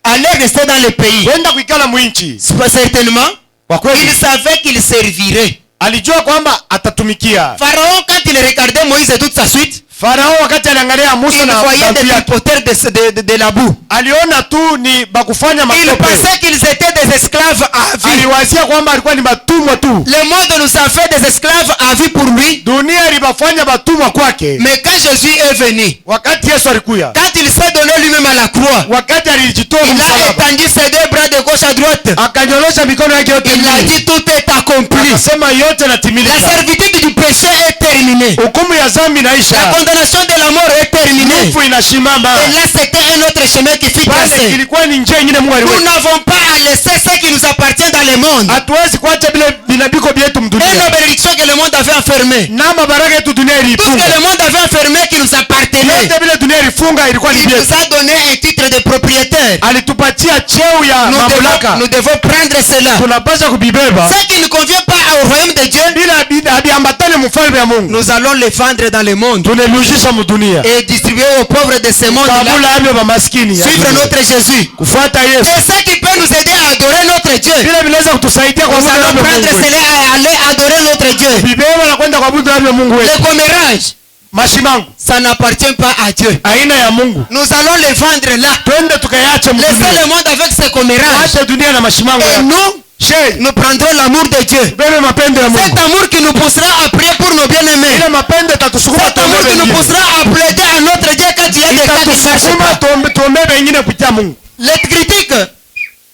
Aller rester dans le pays. Kwenda kuikala muinchi. Certainement, Kwa kweli il savait qu'il servirait. alijua kwamba atatumikia. Pharaon, quand il regardait Moïse et toute sa suite, Farao wakati aliangalia Musa il na voyait des watu yake, tripoteurs de la boue. aliona tu ni bakufanya Il matope. pensait qu'ils étaient des esclaves à vie. Aliwazia kwamba alikuwa ni batumwa tu. Le monde nous a fait des esclaves à vie pour lui. Dunia ilibafanya batumwa kwake. Mais quand Jésus est venu, Wakati Yesu alikuya, quand il s'est donné lui-même à la croix, wakati alijitoa il a msalaba, étendu ses deux bras de gauche à droite. akanyolosha mikono yake yote Il a mbili. dit tout est accompli. Akasema yote La natimilika. servitude du péché est terminée. Hukumu ya dhambi La inaisha. condamnation de la mort est terminée. Nguvu inashimama. Et là, c'était un autre chemin qui fut Pale tracé. kilikuwa ni njia nyingine Mungu Nous aliweka. n'avons pas à laisser ce qui nous appartient dans le monde. hatuwezi kuacha vile vinabiko vyetu Et nos mdunia bénédictions que le monde avait enfermées. na mabaraka yetu dunia Tout ce ilifunga que le monde avait enfermé qui nous appartenait. yote vile dunia ilifunga ilikuwa ni Il vyetu. nous a donné un titre de propriétaire. Alitupatia cheo ya mamlaka, Nous devons prendre cela. tunapaswa kubibeba Ce qui ne convient pas au royaume de Dieu, bila habiambatane mfalme ya Mungu, nous allons les vendre dans le monde tunelujisha mdunia et distribuer aux pauvres de ce monde-là. kabula avyo bamaskini ya Suivre dunia. notre Jésus. Kufuata Et Yesu ce qui peut nous aider à adorer notre Dieu. vile vinaweza kutusaidia kwa Nous Mungu allons na prendre Mungu wetu. cela et aller adorer notre Dieu. Bibeba na kwenda kuabudu na Mungu wetu. Le commérage, Mashimango ça n'appartient pas à Dieu. aina ya Mungu, Nous allons les vendre là. twende tukayache Laissez mdunia, le monde avec ses commérages. ache dunia na mashimango Et yake. nous, Shei, nous prendrons l'amour de Dieu. bebe mapendo ya Cet Mungu, amour qui nous poussera à prier pour nos bien-aimés. ile mapendo tatusukuma Cet amour qui nous tuombe poussera à plaider à notre Dieu quand il y a des cas qui ne marchent itatusukuma pas. tuombe wengine kupitia Mungu. Les critiques,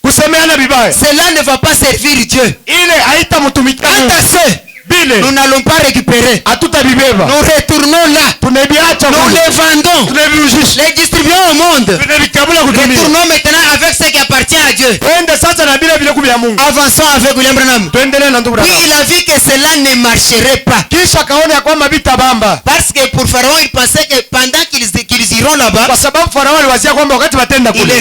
Kusemeana vibaya cela ne va pas servir Dieu. ile haitamtumikia Quant Mungu, à ceux, bile nous n'allons pas récupérer. hatutabibeba, Nous retournons là. tunaviacha Nous kule, les vendons. tunavirushisha, Les distribuons au monde. tunavikabula kudunia. Retournons maintenant avec ce qui appartient à Dieu. Twende sasa na vile vile kubya Mungu, Avançons avec William Branham. tuendelee na ndugu Puis Branham. il a vu que cela ne marcherait pas. Kisha kaona ya kwamba vitabamba, Parce que pour Pharaon, il pensait que pendant qu'ils iront là-bas, kwa sababu Farao aliwazia kwamba wakati watenda ils kule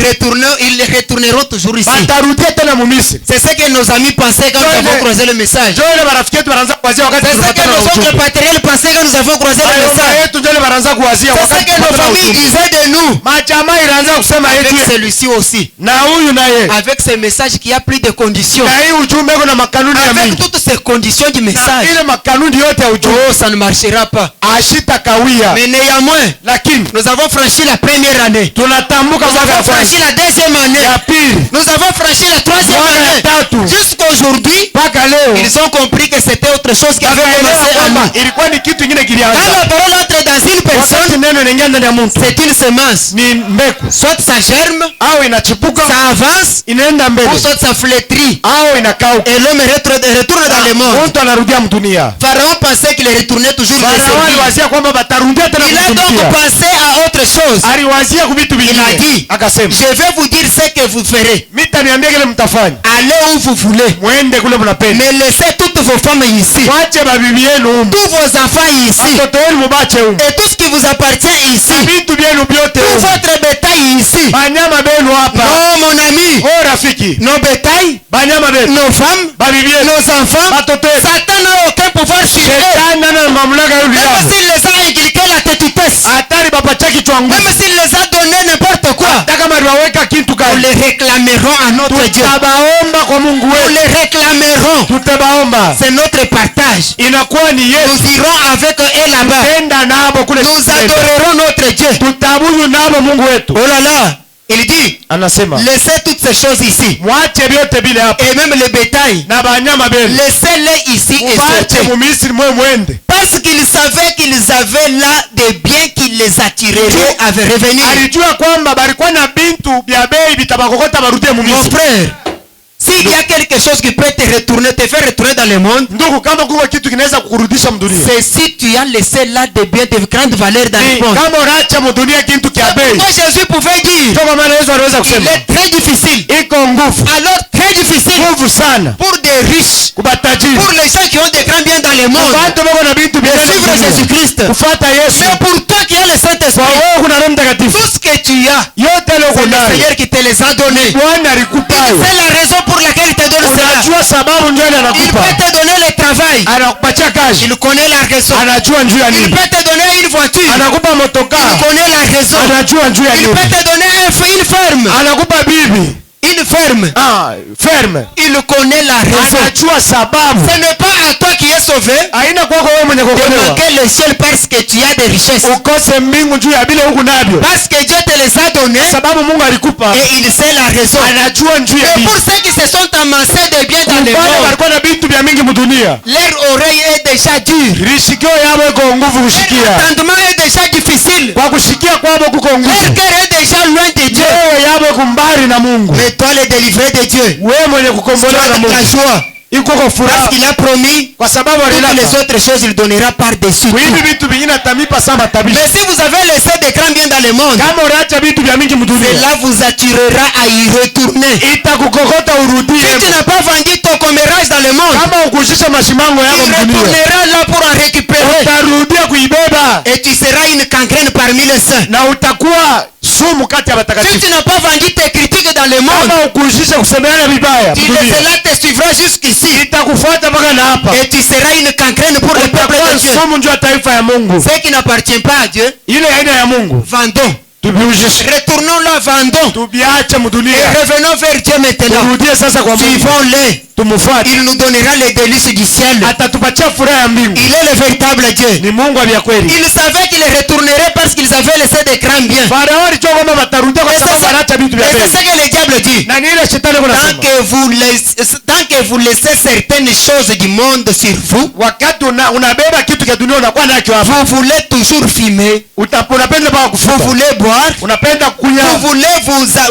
les retourneront toujours ici. batarudia tena Mumisri. C'est ce que nos amis pensaient quand nous avons croisé le message. Ndio ile marafiki yetu wanaanza kuwazia wakati C'est ce que tunapatana na nos autres ujumbe. paternels pensaient quand nous avons croisé le Ayomba message. yetu ndio ile wanaanza kuwazia C'est ce wakati que nos tunapatana na familles ujumbe. disaient de nous. Majamaa ilianza kusema Avec yetu celui-ci aussi. na huyu na yeye Avec ce message qui a plus de conditions. na hii ujumbe iko na makanuni ya Avec mingi toutes ces conditions du na message. ile makanuni yote ya ujumbe Oh, ça ne marchera pas. ashita kawia, Mais néanmoins, lakini nous avons franchi la première année. tunatambuka Nous mwaka ya avons franchi kwanza la deuxième année. ya pili Nous avons franchi la troisième mwaka ya année. tatu Jusqu'aujourd'hui, mpaka leo ils ont compris que c'était autre chose qui avait wakaelewa commencé à kwamba nous. ilikuwa ni kitu ingine Quand kilianza. la parole entre dans une personne, Wakati neno inaingia ndani ya mtu c'est une semence. ni mbegu, Soit ça germe, au inachipuka ça avance, inaenda mbele ou soit ça flétrit. au inakauka, Et l'homme retourne dans le monde. mtu anarudia mdunia. Pharaon pensait qu'il retournait toujours dans Farao ses vies. aliwazia kwamba batarudia tena Il a donc kumtumikia, pensé à autre chose. aliwazia kuvitu Il a vingine, dit, akasema je vais vous dire ce que vous ferez. mitaniambia kile mtafanya, Allez où vous voulez. mwende kule mnapenda, Mais laissez toutes vos femmes ici. mwache babibi yenu humu, Tous vos enfants ici. watoto wenu mubache humu, Et tout ce qui vous appartient ici. vitu vyenu vyote Tout humu, votre bétail ici. banyama benu hapa. Non, mon ami. O rafiki, Nos bétails, banyama benu, nos femmes, babibi yenu, nos enfants. watoto wetu, Satan n'a aucun pouvoir sur eux. shetani ana mamlaka yule Même yao, s'il les a inculqué la tétutesse. hatari bapacha kichwa nguvu, Même s'il les a donné n'importe quoi. hata kama aliwaweka kitu Nous gani, les réclamerons à notre Dieu. tutabaomba kwa Mungu Nous wetu, les réclamerons. tutabaomba, C'est notre partage. inakuwa ni Yesu. Nous irons avec eux là-bas. Tenda nabo kule, Nous adorerons notre Dieu. tutabudu nabo Mungu wetu. Oh là là. Il dit, Anasema laissez toutes ces choses ici. mwache vyote vile hapa Et même le bétail. na banyama benu, Laissez-les ici et mubache sortez. Mumisri mwe mwende. Parce qu'ils savaient qu'ils avaient là des biens qui les attireraient à revenir. Alijua kwamba balikuwa na bintu vya bei vitabakokota barudie Mon Mumisri. frère, s'il y a quelque chose qui peut te faire retourner dans le monde, Ndugu, kama kuko kitu kinaweza kukurudisha mdunia, c'est si tu as laissé là des biens de grande valeur dans ni le monde. kama unacha mdunia kitu kia bei. Moi, Jésus pouvait dire, Ndio kwa maana Yesu aliweza il kusema est très difficile. iko nguvu, Alors, très difficile nguvu sana pour des riches, kubatajiri, pour les gens qui ont des grands biens dans le monde, watu wako na bintu de vya suivre Jésus-Christ. kufuata Yesu. Mais pour toi qui as le Kwa Saint-Esprit, wewe kuna Roho Mtakatifu, tout ce que tu as, yote leo c'est le kunayo Seigneur qui te les a donnés. Bwana alikupa C'est wewe. la raison pour laquelle il te donne cela. Unajua sababu ndio Il anakupa, peut te donner le travail. anakupatia kazi, Il connaît la raison. anajua njuu ya Il nini, peut te donner une voiture. anakupa motoka, Il connaît la raison. anajua njuu ya Il nini, peut te donner une ferme. anakupa bibi, Une ferme. ferme, Il connaît la raison. anajua sababu. Ce n'est pas à toi qui es sauvé Haina kwako wewe mwenye de kuokolewa manquer le ciel parce que tu as des richesses. ukose mbingu juu ya vile huku navyo, Parce que Dieu te les a donnés sababu Mungu alikupa, et il sait la raison. anajua njuu ya Et nini. pour ceux qui se sont amassés de biens dans le Wale monde, walikuwa na bintu vya mingi mdunia, leur oreille est déjà dure. risikio yabo iko nguvu kushikia, L'entendement est déjà difficile. kwa kushikia kwabo kuko Leur nguvu, cœur est déjà loin de Dieu. wewe yabo iko mbali na Mungu. Mais toi, le délivré de Dieu, Wewe mwenye kukombolewa sois na avec la Mungu, joie. iko kwa Parce furaha qu'il a promis kwa sababu toutes alilapa les autres choses, il donnera par-dessus tout. hivi vitu vingine atamipa sama tabisha. Mais si vous avez laissé des grands biens dans le monde, Kama unaacha vitu vya mingi mdunia, cela vous attirera à y retourner. itakukokota urudie. Si tu n'as pas vendu ton commérage dans le monde, Kama ukuzisha mashimango yako tu mdunia, retourneras là pour en récupérer. utarudia kuibeba Et tu seras une gangrène parmi les saints. na utakuwa sumu kati ya Si watakatifu. tu n'as pas vendu tes critiques dans le monde, Kama ukuzisha kusemeana vibaya mdunia, cela te suivra jusqu'ici. itakufuata mpaka na hapa. Et tu seras une gangrène pour le peuple Utakuwa de Dieu. sumu njoo ya taifa ya Mungu. Ce qui n'appartient pas à Dieu, Ile aina ya Mungu vendons. tubiujishe, Retournons là, vendons. tubiache Et mdunia, revenons vers Dieu maintenant. turudie sasa kwa Mungu, Suivons-les. tumfuate. Il nous donnera les délices du ciel. Atatupatia furaha ya mbingu. Il est le véritable Dieu. Ni Mungu vya kweli. Ils savaient qu'ils retourneraient parce qu'ils avaient laissé des grands biens. Farao alijua kwamba watarudia kwa Et sababu anaacha vitu vya c'est kweli. ce que le diable dit. Na ni ile shetani Tant kunasema, que vous laissez certaines choses du monde sur vous, wakati unabeba kitu cha dunia unakuwa nacho hapa, vous voulez toujours fumer, unapenda mpaka vous kufuta, voulez boire, unapenda kunywa, vous voulez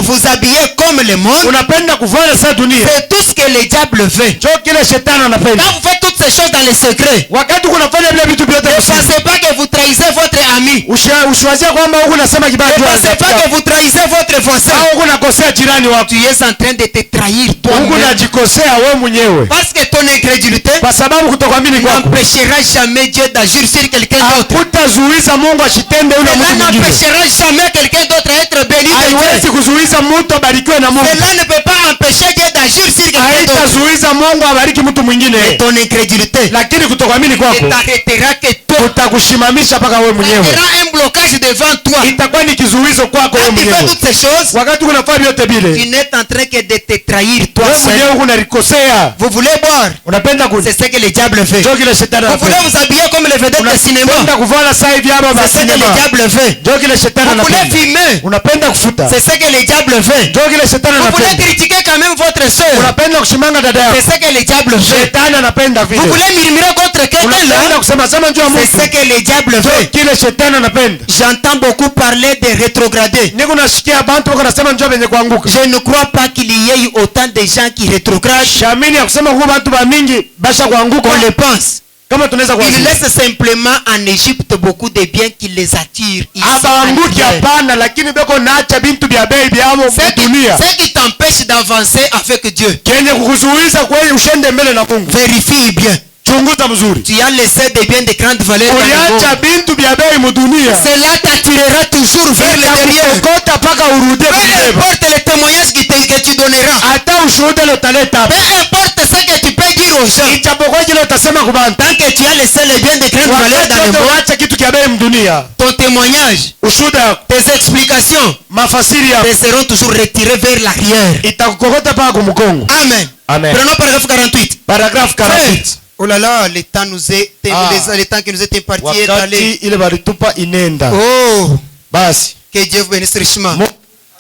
vous habiller comme le monde. unapenda kuvaa sa dunia. C'est tout ce que le diable veut. Jo kile shetani anapenda. Quand vous faites toutes ces choses dans le secret, Wakati kunafanya vile vitu vyote ne kusudi, pensez pas que vous trahissez votre ami. usiwazie kwamba huku nasema kibaya Ne juu ya pensez pas que vous trahissez votre voisin. au huku nakosea jirani wako, Tu es en train de te trahir huku toi-même. najikosea wewe mwenyewe, Parce que ton incrédulité kwa sababu kutokuamini kwako n'empêchera jamais Dieu d'agir sur quelqu'un d'autre. hakutazuiza Mungu ashitende yule Cela mtu mwingine. n'empêchera jamais quelqu'un d'autre à être béni de Haiwezi Dieu. kuzuiza mtu abarikiwe na Mungu. Cela ne peut pas empêcher Dieu d'agir sur quelqu'un d'autre. Haitazuiza Mungu abariki mtu mwingine, Et ton incrédulité lakini kutokuamini ne kwako t'arrêtera que toi. utakushimamisha mpaka wewe Ça mwenyewe, sera un blocage devant toi. itakuwa ni kizuizo kwako wewe Quand tu fais mwenyewe. toutes ces choses, Wakati kunafanya vyote tu vile, n'es en train que de te trahir toi wewe mwenyewe seul. huku unalikosea. Vous voulez boire, Unapenda c'est ce que le diable fait. njoo kile shetani Vous voulez anapenda. vous habiller comme les vedettes de cinéma, Unapenda kuvala saa hivi hapa c'est ce que masinema, le diable fait. njoo kile shetani Vous voulez anapenda. fumer, Unapenda kufuta, c'est ce que le diable fait. njoo kile shetani Vous voulez anapenda. critiquer quand même votre soeur, Unapenda kushimanga dada yako, c'est ce que le diable fait. shetani anapenda Vous vile. voulez murmurer contre quelqu'un Unapenda là, kusema sema njoo c'est ce Mungu, que le diable njoo fait. kile shetani anapenda. J'entends beaucoup parler de rétrogradés. Niko nasikia bantu wako nasema njoo venye kuanguka. Je ne crois pas qu'il y ait eu autant de gens qui rétrogradent Shamini ya kusema kuwa bantu ba mingi basha kuanguka qu'on le pense. kama tunaweza Ils kuanguka. laissent simplement en Égypte beaucoup de biens qui les attirent ici en Abaanguki Israël. hapana, lakini beko naacha bintu vya bei vyamo dunia. Ce qui t'empêche d'avancer avec Dieu. Kenye kukuzuiza kweli ushende mbele na Mungu. Vérifie bien. Chunguza mzuri. Tu as laissé des biens de grande valeur dans le Uliacha monde. bintu vya bei mudunia. Cela t'attirera toujours vers le derrière. Itakukokota paka urudie Peu kubeba. importe les témoignages que tu donneras. Hata ushuhuda ile utaleta hapa. Peu importe ce que tu peux dire aux gens. Ijapokuwa kile utasema kwa bantu. Tant que tu as laissé les biens de grande valeur Wakati dans le wote monde, uacha kitu kia bei mdunia. ton témoignage, Ushuhuda yako, tes explications mafasiri yako te seront toujours retirées vers l'arrière. itakukokota paka kumkongo. Amen. Amen. Prenons paragraphe 48. Paragraphe 48. Oh là là, le temps nous est, le temps qui nous est imparti est allé. Wakati ile balitupa inenda. Oh, Basi que Dieu vous bénisse richement. Mungu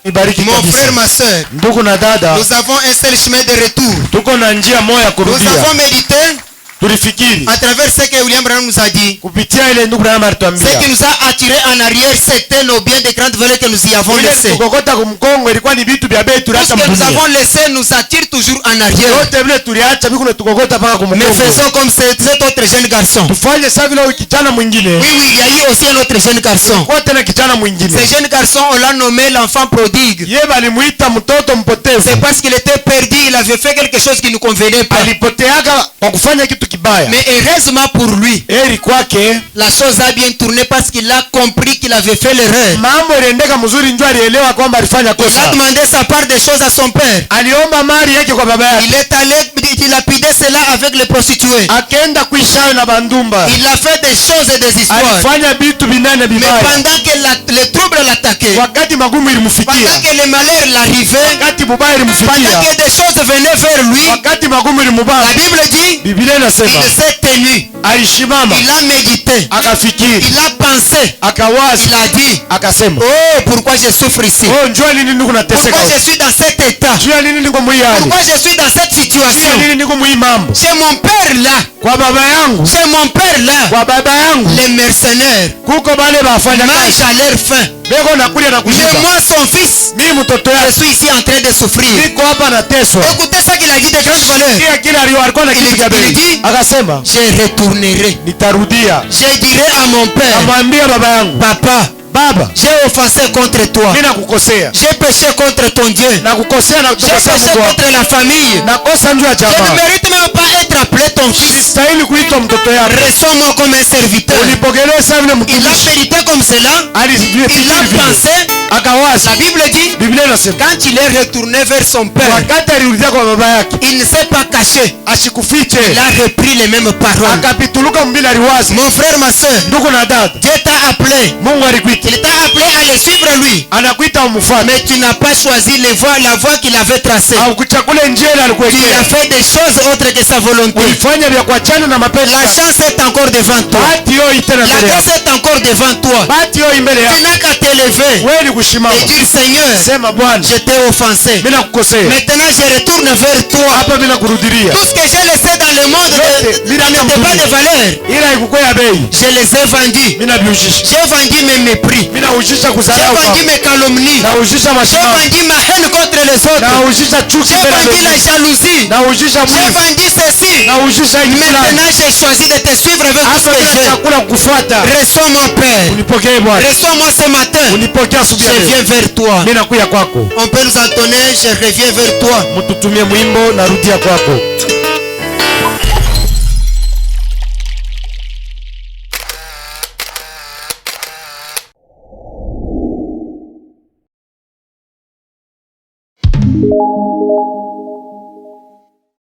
ibariki Mon kabisa. frère, ma soeur, Ndugu na dada, nous avons un seul chemin de retour. tuko na njia moja ya Nous kurudia. avons médité Tulifikiri à travers ce que William Branham nous a dit. kupitia ile ndugu Branham Ce alituambia. qui nous a attirés en arrière, c'était nos biens de grande valeur que nous y avons Ile laissés. tukokota kumkongo ilikuwa ni vitu vya bei Tout ce tuliacha que nous mdunia. avons laissé nous attire toujours en arrière. Yote vile tuliacha biko tukokota paka Mais kumkongo. faisons comme cet autre jeune garçon. Tufanye sawa vile huyu kijana mwingine. Oui, oui, il y a eu aussi un autre jeune garçon. Kwa tena kijana mwingine. Ce jeune garçon, on l'a nommé l'enfant prodigue. Yeye balimuita mtoto mpotevu. C'est parce qu'il était perdu, il avait fait quelque chose qui ne convenait pas. Alipoteaka kwa kufanya kitu kibaya. Mais heureusement pour lui, Heri kwake la chose a bien tourné parce qu'il a compris qu'il avait fait l'erreur. mambo iliendeka mzuri, njoo alielewa kwamba alifanya Il a kosa. demandé sa part des choses à son père. Aliomba mali yake kwa baba yake. Il est allé dilapider cela avec les prostituées. Akaenda kuishayo na bandumba. Il a fait des choses et des histoires. Alifanya vitu vinene Mais vibaya. pendant que le trouble l'attaquait, Wakati magumu ilimfikia, pendant que le malheur l'arrivait, wakati bubaya pendant ilimfikia, que des choses venaient vers lui, wakati magumu la ilimubana, Bible dit, Biblia il inasema s'est tenu, alishimama, il a médité, akafikiri, il a pensé, akawaza, il a dit, akasema, oh, pourquoi je souffre ici? oh, njoo nini niko nateseka, Pourquoi je suis dans cet état? njoo nini niko mwiyani, Pourquoi je suis dans cette situation? njoo nini niko mwi mambo Chez mon père là, kwa baba yangu, chez mon père là, kwa baba yangu les mercenaires kuko bale bafanya mangent kazi à leur faim. beko nakulia na Mais kushiba. moi, son fils, Mimi mtoto je yake suis ici en train de souffrir. niko hapa nateswa. Écoutez ça qu'il a dit de grande valeur. Kia kila alikuwa na kitu cha Il bei. dit, Akasema je retournerai. nitarudia, Je dirai à mon père, amwambia baba yangu, papa, baba, j'ai offensé contre toi. mimi nakukosea, J'ai péché contre ton Dieu. nakukosea na J'ai kukosea péché Mungu wako, contre la famille. nakosa njoo ya Je ne jamaa, mérite même pas être appelé ton fils. sistahili kuitwa mtoto yako. Reçois-moi comme un serviteur. Unipokelee sana vile Il a mtumishi. médité comme cela. Il a Alifikiri vile, pensé. akawaza. La Bible dit, Biblia inasema quand il est retourné vers son père, wakati alirudia kwa baba yake, il ne s'est pas caché. ashikufiche, Il a repris les mêmes paroles. akapituluka mbili, aliwaza. Mon frère, ma soeur, Ndugu na dada, Dieu t'a appelé. Mungu alikuita, Il t'a appelé à le suivre lui. anakuita umfuate, Mais tu n'as pas choisi la voie qu'il avait tracée. au kuchakule njia ile Tu as alikuwekea. fait des choses autres que sa volonté. Ulifanya vya kuachana na mapenzi La yake. chance est encore devant toi. Bahati hiyo itena La mbele yako, grâce est encore devant toi. bahati hiyo mbele Tu yako. n'as qu'à t'élever Wewe ni kushimama, et dire Seigneur, sema Bwana, je t'ai offensé. mimi nakukosea, Maintenant je retourne vers toi. hapa mimi nakurudilia. Tout ce que j'ai laissé dans le monde n'était pas de valeur. Ila ikukuwa ya bei, Je les ai vendus. mimi nabiujisha, J'ai vendu mes mépris. mimi naujisha J'ai kudharau vendu kwako, mes calomnies. naujisha J'ai mashindano, vendu ma haine contre les autres. naujisha chuki J'ai mbele ya vendu la wengine, jalousie. naujisha J'ai mwivu, vendu ceci. naujisha hiki fulani. Maintenant j'ai choisi de te suivre avec tout ce Hapa que bila j'ai. chakula kufuata. Reçois-moi Père. Unipokee Bwana, Reçois-moi ce matin. unipokee asubuhi ya Je leo. viens vers toi. Mimi nakuja kwako, On peut nous entonner, je reviens vers toi. mtutumie mwimbo, narudia kwako.